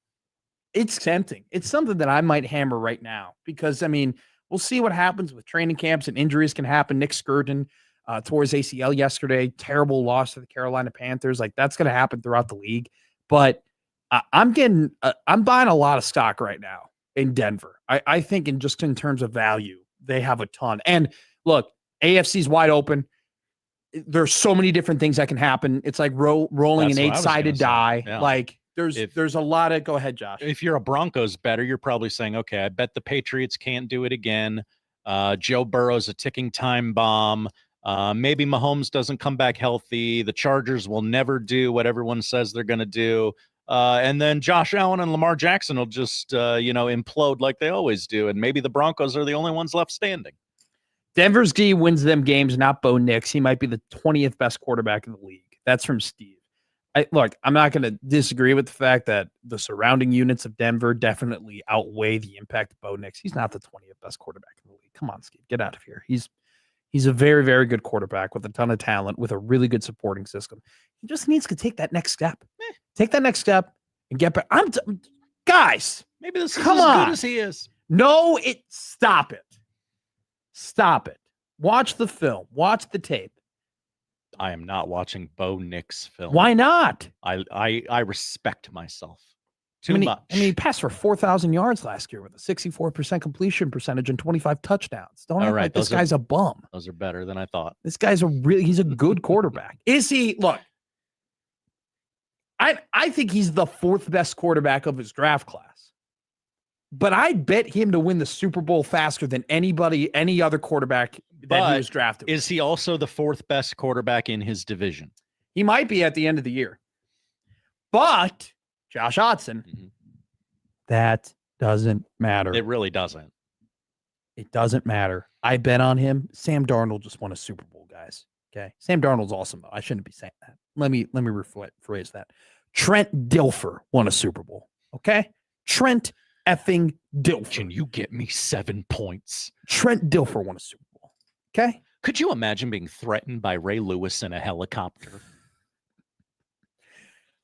tempting. It's something that I might hammer right now because, I mean, we'll see what happens with training camps and injuries can happen. Nick Skirton tore his ACL yesterday. Terrible loss to the Carolina Panthers. Like, that's going to happen throughout the league. But I'm buying a lot of stock right now in Denver. I think in terms of value, they have a ton. And look, AFC's wide open. There's so many different things that can happen. It's like rolling That's an what I was gonna 8-sided say. die. Yeah. Like there's a lot of go ahead, Josh. If you're a Broncos better, you're probably saying, okay, I bet the Patriots can't do it again. Joe Burrow's a ticking time bomb. Maybe Mahomes doesn't come back healthy. The Chargers will never do what everyone says they're going to do. And then Josh Allen and Lamar Jackson will just, implode like they always do. And maybe the Broncos are the only ones left standing. Denver's D wins them games, not Bo Nix. He might be the 20th best quarterback in the league. That's from Steve. Look, I'm not going to disagree with the fact that the surrounding units of Denver definitely outweigh the impact of Bo Nix. He's not the 20th best quarterback in the league. Come on, Steve, get out of here. He's a very, very good quarterback with a ton of talent, with a really good supporting system. He just needs to take that next step. Take that next step and get back. Guys, maybe this is come as on. good as he is. No, stop it. Stop it. Watch the film. Watch the tape. I am not watching Bo Nix film. Why not? I respect myself too much. He passed for 4,000 yards last year with a 64% completion percentage and 25 touchdowns. Don't act like this guy's a bum. Those are better than I thought. This guy's he's a good quarterback. Is he? Look, I think he's the fourth best quarterback of his draft class. But I bet him to win the Super Bowl faster than any other quarterback that he was drafted with. Is he also the fourth best quarterback in his division? He might be at the end of the year. But Josh Hodgson, that doesn't matter. It really doesn't. It doesn't matter. I bet on him. Sam Darnold just won a Super Bowl, guys. Okay. Sam Darnold's awesome, though. I shouldn't be saying that. Let me rephrase that. Trent Dilfer won a Super Bowl. Okay. Trent effing Dilfer. Can you get me 7 points? Trent Dilfer won a Super Bowl. Okay. Could you imagine being threatened by Ray Lewis in a helicopter?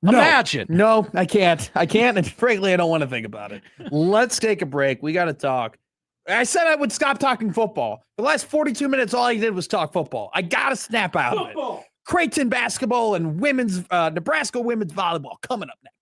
No, imagine. No, I can't. And frankly, I don't want to think about it. Let's take a break. We got to talk. I said I would stop talking football. The last 42 minutes, all I did was talk football. I got to snap out of it. Creighton basketball and Nebraska women's volleyball coming up next.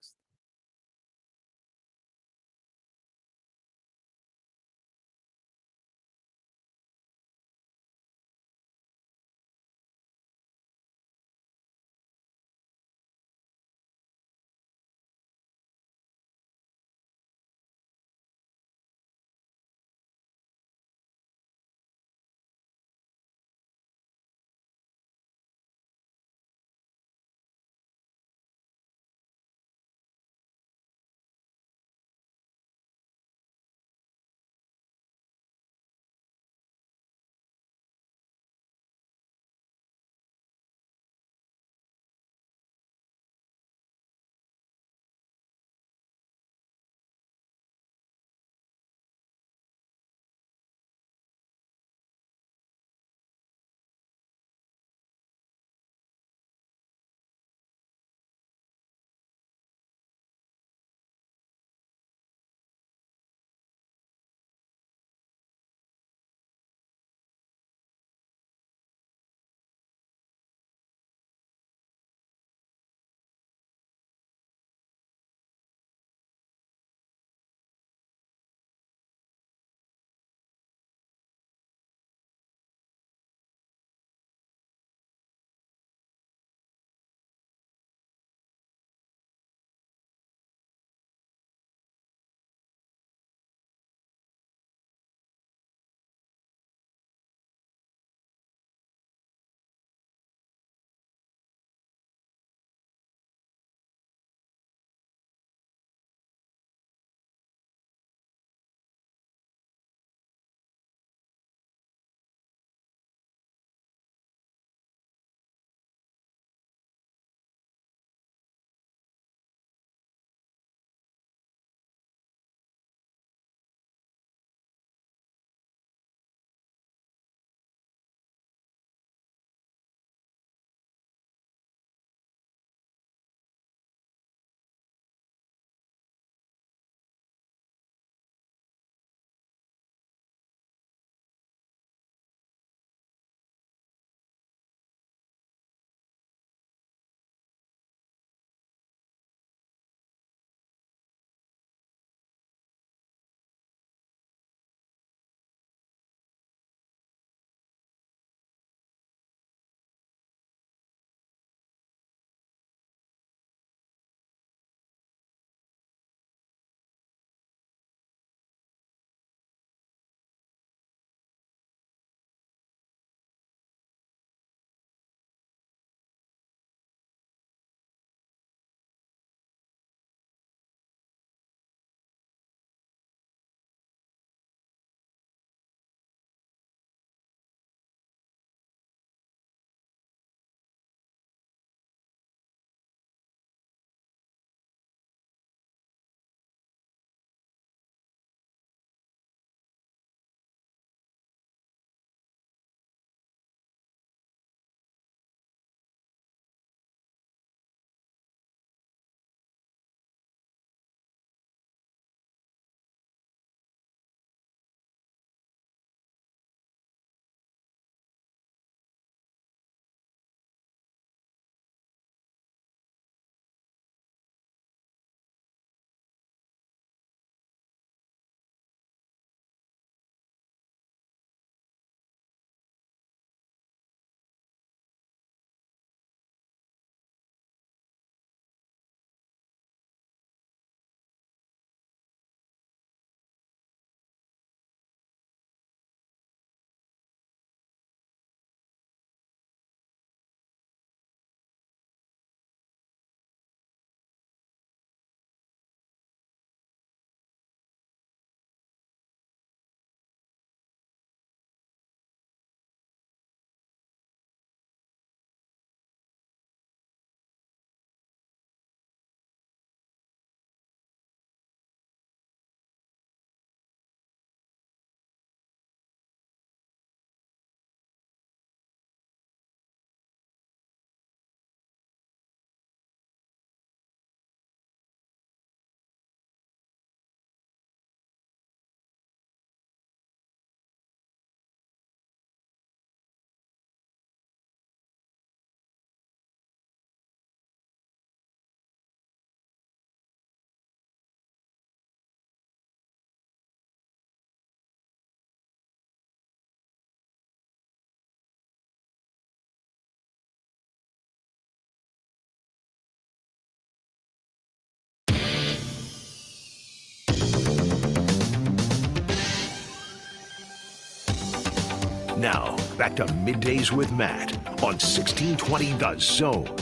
Now, back to Middays with Matt on 1620 The Zone.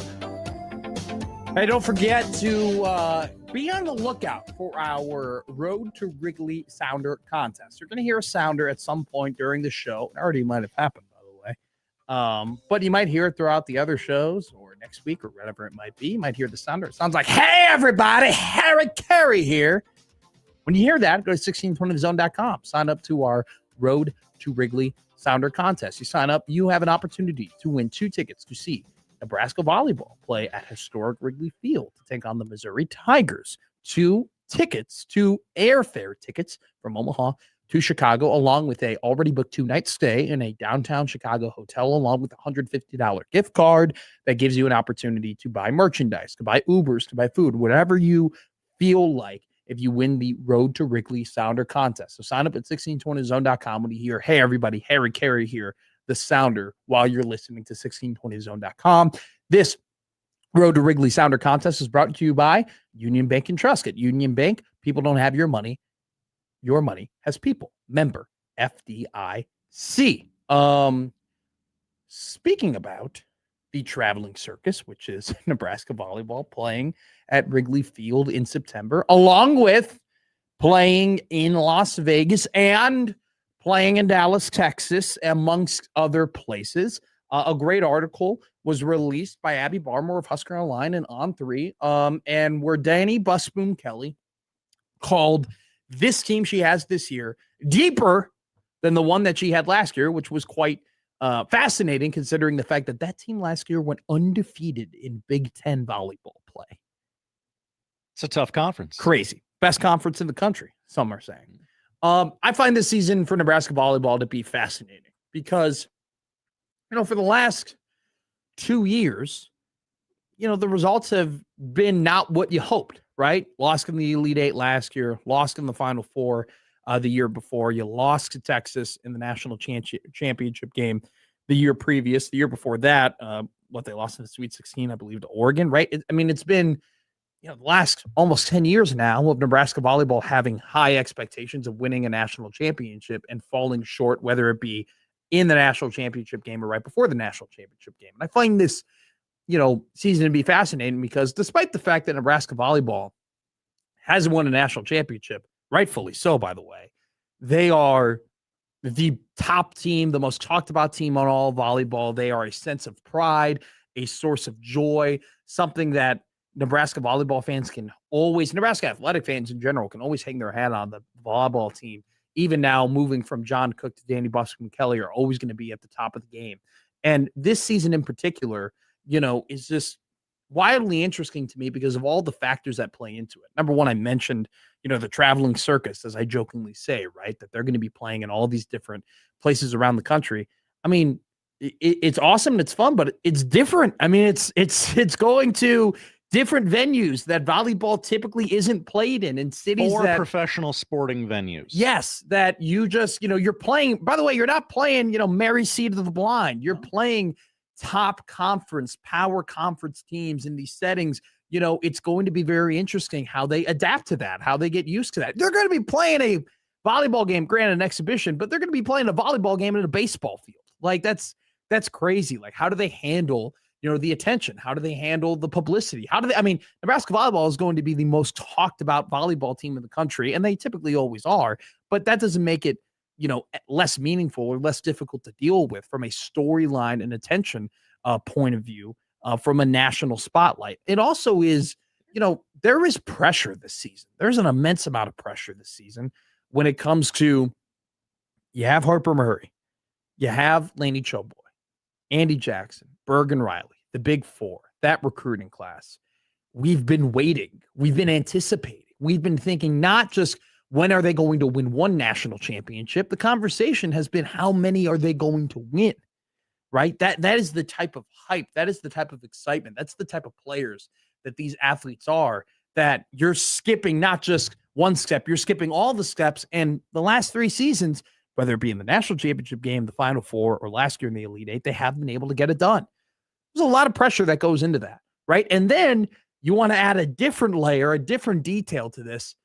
Hey, don't forget to be on the lookout for our Road to Wrigley Sounder contest. You're going to hear a sounder at some point during the show. It already might have happened, by the way. But you might hear it throughout the other shows or next week or whatever it might be. You might hear the sounder. It sounds like, hey, everybody, Harry Carey here. When you hear that, go to 1620thezone.com. Sign up to our Road to Wrigley Sounder contest. You sign up, you have an opportunity to win 2 tickets to see Nebraska volleyball play at historic Wrigley Field to take on the Missouri Tigers. 2 tickets, 2 airfare tickets from Omaha to Chicago, along with a already booked 2-night stay in a downtown Chicago hotel, along with a $150 gift card that gives you an opportunity to buy merchandise, to buy Ubers, to buy food, whatever you feel like if you win the Road to Wrigley Sounder contest. So sign up at 1620zone.com when you hear, hey, everybody, Harry Carey here, the sounder, while you're listening to 1620zone.com. This Road to Wrigley Sounder contest is brought to you by Union Bank and Trust. At Union Bank, people don't have your money has people. Member FDIC. Speaking about the traveling circus, which is Nebraska volleyball playing at Wrigley Field in September, along with playing in Las Vegas and playing in Dallas, Texas, amongst other places. A great article was released by Abby Barmore of Husker Online and On3, and where Danny Busboom Kelly called this team she has this year deeper than the one that she had last year, which was quite fascinating considering the fact that that team last year went undefeated in Big Ten volleyball play. It's a tough conference. Crazy. Best conference in the country, some are saying. I find this season for Nebraska volleyball to be fascinating because, for the last 2 years, the results have been not what you hoped, right? Lost in the Elite Eight last year, lost in the Final Four the year before. You lost to Texas in the national championship game the year previous. The year before that, they lost in the Sweet 16, I believe, to Oregon, right? It's been the last almost 10 years now of Nebraska volleyball having high expectations of winning a national championship and falling short, whether it be in the national championship game or right before the national championship game. And I find this, season to be fascinating because despite the fact that Nebraska volleyball hasn't won a national championship, rightfully so, by the way, they are the top team, the most talked about team on all volleyball. They are a sense of pride, a source of joy, something that Nebraska volleyball fans Nebraska athletic fans in general can always hang their hat on. The volleyball team, even now moving from John Cook to Danny Busboom Kelly, are always going to be at the top of the game. And this season in particular, is just wildly interesting to me because of all the factors that play into it. Number one, I mentioned, the traveling circus, as I jokingly say, right, that they're going to be playing in all these different places around the country. It's awesome and it's fun, but it's different. It's going to different venues that volleyball typically isn't played in cities or that professional sporting venues. Yes, that you just, you're playing. By the way, you're not playing, Mary Seed of the Blind. You're playing top conference, power conference teams in these settings. It's going to be very interesting how they adapt to that, how they get used to that. They're going to be playing a volleyball game, granted an exhibition, but they're going to be playing a volleyball game in a baseball field. Like that's crazy. Like, how do they handle the attention? How do they handle the publicity? Nebraska volleyball is going to be the most talked about volleyball team in the country, and they typically always are, but that doesn't make it, less meaningful or less difficult to deal with from a storyline and attention point of view from a national spotlight. It also is, there is pressure this season. There's an immense amount of pressure this season when it comes to, you have Harper Murray, you have Laney Choboy, Andy Jackson, Bergen Riley, the Big Four, that recruiting class. We've been waiting. We've been anticipating. We've been thinking not just when are they going to win one national championship. The conversation has been how many are they going to win, right? That is the type of hype. That is the type of excitement. That's the type of players that these athletes are, that you're skipping not just one step, you're skipping all the steps. And the last 3 seasons, whether it be in the national championship game, the Final Four, or last year in the Elite Eight, they haven't been able to get it done. There's a lot of pressure that goes into that, right? And then you want to add a different layer, a different detail to this.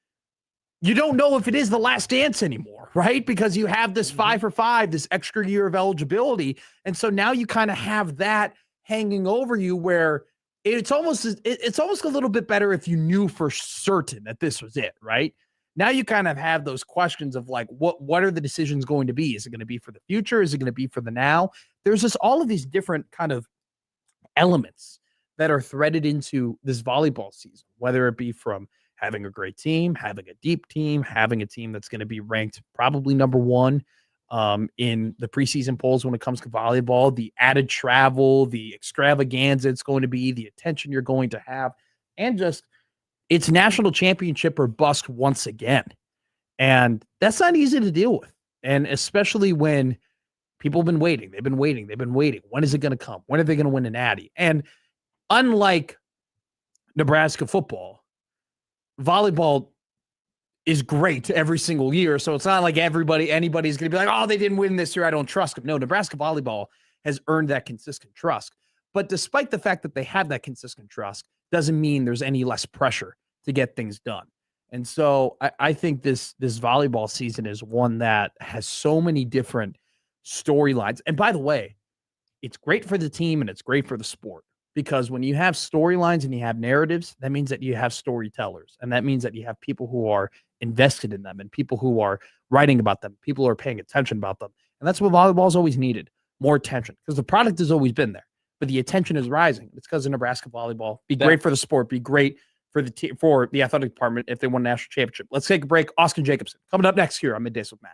you don't know if it is the last dance anymore, right? Because you have this 5 for 5, this extra year of eligibility. And so now you kind of have that hanging over you where it's almost a little bit better if you knew for certain that this was it, right? Now you kind of have those questions of like, what are the decisions going to be? Is it going to be for the future? Is it going to be for the now? There's just all of these different kind of elements that are threaded into this volleyball season, whether it be from having a great team, having a deep team, having a team that's going to be ranked probably number one in the preseason polls when it comes to volleyball, the added travel, the extravaganza it's going to be, the attention you're going to have, and just it's national championship or bust once again. And that's not easy to deal with. And especially when people have been waiting. They've been waiting. When is it going to come? When are they going to win an Natty? And unlike Nebraska football, volleyball is great every single year. So it's not like anybody's going to be like, oh, they didn't win this year, I don't trust them. No, Nebraska volleyball has earned that consistent trust. But despite the fact that they have that consistent trust, doesn't mean there's any less pressure to get things done. And so I think this volleyball season is one that has so many different storylines. And by the way, it's great for the team and it's great for the sport. Because when you have storylines and you have narratives, that means that you have storytellers. And that means that you have people who are invested in them and people who are writing about them, people who are paying attention about them. And that's what volleyball's always needed, more attention. Because the product has always been there, but the attention is rising. It's because of Nebraska volleyball. Be great for the sport, be great for the athletic department if they won a national championship. Let's take a break. Austin Jacobsen coming up next here on Middays with Matt.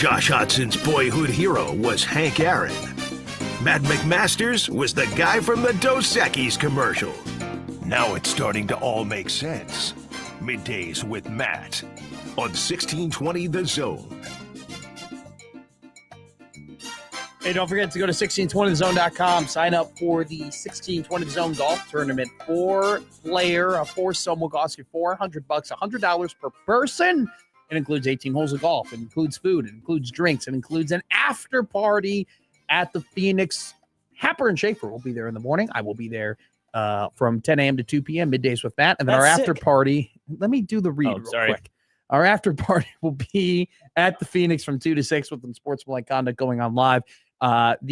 Josh Hodson's boyhood hero was Hank Aaron. Matt McMasters was the guy from the Dos Equis commercial. Now it's starting to all make sense. Middays with Matt on 1620 The Zone. Hey, don't forget to go to 1620thezone.com. Sign up for the 1620 Zone Golf Tournament. 4-player, a foursome will cost you $400, $100 per person. It includes 18 holes of golf. It includes food. It includes drinks. It includes an after party at the Phoenix. Happer and Schaefer will be there in the morning. I will be there from 10 a.m. to 2 p.m. Middays with Matt. And then our after party, let me do the read real quick. Our after party will be at the Phoenix from 2 to 6 with the sportsmanlike conduct going on live. The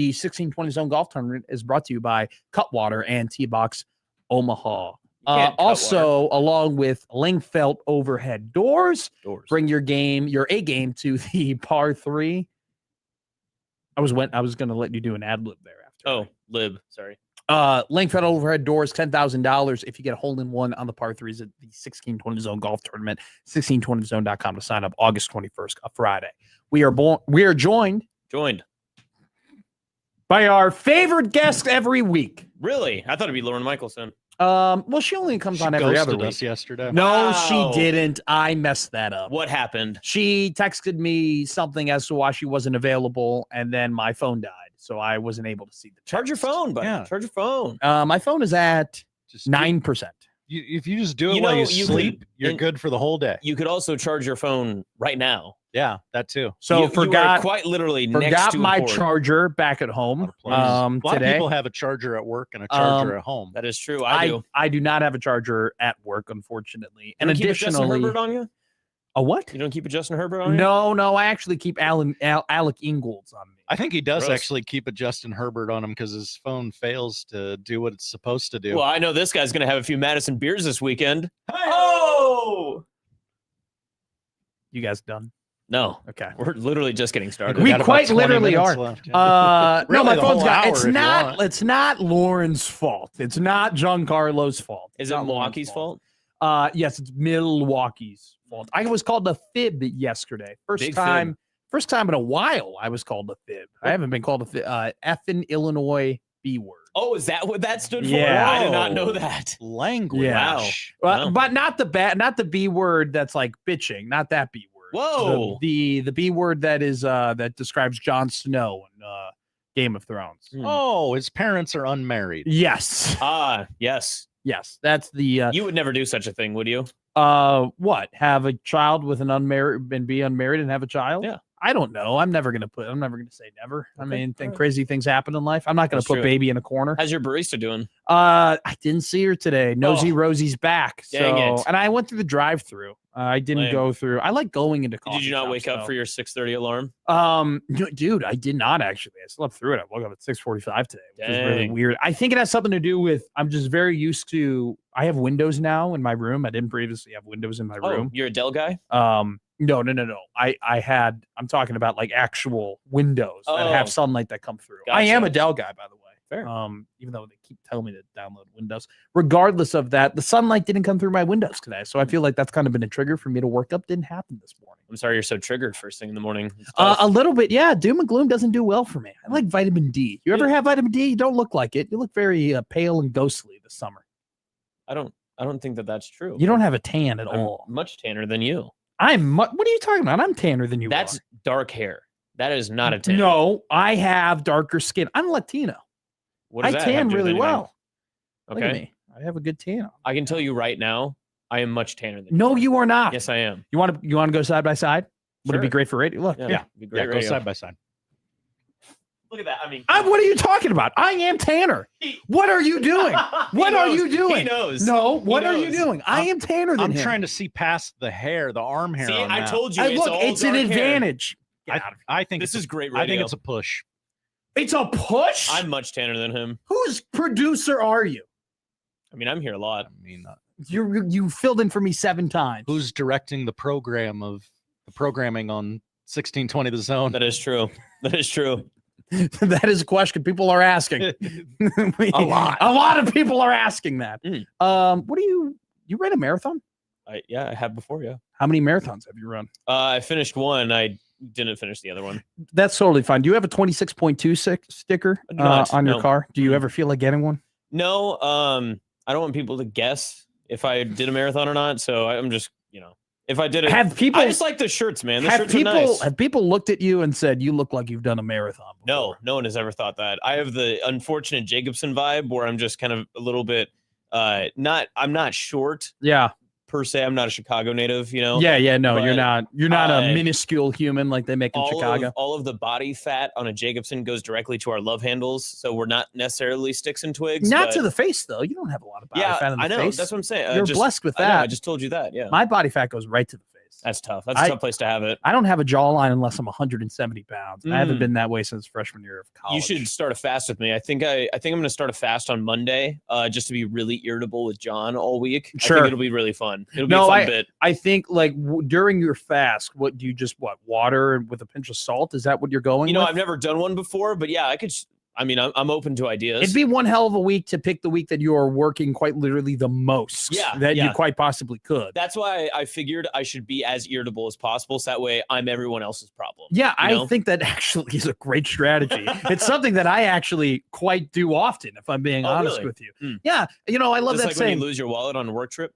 1620 Zone Golf Tournament is brought to you by Cutwater and T-Box Omaha. Also, along with Langfelt overhead doors, bring your A game to the par 3. I was going to let you do an ad lib there after. Oh, lib. Sorry. Langfelt overhead doors, $10,000 if you get a hole in one on the par 3s at the 1620 Zone Golf Tournament. 1620zone.com to sign up. August 21st, a Friday. We are joined by our favorite guest every week. Really? I thought it'd be Lauren Michelson. Well, she only comes on every other week. Us yesterday. No, she didn't. I messed that up. What happened? She texted me something as to why she wasn't available, and then my phone died, so I wasn't able to see the text. Charge your phone, buddy. Yeah. Charge your phone. My phone is at just 9%. If you just do it while you sleep, you're good for the whole day. You could also charge your phone right now. Yeah, that too. So you are quite literally next to my a charger back at home. A lot of people have a charger at work and a charger at home. That is true. I do. I do not have a charger at work, unfortunately. And additionally, keep a Justin Herbert on you? A what? You don't keep a Justin Herbert on you? No. I actually keep Alec Ingalls on me. I think he does actually keep a Justin Herbert on him because his phone fails to do what it's supposed to do. Well, I know this guy's going to have a few Madison beers this weekend. Oh! You guys done? No. Okay. We're literally just getting started. We quite literally are. No, my phone's got. It's not Lauren's fault. It's not Giancarlo's fault. Is it Milwaukee's fault? Yes, it's Milwaukee's fault. I was called a fib yesterday. First time in a while I was called a fib. I haven't been called a fib. Effing Illinois B word. Oh, is that what that stood for? Yeah. I did not know that. Language. Yeah. Wow. But not the B word that's like bitching. Not that B word. Whoa. The B word that is that describes Jon Snow in Game of Thrones. Oh, his parents are unmarried. Yes. Yes. Yes. That's the you would never do such a thing, would you? What? Have a child with an unmarried and be unmarried and have a child? Yeah. I don't know. I'm never gonna say never. Okay. I mean, crazy things happen in life. I'm not gonna put baby in a corner. How's your barista doing? I didn't see her today. Nosy Rosie's back. Dang it. And I went through the drive-through. I didn't go through. I like going into coffee. Did you not wake up for your 6:30 alarm? Dude, I did not actually. I slept through it. I woke up at 6:45 today, which is Dang. really weird. I think it has something to do with I'm just very used to. I have windows now in my room. I didn't previously have windows in my room. You're a Dell guy? No. I'm talking about like actual windows that have sunlight that come through. Gotcha. I am a Dell guy, by the way. Fair. Even though they keep telling me to download Windows. Regardless of that, the sunlight didn't come through my windows today. So I feel like that's kind of been a trigger for me to work up. Didn't happen this morning. I'm sorry you're so triggered first thing in the morning. A little bit, yeah. Doom and gloom doesn't do well for me. I like vitamin D. You ever have vitamin D? You don't look like it. You look very pale and ghostly this summer. I don't think that that's true. You don't have a tan at all. Much tanner than you. What are you talking about? I'm tanner than you. That's dark hair. That is not a tan. No, I have darker skin. I'm Latino. I tan really well. Okay. Look at me. I have a good tan. I can tell you right now, I am much tanner than you. No, you are not. Yes, I am. You want to go side by side? Would it be great for radio? Look, yeah. Go side by side. Look at that. I mean, what are you talking about? I am tanner. What are you doing? What are you doing? He knows. No, what are you doing? I am tanner than him. I'm trying to see past the hair, the arm hair. See, on I that. told you. It's an advantage. I think this is great radio. I think it's a push. It's a push? I'm much tanner than him. Whose producer are you? I mean, I'm here a lot. I mean, you filled in for me 7 times. Who's directing the programming on 1620 The Zone? That is true. That is true. That is a question people are asking. A lot of people are asking that. What do you ran a marathon? I have before, yeah. How many marathons have you run? I finished one. I didn't finish the other one. That's totally fine. Do you have a 26.2 sticker on your car? Do you ever feel like getting one? No, I don't want people to guess if I did a marathon or not. So I'm just, if I did it, I just like the shirts, man. The shirts are nice. Have people looked at you and said, you look like you've done a marathon before? No, no one has ever thought that. I have the unfortunate Jacobsen vibe where I'm just kind of a little bit, I'm not short. Yeah. Per se, I'm not a Chicago native, No, you're not. You're not a minuscule human like they make in Chicago. All of the body fat on a Jacobsen goes directly to our love handles, so we're not necessarily sticks and twigs. Not to the face, though. You don't have a lot of body fat on the face. I know. That's what I'm saying. You're blessed with that. I just told you that. Yeah, my body fat goes right to the face. That's tough. That's a tough place to have it. I don't have a jawline unless I'm 170 pounds. I haven't been that way since freshman year of college. You should start a fast with me. I think I'm going to start a fast on Monday, just to be really irritable with John all week. Sure, I think it'll be really fun. It'll be a fun bit. I think like during your fast, what do you just water with a pinch of salt? Is that what you're going? I've never done one before, but yeah, I could. I'm open to ideas. It'd be one hell of a week to pick the week that you are working quite literally the most you quite possibly could. That's why I figured I should be as irritable as possible, so that way I'm everyone else's problem. Yeah, I think that actually is a great strategy. It's something that I actually quite do often, if I'm being honest with you. Yeah, I love just that like saying. When you lose your wallet on a work trip?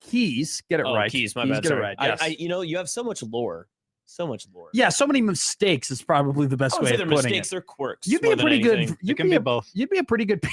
Keys, get it right. Keys, my bad. Get it right. Yes. You have so much lore. So much lore. Yeah, so many mistakes is probably the best way of putting mistakes, it. They're quirks. You'd be a pretty good. You can be both. You'd be a pretty good.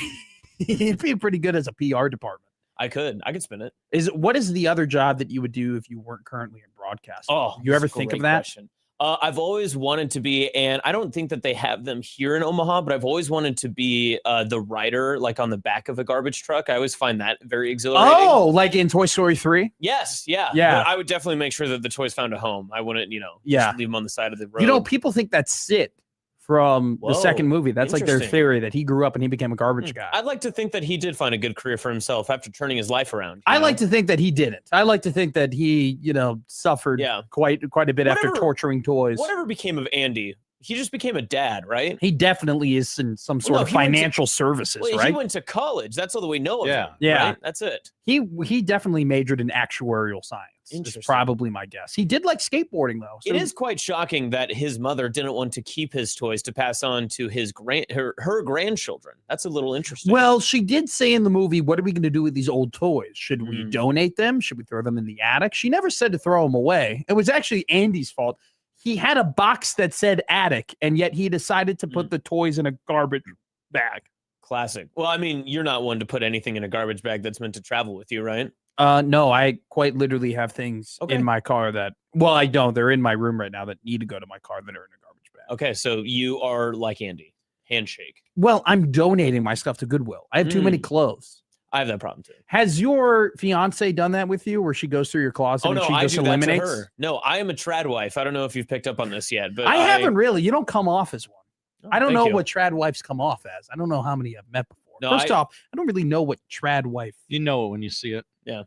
You'd be pretty good as a PR department. I could spin it. What is the other job that you would do if you weren't currently in broadcasting? Oh, you ever think of that? Question. I've always wanted to be, and I don't think that they have them here in Omaha, but I've always wanted to be the writer, like on the back of a garbage truck. I always find that very exhilarating. Oh, like in Toy Story 3? Yes, yeah. But I would definitely make sure that the toys found a home. I wouldn't, just leave them on the side of the road. People think that's Sid from the second movie. That's like their theory that he grew up and he became a garbage guy. I'd like to think that he did find a good career for himself after turning his life around. I like to think that he didn't. I like to think that he, suffered quite a bit after torturing toys. Whatever became of Andy, he just became a dad, right? He definitely is in some sort of financial services, right? He went to college. That's all that we know of him. Yeah. Right? That's it. He definitely majored in actuarial science. Is probably my guess. He did like skateboarding though. So. It is quite shocking that his mother didn't want to keep his toys to pass on to her grandchildren. That's a little interesting. Well, she did say in the movie, what are we going to do with these old toys? Should we donate them? Should we throw them in the attic? She never said to throw them away. It was actually Andy's fault. He had a box that said attic, and yet he decided to put the toys in a garbage bag. Classic. Well, you're not one to put anything in a garbage bag that's meant to travel with you, right? No, I quite literally have things in my car that, well, I don't. They're in my room right now that need to go to my car that are in a garbage bag. Okay, so you are like Andy. Handshake. Well, I'm donating my stuff to Goodwill. I have too many clothes. I have that problem too. Has your fiance done that with you, where she goes through your closet and she just eliminates? That to her. No, I am a trad wife. I don't know if you've picked up on this yet, but I haven't really. You don't come off as one. I don't know you. what trad wives come off as. I don't know how many I've met before. No, First off, I don't really know what trad wife. You know it when you see it. Yeah.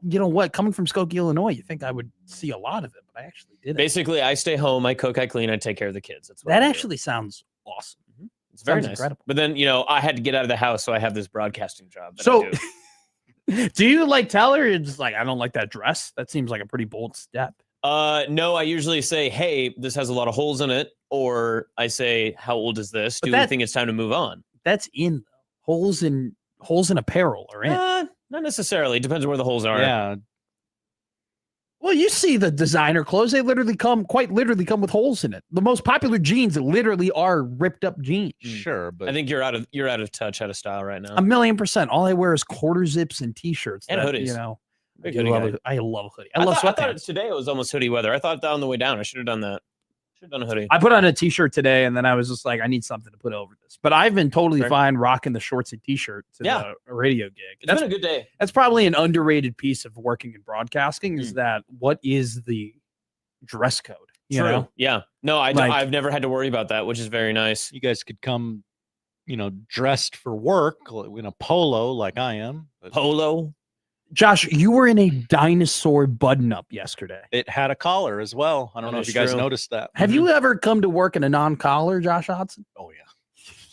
You know what? Coming from Skokie, Illinois, you think I would see a lot of it, but I actually didn't. Basically, I stay home, I cook, I clean, I take care of the kids. That's what that actually sounds awesome. It's very nice. Incredible. But then, I had to get out of the house, so I have this broadcasting job. So, do you tell her you're just like, I don't like that dress? That seems like a pretty bold step. No, I usually say, hey, this has a lot of holes in it. Or I say, how old is this? Do you think it's time to move on? That's in holes in apparel are in. Not necessarily. Depends on where the holes are. Yeah. Well, you see the designer clothes, they quite literally come with holes in it. The most popular jeans literally are ripped up jeans. Sure, but I think you're out of touch, out of style right now. 1,000,000%. All I wear is quarter zips and t-shirts and hoodies. I love hoodie. I thought today it was almost hoodie weather. I thought on the way down I should have done that. Should have done a hoodie. I put on a t-shirt today, and then I was just like, I need something to put over this. But I've been totally fine rocking the shorts and t-shirt to the radio gig. It's been a good day. That's probably an underrated piece of working in broadcasting is that what is the dress code? You know? Yeah. No, I've never had to worry about that, which is very nice. You guys could come, dressed for work in a polo like I am. Polo? Josh, you were in a dinosaur button-up yesterday. It had a collar as well. I don't know if you guys noticed that. Have you ever come to work in a non-collar, Josh Hodson? Oh, yeah.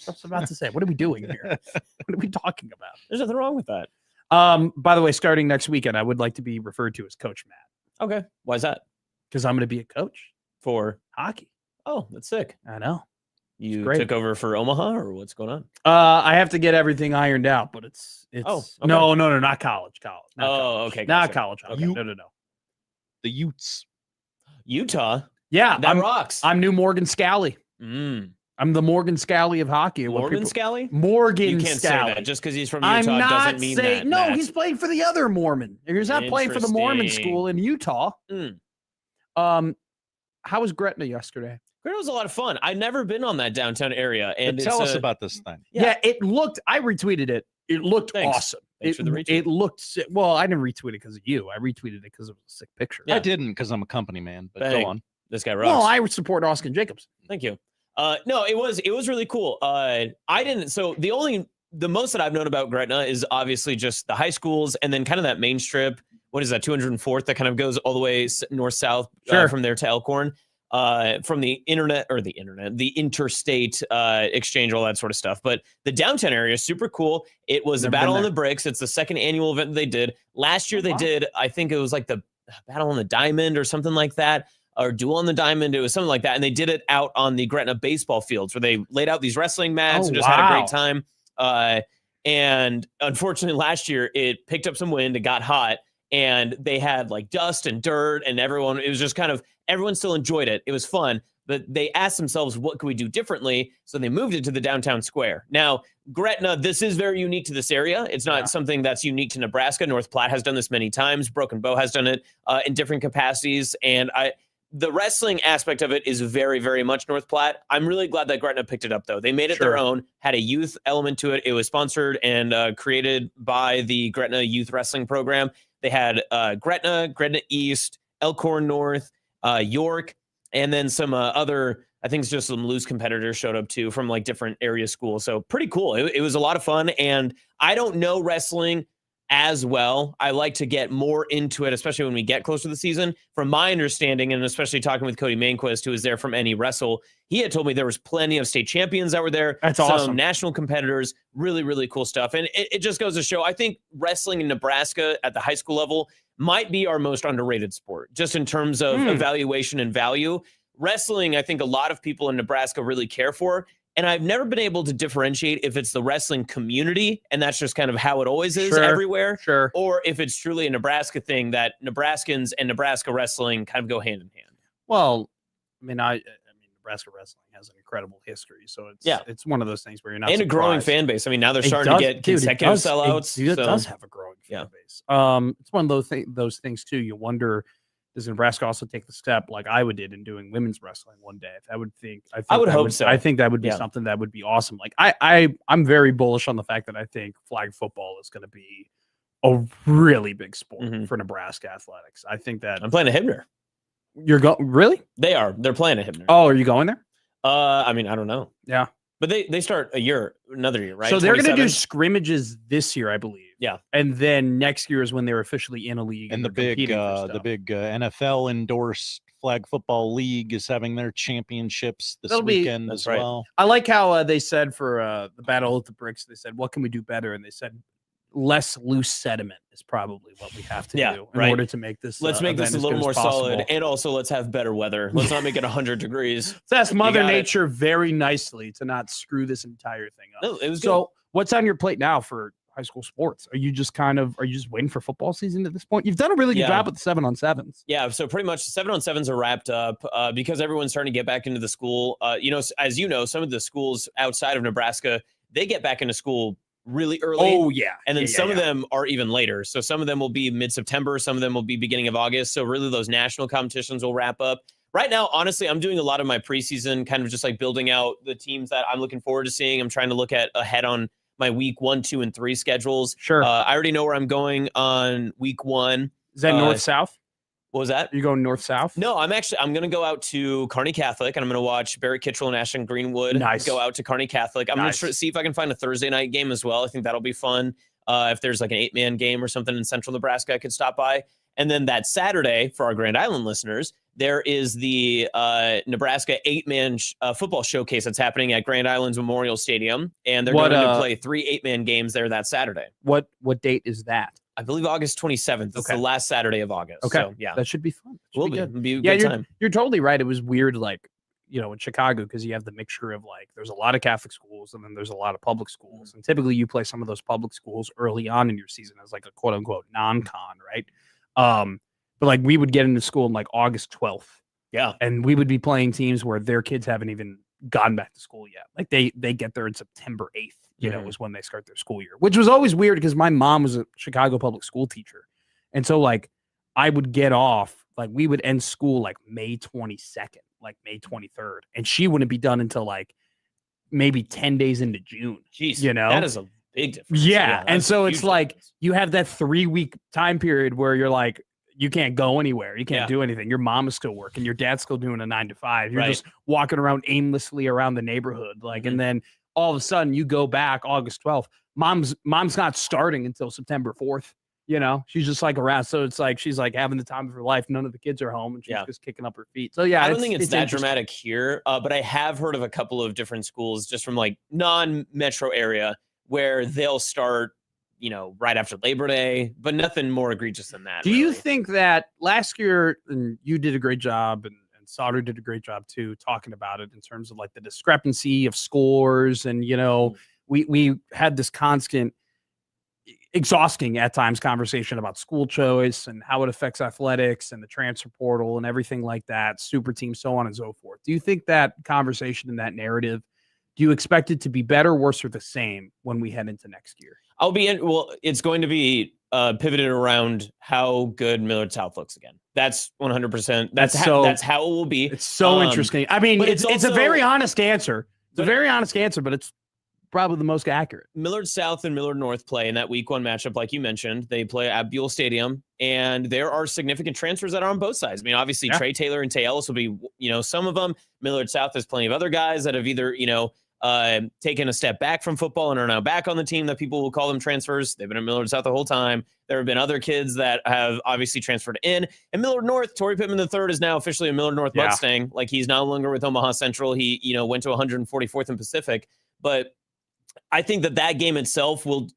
I was about to say, what are we doing here? What are we talking about? There's nothing wrong with that. By the way, starting next weekend, I would like to be referred to as Coach Matt. Okay. Why is that? Because I'm going to be a coach. for hockey. Oh, that's sick. I know. You great. took over for Omaha, or what's going on? I have to get everything ironed out, but it's Oh, okay. no, not college. Not Oh, college. okay, Not gotcha. college. Okay. No. The Utes. Utah. Yeah, That rocks. I'm new Morgan Scally. Mm. I'm the Morgan Scally of hockey. Morgan Scally? Morgan You can't Scally. say that just because he's from Utah I'm not doesn't mean saying that. no. Matt. He's playing for the other Mormon. He's not playing for the Mormon school in Utah. Mm. How was Gretna yesterday? Gretna was a lot of fun. I've never been on that downtown area, and Tell us about this thing. Yeah, it looked. I retweeted it. It looked awesome. Thanks for the retweet. It looked. Well, I didn't retweet it because of you. I retweeted it because it was a sick picture. I didn't because I'm a company man. But Bang. go on. This guy rocks. Well, I would support Austin Jacobsen. Thank you. No, it was really cool. I didn't. So the most that I've known about Gretna is obviously just the high schools, and then kind of that main strip. What is that? 204th that kind of goes all the way north south from there to Elkhorn. From the interstate exchange, all that sort of stuff. But the downtown area is super cool. It was the Battle on the Bricks. It's the second annual event they did. Last year they did, I think it was like the Battle on the Diamond or something like that, or Duel on the Diamond. It was something like that. And they did it out on the Gretna baseball fields where they laid out these wrestling mats and just had a great time. And unfortunately last year it picked up some wind. It got hot. And they had like dust and dirt and everyone, it was just kind of, everyone still enjoyed it. It was fun, but they asked themselves, what could we do differently? So they moved it to the downtown square. Now, Gretna, this is very unique to this area. It's not something that's unique to Nebraska. North Platte has done this many times. Broken Bow has done it in different capacities. And the wrestling aspect of it is very, very much North Platte. I'm really glad that Gretna picked it up, though. They made it their own, had a youth element to it. It was sponsored and created by the Gretna Youth Wrestling Program. They had Gretna East, Elkhorn North, York, and then some other, I think it's just some loose competitors showed up too from like different area schools. So pretty cool. It was a lot of fun. And I don't know wrestling as well. I like to get more into it, especially when we get close to the season. From my understanding, and especially talking with Cody Mainquist, who was there from Any Wrestle, he had told me there was plenty of state champions that were there. That's some awesome. National competitors, really, really cool stuff. And it just goes to show, I think wrestling in Nebraska at the high school level might be our most underrated sport, just in terms of evaluation and value. Wrestling, I think a lot of people in Nebraska really care for. And I've never been able to differentiate if it's the wrestling community, and that's just kind of how it always is everywhere, or if it's truly a Nebraska thing that Nebraskans and Nebraska wrestling kind of go hand in hand. Well, I mean, Nebraska wrestling has an incredible history, so it's one of those things where you're not and surprised. a growing fan base. I mean, now they're starting to get consecutive sellouts. It does have a growing fan base. It's one of those things too. You wonder, does Nebraska also take the step like Iowa did in doing women's wrestling one day? I would hope so. I think that would be something that would be awesome. Like I'm very bullish on the fact that I think flag football is going to be a really big sport for Nebraska athletics. I think that I'm playing a Hibner. You're really? They're playing a Hibner. Oh, are you going there? I mean, I don't know. Yeah. But they start another year, right? So they're going to do scrimmages this year, I believe. Yeah. And then next year is when they're officially in a league. And the big NFL endorsed flag football league is having their championships this weekend as well. I like how they said for the Battle at the Bricks, they said, what can we do better? And they said, less loose sediment is probably what we have to do in order to make this. Let's make this a little more solid, and also let's have better weather. Let's not make it 100 degrees. Let's ask Mother Nature very nicely to not screw this entire thing up. No, it was so. What's on your plate now for high school sports? Are you just waiting for football season at this point? You've done a really good job with the 7-on-7s. Yeah, so pretty much 7-on-7s are wrapped up because everyone's starting to get back into the school. As you know, some of the schools outside of Nebraska, they get back into school really early. Oh, yeah. And then some of them are even later. So some of them will be mid-September. Some of them will be beginning of August. So really those national competitions will wrap up. Right now, honestly, I'm doing a lot of my preseason, kind of just like building out the teams that I'm looking forward to seeing. I'm trying to look ahead on my week 1, 2, and 3 schedules. Sure. I already know where I'm going on week 1. Is that north-south? What was that? You going north-south? No, I'm going to go out to Kearney Catholic, and I'm going to watch Barry Kitchell and Ashton Greenwood go out to Kearney Catholic. I'm going to see if I can find a Thursday night game as well. I think that'll be fun. If there's like an 8-man game or something in Central Nebraska, I could stop by. And then that Saturday, for our Grand Island listeners, there is the Nebraska 8-man football showcase that's happening at Grand Island's Memorial Stadium, and they're going to play 3 8-man games there that Saturday. What date is that? I believe August 27th. It's the last Saturday of August. Okay. So, yeah. That should be fun. Will be. It'll be a Yeah, good time. you're totally right. It was weird, like, in Chicago, because you have the mixture of like, there's a lot of Catholic schools and then there's a lot of public schools. And typically you play some of those public schools early on in your season as like a quote unquote non-con, right? But like we would get into school in like August 12th. Yeah. And we would be playing teams where their kids haven't even gotten back to school yet. Like they get there in September 8th, is when they start their school year, which was always weird because my mom was a Chicago public school teacher. And so like I would get off, like we would end school like May 22nd, like May 23rd. And she wouldn't be done until like maybe 10 days into June. Jeez, That is a big difference. Yeah. And so it's like difference. you have that 3-week time period where you're like, you can't go anywhere. You can't do anything. Your mom is still working. Your dad's still doing a 9 to 5. You're just walking around aimlessly around the neighborhood. Like, and then all of a sudden you go back August 12th. Mom's not starting until September 4th. She's just like around. So it's like, she's like having the time of her life. None of the kids are home and she's just kicking up her feet. So yeah, I don't think it's that dramatic here, but I have heard of a couple of different schools just from like non-metro area where they'll start, right after Labor Day, but nothing more egregious than that. Do you think that last year, and you did a great job and Sauter did a great job too, talking about it in terms of like the discrepancy of scores. And, we had this constant exhausting at times conversation about school choice and how it affects athletics and the transfer portal and everything like that, super team, so on and so forth. Do you think that conversation and that narrative, do you expect it to be better, worse, or the same when we head into next year? It's going to be pivoted around how good Millard South looks again. That's 100%. That's how it will be. It's so interesting. I mean, it's a very honest answer. It's a very honest answer, but it's probably the most accurate. Millard South and Millard North play in that week 1 matchup, like you mentioned. They play at Buell Stadium, and there are significant transfers that are on both sides. I mean, obviously, Trey Taylor and Tay Ellis will be, some of them. Millard South has plenty of other guys that have either, taken a step back from football and are now back on the team that people will call them transfers. They've been at Millard South the whole time. There have been other kids that have obviously transferred in. And Millard North, Torrey Pittman III is now officially a Millard North Mustang. Like, he's no longer with Omaha Central. He, went to 144th and Pacific. But I think that game itself will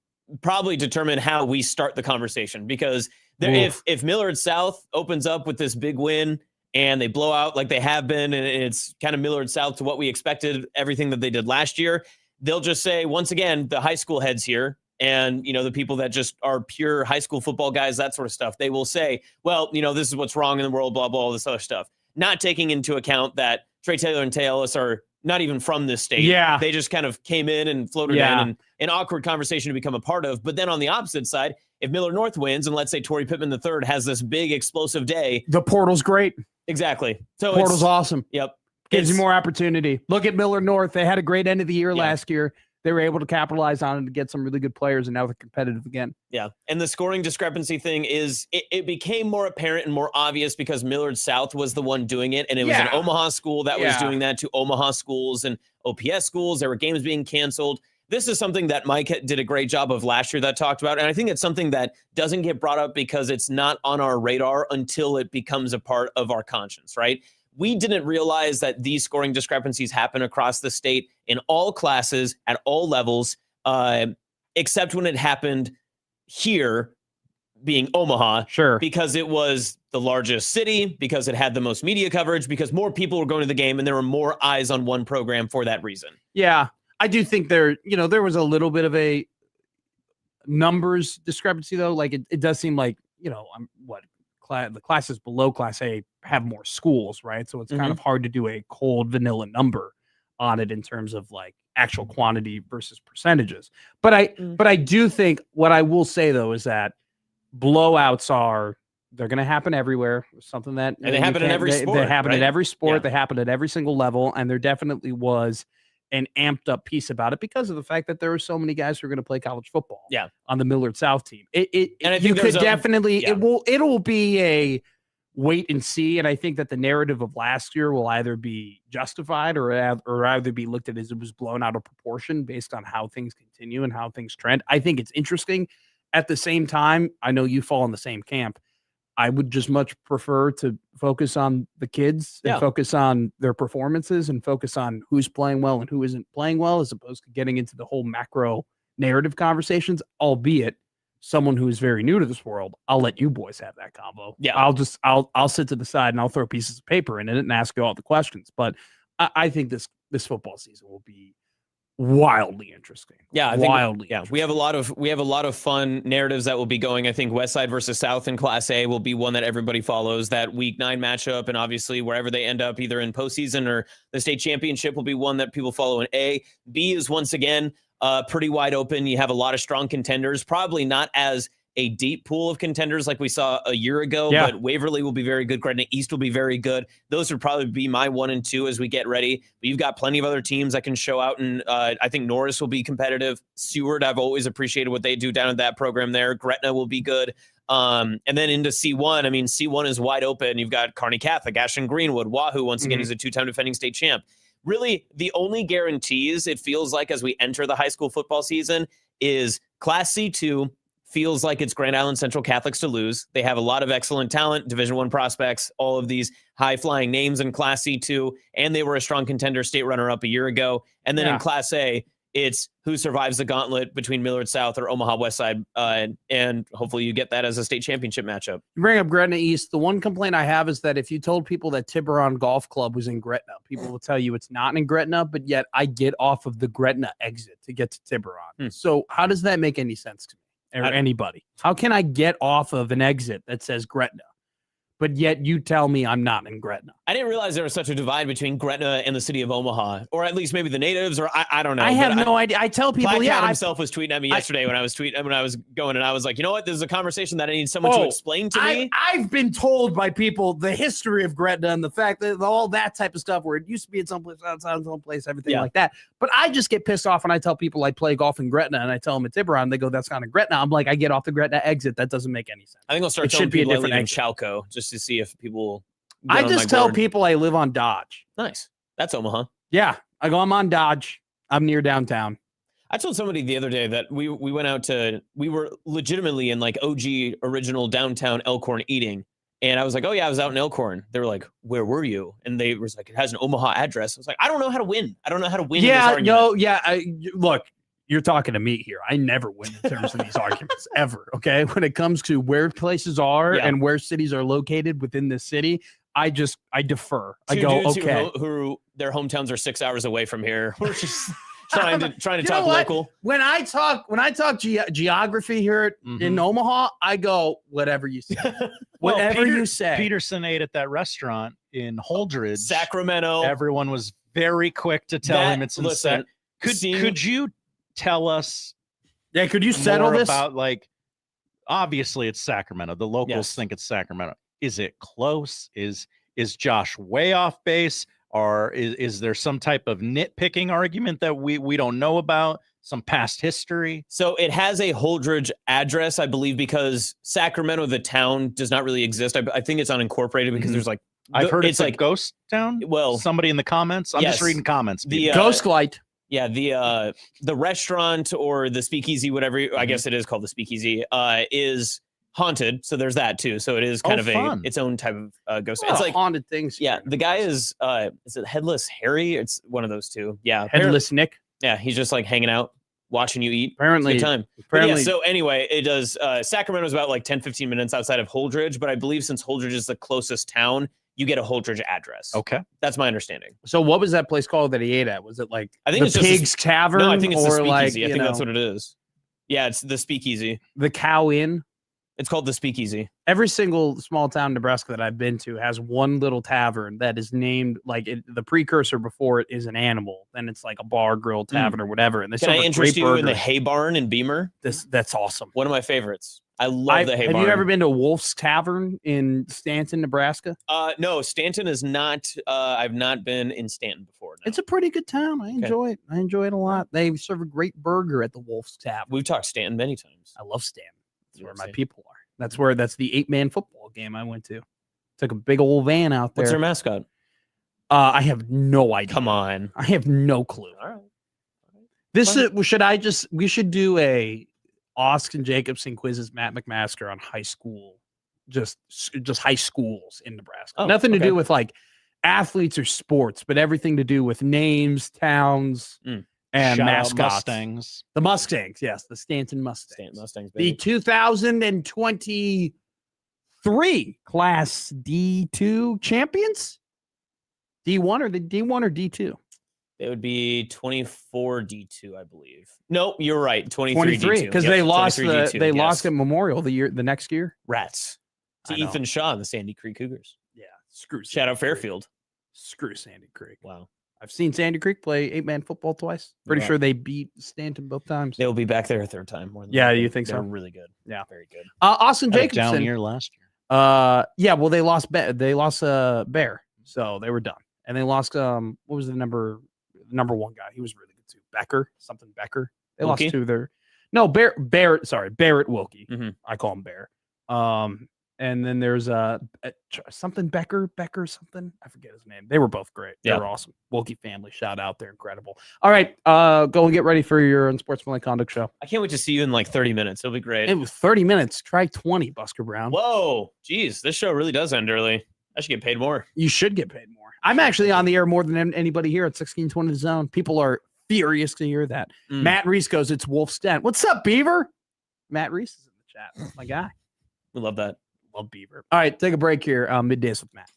probably determine how we start the conversation, because if Millard South opens up with this big win and they blow out like they have been, and it's kind of Millard South to what we expected, everything that they did last year, they'll just say, once again, the high school heads here and, the people that just are pure high school football guys, that sort of stuff, they will say, well, this is what's wrong in the world, blah, blah, all this other stuff. Not taking into account that Trey Taylor and Tay Ellis are not even from this state. Yeah. They just kind of came in and floated in, and an awkward conversation to become a part of. But then on the opposite side, if Millard North wins, and let's say Torrey Pittman III has this big explosive day. The portal's great. Exactly. So portal's awesome. Yep. Gives you more opportunity. Look at Millard North. They had a great end of the year last year. They were able to capitalize on it to get some really good players, and now they're competitive again. Yeah. And the scoring discrepancy thing is, it became more apparent and more obvious because Millard South was the one doing it. And it was an Omaha school that was doing that to Omaha schools and OPS schools. There were games being canceled. This is something that Mike did a great job of last year that talked about. And I think it's something that doesn't get brought up because it's not on our radar until it becomes a part of our conscience, right? We didn't realize that these scoring discrepancies happen across the state in all classes at all levels, except when it happened here, being Omaha. Sure. Because it was the largest city, because it had the most media coverage, because more people were going to the game and there were more eyes on one program for that reason. Yeah. I do think there was a little bit of a numbers discrepancy, though. Like it does seem like, the classes below Class A have more schools, right? So it's kind of hard to do a cold vanilla number on it in terms of like actual quantity versus percentages. But I do think what I will say though is that blowouts they're going to happen everywhere. Something that and they happen in every sport. They happen right? in every sport. Yeah. They happen at every single level, and there definitely was an amped up piece about it because of the fact that there are so many guys who are going to play college football on the Millard South team. And I think it'll be a wait and see. And I think that the narrative of last year will either be justified or either be looked at as it was blown out of proportion based on how things continue and how things trend. I think it's interesting. At the same time, I know you fall in the same camp. I would just much prefer to focus on the kids and focus on their performances and focus on who's playing well and who isn't playing well, as opposed to getting into the whole macro narrative conversations, albeit someone who is very new to this world, I'll let you boys have that combo. Yeah. I'll sit to the side and I'll throw pieces of paper in it and ask you all the questions. But I think this football season will be wildly interesting. Yeah, I wildly. Yeah, we have a lot of fun narratives that will be going. I think West Side versus South in Class A will be one that everybody follows. That Week 9 matchup, and obviously wherever they end up, either in postseason or the state championship, will be one that people follow in A. B is once again pretty wide open. You have a lot of strong contenders. Probably not as a deep pool of contenders like we saw a year ago, but Waverly will be very good. Creighton East will be very good. Those would probably be my 1 and 2 as we get ready. But you've got plenty of other teams that can show out, and I think Norris will be competitive. Seward, I've always appreciated what they do down at that program there. Gretna will be good. And then into C1, I mean, C1 is wide open. You've got Kearney Catholic, Ashland Greenwood, Wahoo, once again, he's a 2-time defending state champ. Really, the only guarantees, it feels like, as we enter the high school football season is Class C2 feels like it's Grand Island Central Catholics to lose. They have a lot of excellent talent, Division I prospects, all of these high-flying names in Class C2, and they were a strong contender, state runner-up a year ago. And then in Class A, it's who survives the gauntlet between Millard South or Omaha West Side, and hopefully you get that as a state championship matchup. You bring up Gretna East. The one complaint I have is that if you told people that Tiburon Golf Club was in Gretna, people will tell you it's not in Gretna, but yet I get off of the Gretna exit to get to Tiburon. So how does that make any sense to me? Or anybody? How can I get off of an exit that says Gretna, but yet you tell me I'm not in Gretna? I didn't realize there was such a divide between Gretna and the city of Omaha, or at least maybe the natives, or I don't know. I have no idea. I tell people, Black Cat himself was tweeting at me yesterday when I was going, and I was like, you know what? This is a conversation that I need someone to explain to me. I've been told by people the history of Gretna and the fact that all that type of stuff, where it used to be in someplace outside, someplace, everything like that. But I just get pissed off when I tell people I play golf in Gretna, and I tell them at Tiburon, they go, "That's not in Gretna." I'm like, I get off the Gretna exit. That doesn't make any sense. I think I'll start telling people I live in Chalco just to see if people. I just tell people I live on Dodge. Nice. That's Omaha. Yeah. I go, I'm on Dodge. I'm near downtown. I told somebody the other day that we went out we were legitimately in like OG original downtown Elkhorn eating. And I was like, oh yeah, I was out in Elkhorn. They were like, where were you? And they was like, it has an Omaha address. I was like, I don't know how to win. I don't know how to win. Yeah, no, yeah. Look, you're talking to me here. I never win in terms of these arguments ever. Okay. When it comes to where places are and where cities are located within this city, I defer. I go, okay. Who their hometowns are 6 hours away from here. We're just trying to talk local. When I talk geography here in Omaha, I go, whatever you say. Whatever you say. Peterson ate at that restaurant in Holdridge, Sacramento. Everyone was very quick to tell him it's in Sacramento. Could you tell us? Yeah, could you settle this about, like, obviously it's Sacramento. The locals think it's Sacramento. Is it close? Is Josh way off base? Or is there some type of nitpicking argument that we don't know about? Some past history? So it has a Holdridge address, I believe, because Sacramento, the town, does not really exist. I think it's unincorporated because there's like... I've heard it's like ghost town? Well... Somebody in the comments? I'm just reading comments. The Ghost Light. Yeah, the restaurant or the speakeasy, whatever, I guess it is called the speakeasy, is... haunted, so there's that too. So it is kind of its own type of ghost. It's like haunted things. Yeah, the guy is it Headless Harry? It's one of those two. Yeah, Headless Nick. Yeah, he's just like hanging out, watching you eat. Apparently, good time. Yeah, so anyway, it does. Sacramento is about like 10-15 minutes outside of Holdridge, but I believe since Holdridge is the closest town, you get a Holdridge address. Okay, that's my understanding. So what was that place called that he ate at? Was it like I think the Pig's Tavern? No, I think it's the Speakeasy. Like, I think that's what it is. Yeah, it's the Speakeasy. The Cow Inn. It's called the Speakeasy. Every single small town in Nebraska that I've been to has one little tavern that is named like the precursor before it is an animal. Then it's like a bar, grill, tavern, or whatever. And they Can I interest you in the Hay Barn in Beamer? That's awesome. One of my favorites. I love the Hay Barn. Have you ever been to Wolf's Tavern in Stanton, Nebraska? No, Stanton is not. I've not been in Stanton before. No. It's a pretty good town. I enjoy it. I enjoy it a lot. They serve a great burger at the Wolf's Tavern. We've talked Stanton many times. I love Stanton. That's where my people are. That's the 8-man football game I went to. Took a big old van out there. What's their mascot? I have no idea. Come on. I have no clue. All right. We should do a Austin Jacobsen quizzes Matt McMaster on high school, just high schools in Nebraska. Oh, Nothing to do with like athletes or sports, but everything to do with names, towns, and Shout out mascots. Mustangs. The Mustangs, yes, the Stanton Mustangs. Mustangs, The baby. 2023 Class D2 champions? D1 or D2? It would be 24 D2, I believe. Nope, you're right. 23 23 D2. because Yep, they lost 23 D2, they yes. lost at Memorial the next year. Rats to I know. Ethan Shaw and the Sandy Creek Cougars. Yeah, screw Shout out Sandy Creek. Fairfield. Screw Sandy Creek. Wow. I've seen Sandy Creek play 8-man football twice. Pretty Yeah. sure they beat Stanton both times. They'll be back there a third time. More than Yeah, likely. you think so? They're really good. Yeah. Very good. Austin Had a down Jacobsen. year last year. Yeah, well, they lost Bear, so they were done, and they lost what was the number one guy? He was really good too. Becker. They Wilkie? lost two there. No, Barrett. Sorry, Barrett Wilkie. Mhm. I call him Bear. And then there's something Becker something. I forget his name. They were both great. They Yeah. were awesome. Wilkie family, shout out. They're incredible. All right, go and get ready for your unsportsmanlike conduct show. I can't wait to see you in like 30 minutes. It'll be great. It was 30 minutes. Try 20, Busker Brown. Whoa. Geez, this show really does end early. I should get paid more. You should get paid more. I'm actually on the air more than anybody here at 1620 The Zone. People are furious to hear that. Mm. Matt Reese goes, it's Wolf Stent. What's up, Beaver? Matt Reese is in the chat. That's my guy. We love that. Love Beaver. All right, take a break here. Middays with Matt.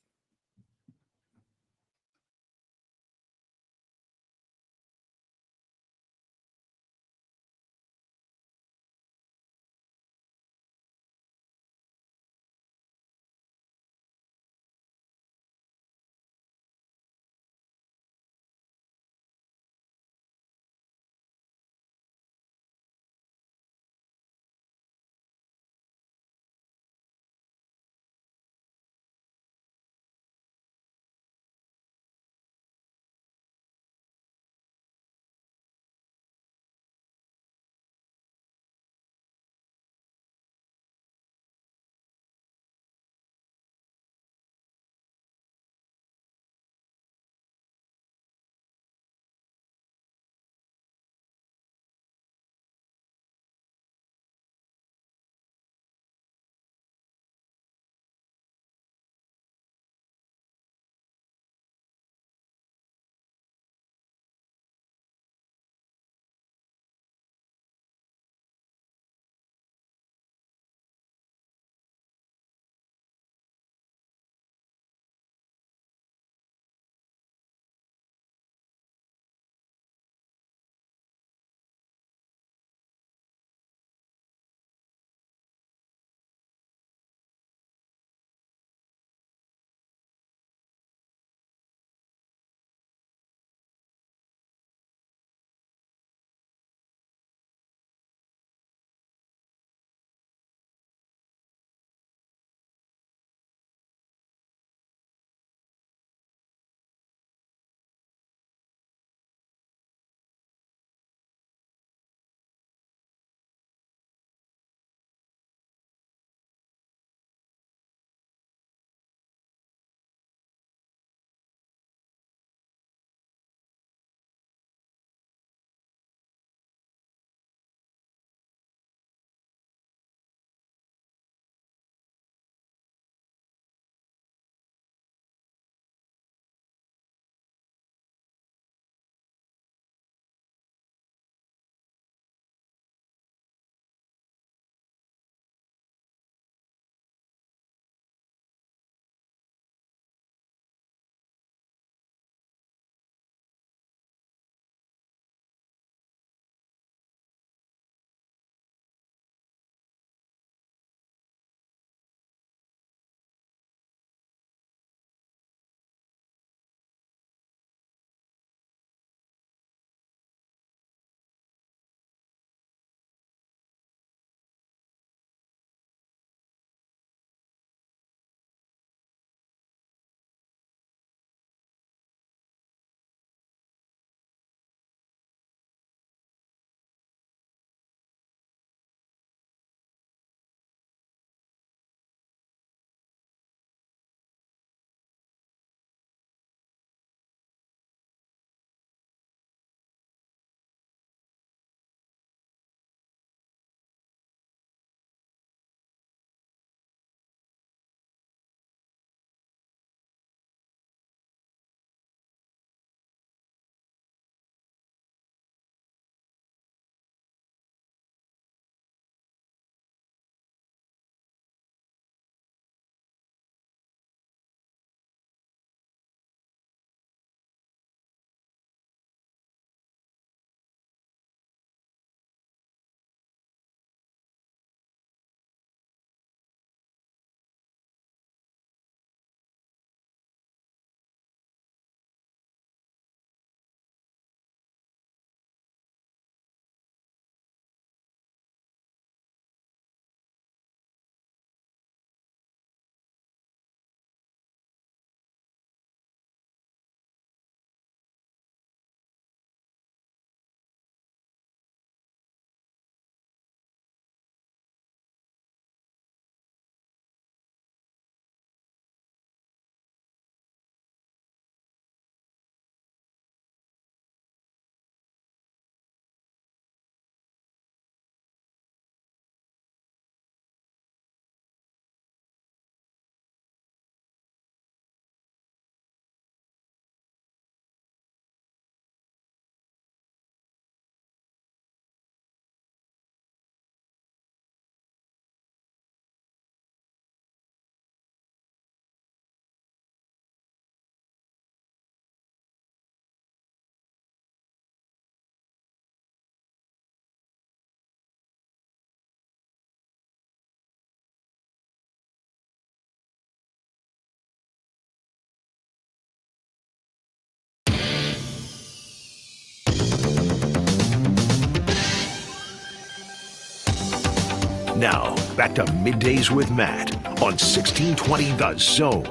Now, back to Middays with Matt on 1620 The Zone.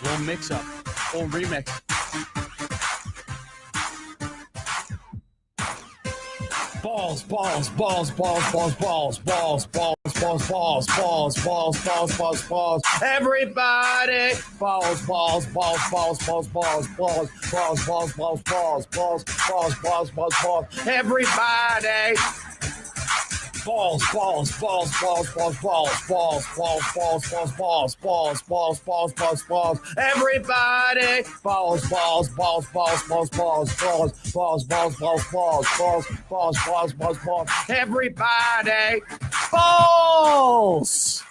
Little mix up. Little remix. Balls, balls, balls, balls, balls, balls, balls, balls, balls, balls, balls, balls, balls, balls, balls. Everybody, balls, balls, balls, balls, balls, balls, balls, balls, balls, balls, balls, balls, balls, balls, balls, balls. Everybody. Balls, balls, balls, balls, balls, balls, balls, balls, balls, balls, balls, balls, balls, balls, balls, balls. Everybody, balls, balls, balls, balls, balls, balls, balls, balls, balls, balls, balls, balls, balls, balls, balls, balls. Everybody, balls.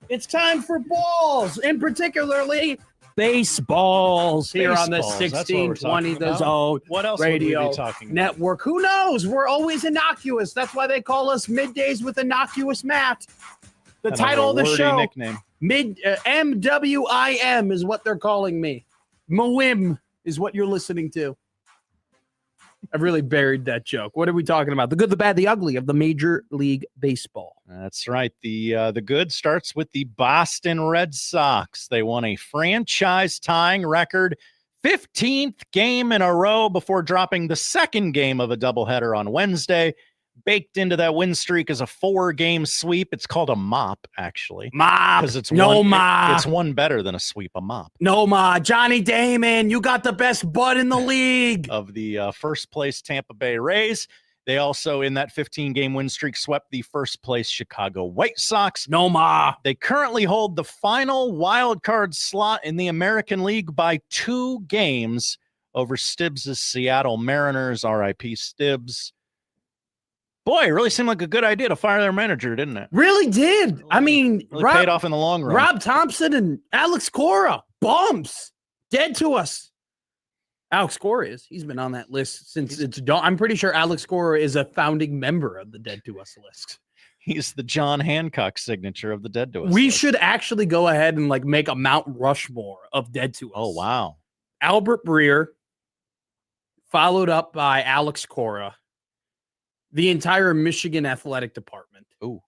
It's time for balls, and particularly baseballs here on the Baseballs, that's what we're 1620 talking The about. Zone What else would we Radio be talking about? Network. Who knows? We're always innocuous. That's why they call us Middays with Innocuous Matt. The Kind title a of the wordy show, nickname. MWIM, is what they're calling me. Mwim is what you're listening to. I've really buried that joke. What are we talking about? The good, the bad, the ugly of the Major League Baseball. That's right. The good starts with the Boston Red Sox. They won a franchise-tying record 15th game in a row before dropping the second game of a doubleheader on Wednesday. Baked into that win streak is a 4-game sweep. It's called a mop, actually. Mop. Because it's No one, mop. It's one better than a sweep, a mop. No, ma. Johnny Damon, you got the best butt in the league. Of the first place Tampa Bay Rays. They also, in that 15-game win streak, swept the first place Chicago White Sox. No, ma. They currently hold the final wild card slot in the American League by 2 games over Stibbs' Seattle Mariners. R.I.P. Stibbs. Boy, it really seemed like a good idea to fire their manager, didn't it? Really did. I mean, Really paid off in the long run. Rob Thompson and Alex Cora, bums, dead to us. Alex Cora is. He's been on that list since it's dawn. I'm pretty sure Alex Cora is a founding member of the Dead to Us list. He's the John Hancock signature of the Dead to Us We list. should actually go ahead and like make a Mount Rushmore of Dead to Us. Oh, wow. Albert Breer, followed up by Alex Cora, the entire Michigan athletic department. Ooh.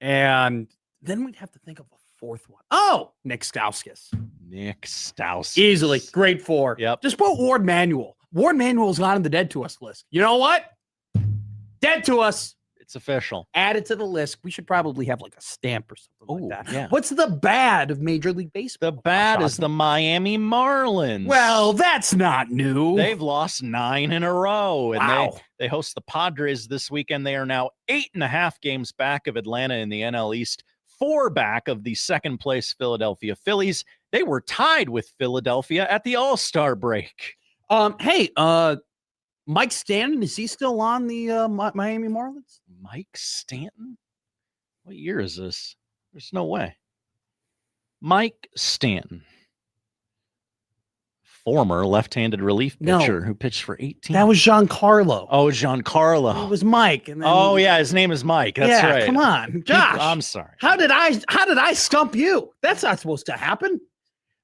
And then we'd have to think of a fourth one. Oh, Nick Stauskas. Nick Stauskas. Easily. Great 4. Yep. Just put Ward Manuel. Ward Manuel's not on the Dead to Us list. You know what? Dead to Us. It's official. Add it to the list. We should probably have like a stamp or something like that. Yeah. What's the bad of Major League Baseball? The bad is the Miami Marlins. Well, that's not new. They've lost 9 in a row. And Wow. they host the Padres this weekend. They are now 8.5 games back of Atlanta in the NL East, 4 back of the second place Philadelphia Phillies. They were tied with Philadelphia at the All-Star break. Hey, Mike Stanton, is he still on the Miami Marlins? Mike Stanton? What year is this? There's no way. Mike Stanton. Former left-handed relief pitcher who pitched for 18. That was Giancarlo. Oh, Giancarlo. It was Mike. And then, Oh, yeah, his name is Mike. That's yeah, right. come on, Josh. I'm sorry. How did I stump you? That's not supposed to happen.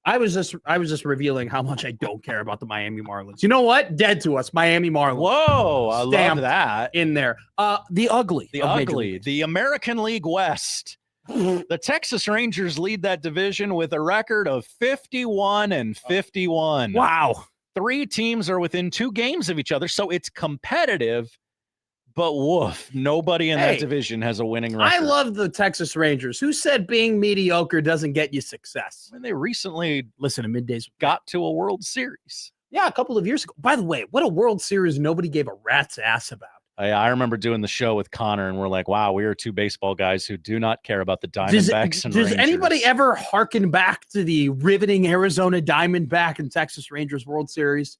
I was just revealing how much I don't care about the Miami Marlins. You know what? Dead to us, Miami Marlins. Whoa, I love Stamped that. in there. The ugly. The of Major ugly. League. The American League West. The Texas Rangers lead that division with a record of 51-51. Wow. 3 teams are within 2 games of each other, so it's competitive. But woof, nobody in that division has a winning record. I love the Texas Rangers. Who said being mediocre doesn't get you success? When they recently Listen to Middays. got to a World Series. Yeah, a couple of years ago. By the way, what a World Series nobody gave a rat's ass about. I remember doing the show with Connor, and we're like, wow, we are 2 baseball guys who do not care about the Diamondbacks and Does Rangers. anybody ever hearken back to the riveting Arizona Diamondback and Texas Rangers World Series?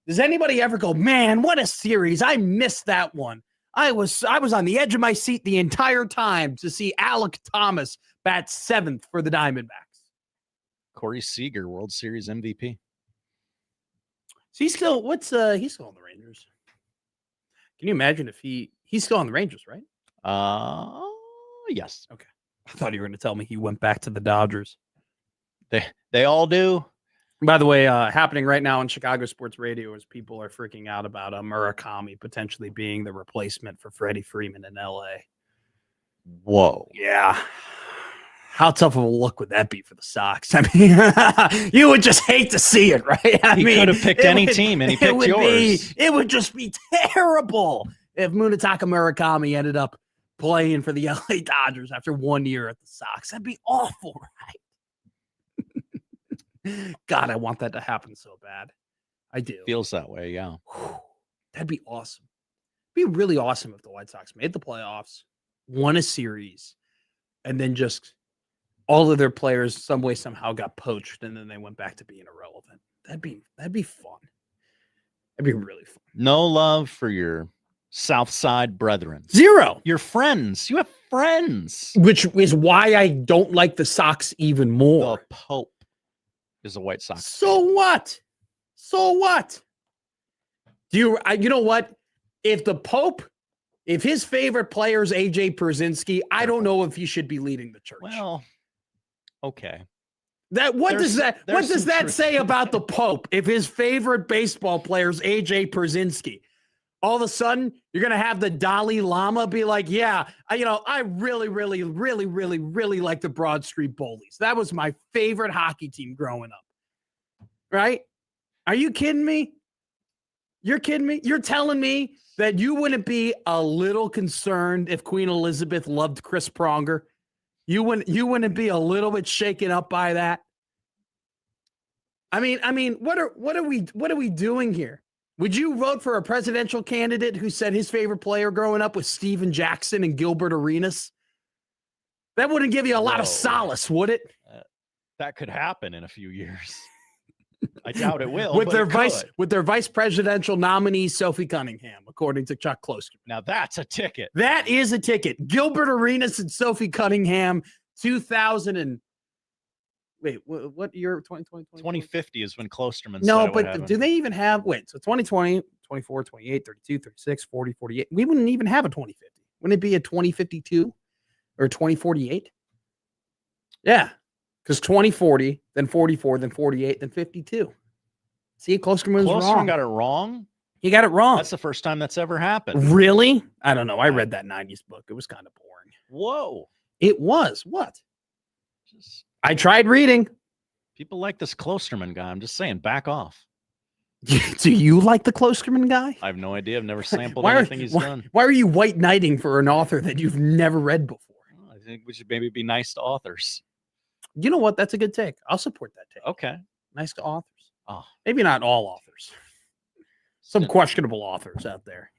Does anybody ever go, man, what a series. I missed that one. I was on the edge of my seat the entire time to see Alec Thomas bat 7th for the Diamondbacks. Corey Seager, World Series MVP. He's still he's still on the Rangers. Can you imagine if he's still on the Rangers, right? Yes. Okay. I thought you were going to tell me he went back to the Dodgers. They all do. By the way, happening right now on Chicago Sports Radio is people are freaking out about Murakami potentially being the replacement for Freddie Freeman in L.A. Whoa. Yeah. How tough of a look would that be for the Sox? I mean, you would just hate to see it, right? I He mean, could have picked any team, and he picked yours. It would just be terrible if Munetaka Murakami ended up playing for the LA Dodgers after 1 year at the Sox. That'd be awful, right? God, I want that to happen so bad. I do. Feels that way, yeah. That'd be awesome. It'd be really awesome if the White Sox made the playoffs, won a series, and then just all of their players some way somehow got poached, and then they went back to being irrelevant. That'd be fun. That'd be really fun. No love for your South Side brethren. Zero. Your friends. You have friends. Which is why I don't like the Sox even more. The Pope is a White Sox. So what? So what? You know what? If the Pope, if his favorite player is AJ Pierzynski, I don't know if he should be leading the church. Well, okay. What does that say about the Pope if his favorite baseball player is AJ Pierzynski? All of a sudden, you're going to have the Dalai Lama be like, yeah, I really, really, really, really, really like the Broad Street Bullies. That was my favorite hockey team growing up. Right? Are you kidding me? You're kidding me? You're telling me that you wouldn't be a little concerned if Queen Elizabeth loved Chris Pronger? You wouldn't be a little bit shaken up by that? I mean, what are we doing here? Would you vote for a presidential candidate who said his favorite player growing up was Steven Jackson and Gilbert Arenas? That wouldn't give you a lot of solace, would it? That could happen in a few years. I doubt it will. With their vice presidential nominee, Sophie Cunningham, according to Chuck Klosterman. Now that's a ticket. That is a ticket. Gilbert Arenas and Sophie Cunningham, 2000 and wait, what year? 2020? 2050 is when Klosterman said No, it would but happen. do they even have, so 2020, 24, 28, 32, 36, 40, 48. We wouldn't even have a 2050. Wouldn't it be a 2052 or 2048? Yeah, because 2040, then 44, then 48, then 52. See, Klosterman was wrong. got it wrong? He got it wrong. That's the first time that's ever happened. Really? I don't know. I read that 90s book. It was kind of boring. Whoa. It was. What? Just I tried reading. people like this Klosterman guy. I'm just saying, back off. Do you like the Klosterman guy? I have no idea. I've never sampled anything he's done. Why are you white knighting for an author that you've never read before? Well, I think we should maybe be nice to authors. You know what? That's a good take. I'll support that take. Okay. Nice to authors. Oh, Maybe not all authors. Some questionable authors out there,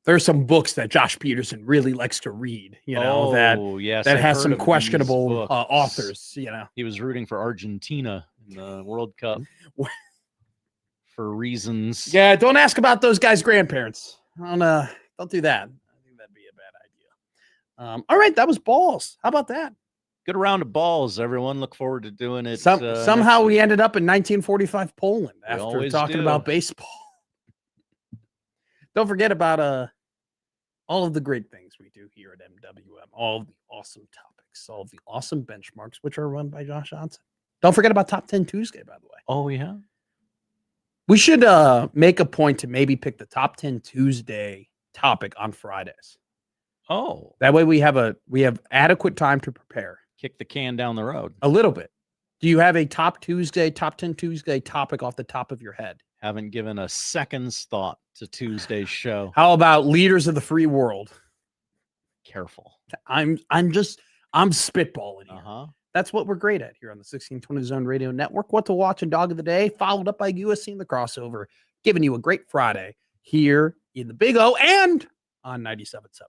There's some books that Josh Peterson really likes to read, yes, that I've has heard some of these questionable books. authors, He was rooting for Argentina in the World Cup for reasons. Yeah, don't ask about those guys' grandparents. Don't do that. I think that'd be a bad idea. All right, that was balls. How about that? Good round of balls, everyone. Look forward to doing it. Somehow we ended up in 1945 Poland after always talking do. about baseball. Don't forget about all of the great things we do here at MWM, all of the awesome topics, all of the awesome benchmarks, which are run by Josh Johnson. Don't forget about Top 10 Tuesday, by the way. Oh, yeah. We should make a point to maybe pick the Top 10 Tuesday topic on Fridays. Oh. That way we have adequate time to prepare. Kick the can down the road. A little bit. Do you have a Top 10 Tuesday topic off the top of your head? Haven't given a second's thought to Tuesday's show. How about leaders of the free world? Careful. I'm spitballing here. Uh-huh. That's what we're great at here on the 1620 Zone Radio Network. What to watch and Dog of the Day, followed up by USC in the crossover, giving you a great Friday here in the Big O and on 97.7.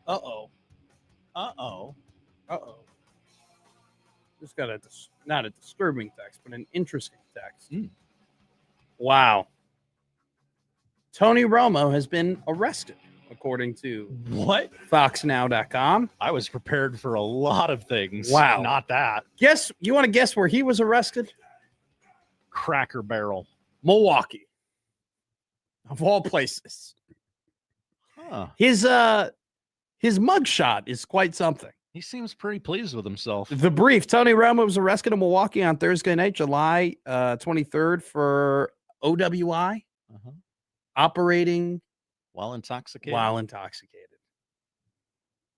Uh-oh. Just got not a disturbing text, but an interesting text. Wow. Tony Romo has been arrested, according to FoxNow.com. I was prepared for a lot of things. Wow. Not that. You want to guess where he was arrested? Cracker Barrel. Milwaukee. Of all places. Huh. His mugshot is quite something. He seems pretty pleased with himself. The brief. Tony Romo was arrested in Milwaukee on Thursday night, July 23rd for OWI. Operating while intoxicated.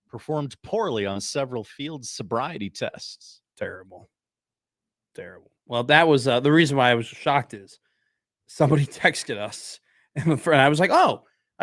Performed poorly on several field sobriety tests. Terrible. Well, that was the reason why I was shocked is somebody texted us and I was like,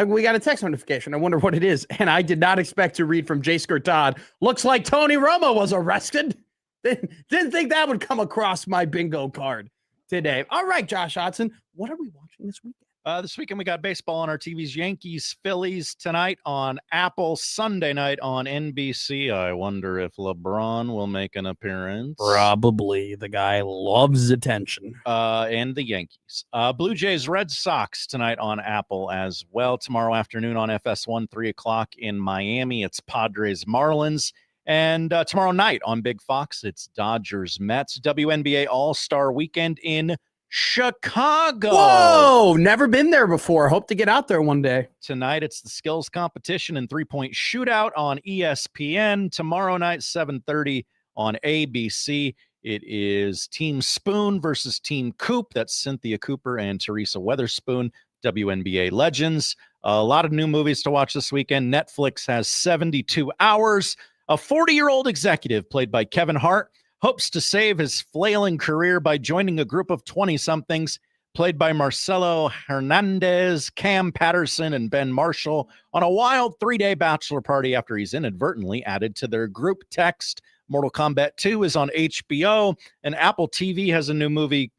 we got a text notification. I wonder what it is. And I did not expect to read from Jay Skirtod. Looks like Tony Romo was arrested. Didn't think that would come across my bingo card today. All right, Josh Hodson, what are we watching this weekend? This weekend, we got baseball on our TVs. Yankees, Phillies tonight on Apple. Sunday night on NBC. I wonder if LeBron will make an appearance. Probably. The guy loves attention. And the Yankees. Blue Jays, Red Sox tonight on Apple as well. Tomorrow afternoon on FS1, 3 o'clock in Miami. It's Padres, Marlins. And tomorrow night on Big Fox, it's Dodgers, Mets. WNBA All-Star Weekend in Chicago. Whoa, never been there before. Hope to get out there one day. Tonight, it's the skills competition and three-point shootout on ESPN. Tomorrow night, 7:30 on ABC. It is Team Spoon versus Team Coop. That's Cynthia Cooper and Teresa Weatherspoon, WNBA legends. A lot of new movies to watch this weekend. Netflix has 72 Hours. A 40-year-old executive played by Kevin Hart hopes to save his flailing career by joining a group of 20-somethings played by Marcelo Hernandez, Cam Patterson, and Ben Marshall on a wild 3-day bachelor party after he's inadvertently added to their group text. Mortal Kombat 2 is on HBO, and Apple TV has a new movie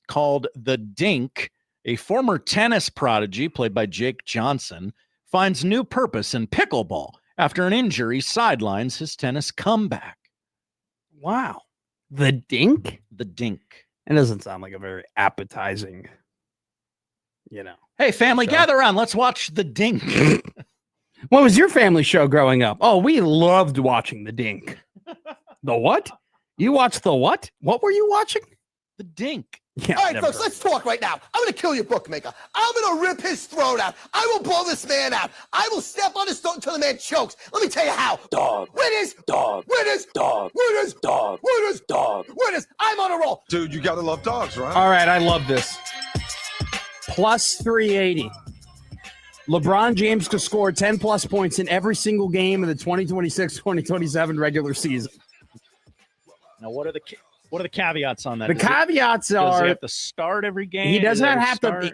called The Dink. A former tennis prodigy played by Jake Johnson finds new purpose in pickleball after an injury sidelines his tennis comeback. Wow. The Dink? The Dink. It doesn't sound like a very appetizing, Hey, family, gather around. Let's watch The Dink. What was your family show growing up? Oh, we loved watching The Dink. The what? You watched the what? What were you watching? The Dink. Yeah, All right, folks, let's talk right now. I'm going to kill your bookmaker. I'm going to rip his throat out. I will blow this man out. I will step on his throat until the man chokes. Let me tell you how. Dog. Winners. Dog. Winners. Dog. Winners. Dog. Winners. Dog. Winners. I'm on a roll. Dude, you got to love dogs, right? All right, I love this. Plus 380. LeBron James could score 10-plus points in every single game of the 2026-2027 regular season. Now, what are the caveats on that? The caveats are does he have to start every game? He does not have to.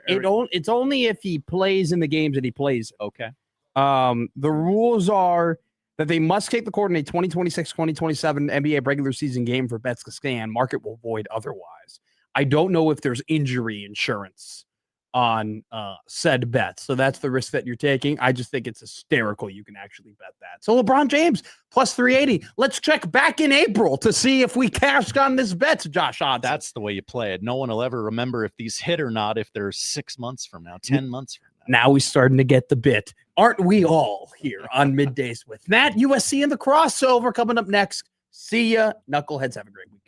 It's only if he plays in the games that he plays. Okay. The rules are that they must take the court in a 2026-2027 NBA regular season game for bets to stand. Market will void otherwise. I don't know if there's injury insurance on said bets. So that's the risk that you're taking. I just think it's hysterical you can actually bet that. So LeBron James, plus 380. Let's check back in April to see if we cashed on this bet, Josh Hodson. That's the way you play it. No one will ever remember if these hit or not if they're 6 months from now, 10 months from now. Now we're starting to get the bit. Aren't we all here on Middays with Matt? USC and the crossover coming up next. See ya. Knuckleheads, have a great week.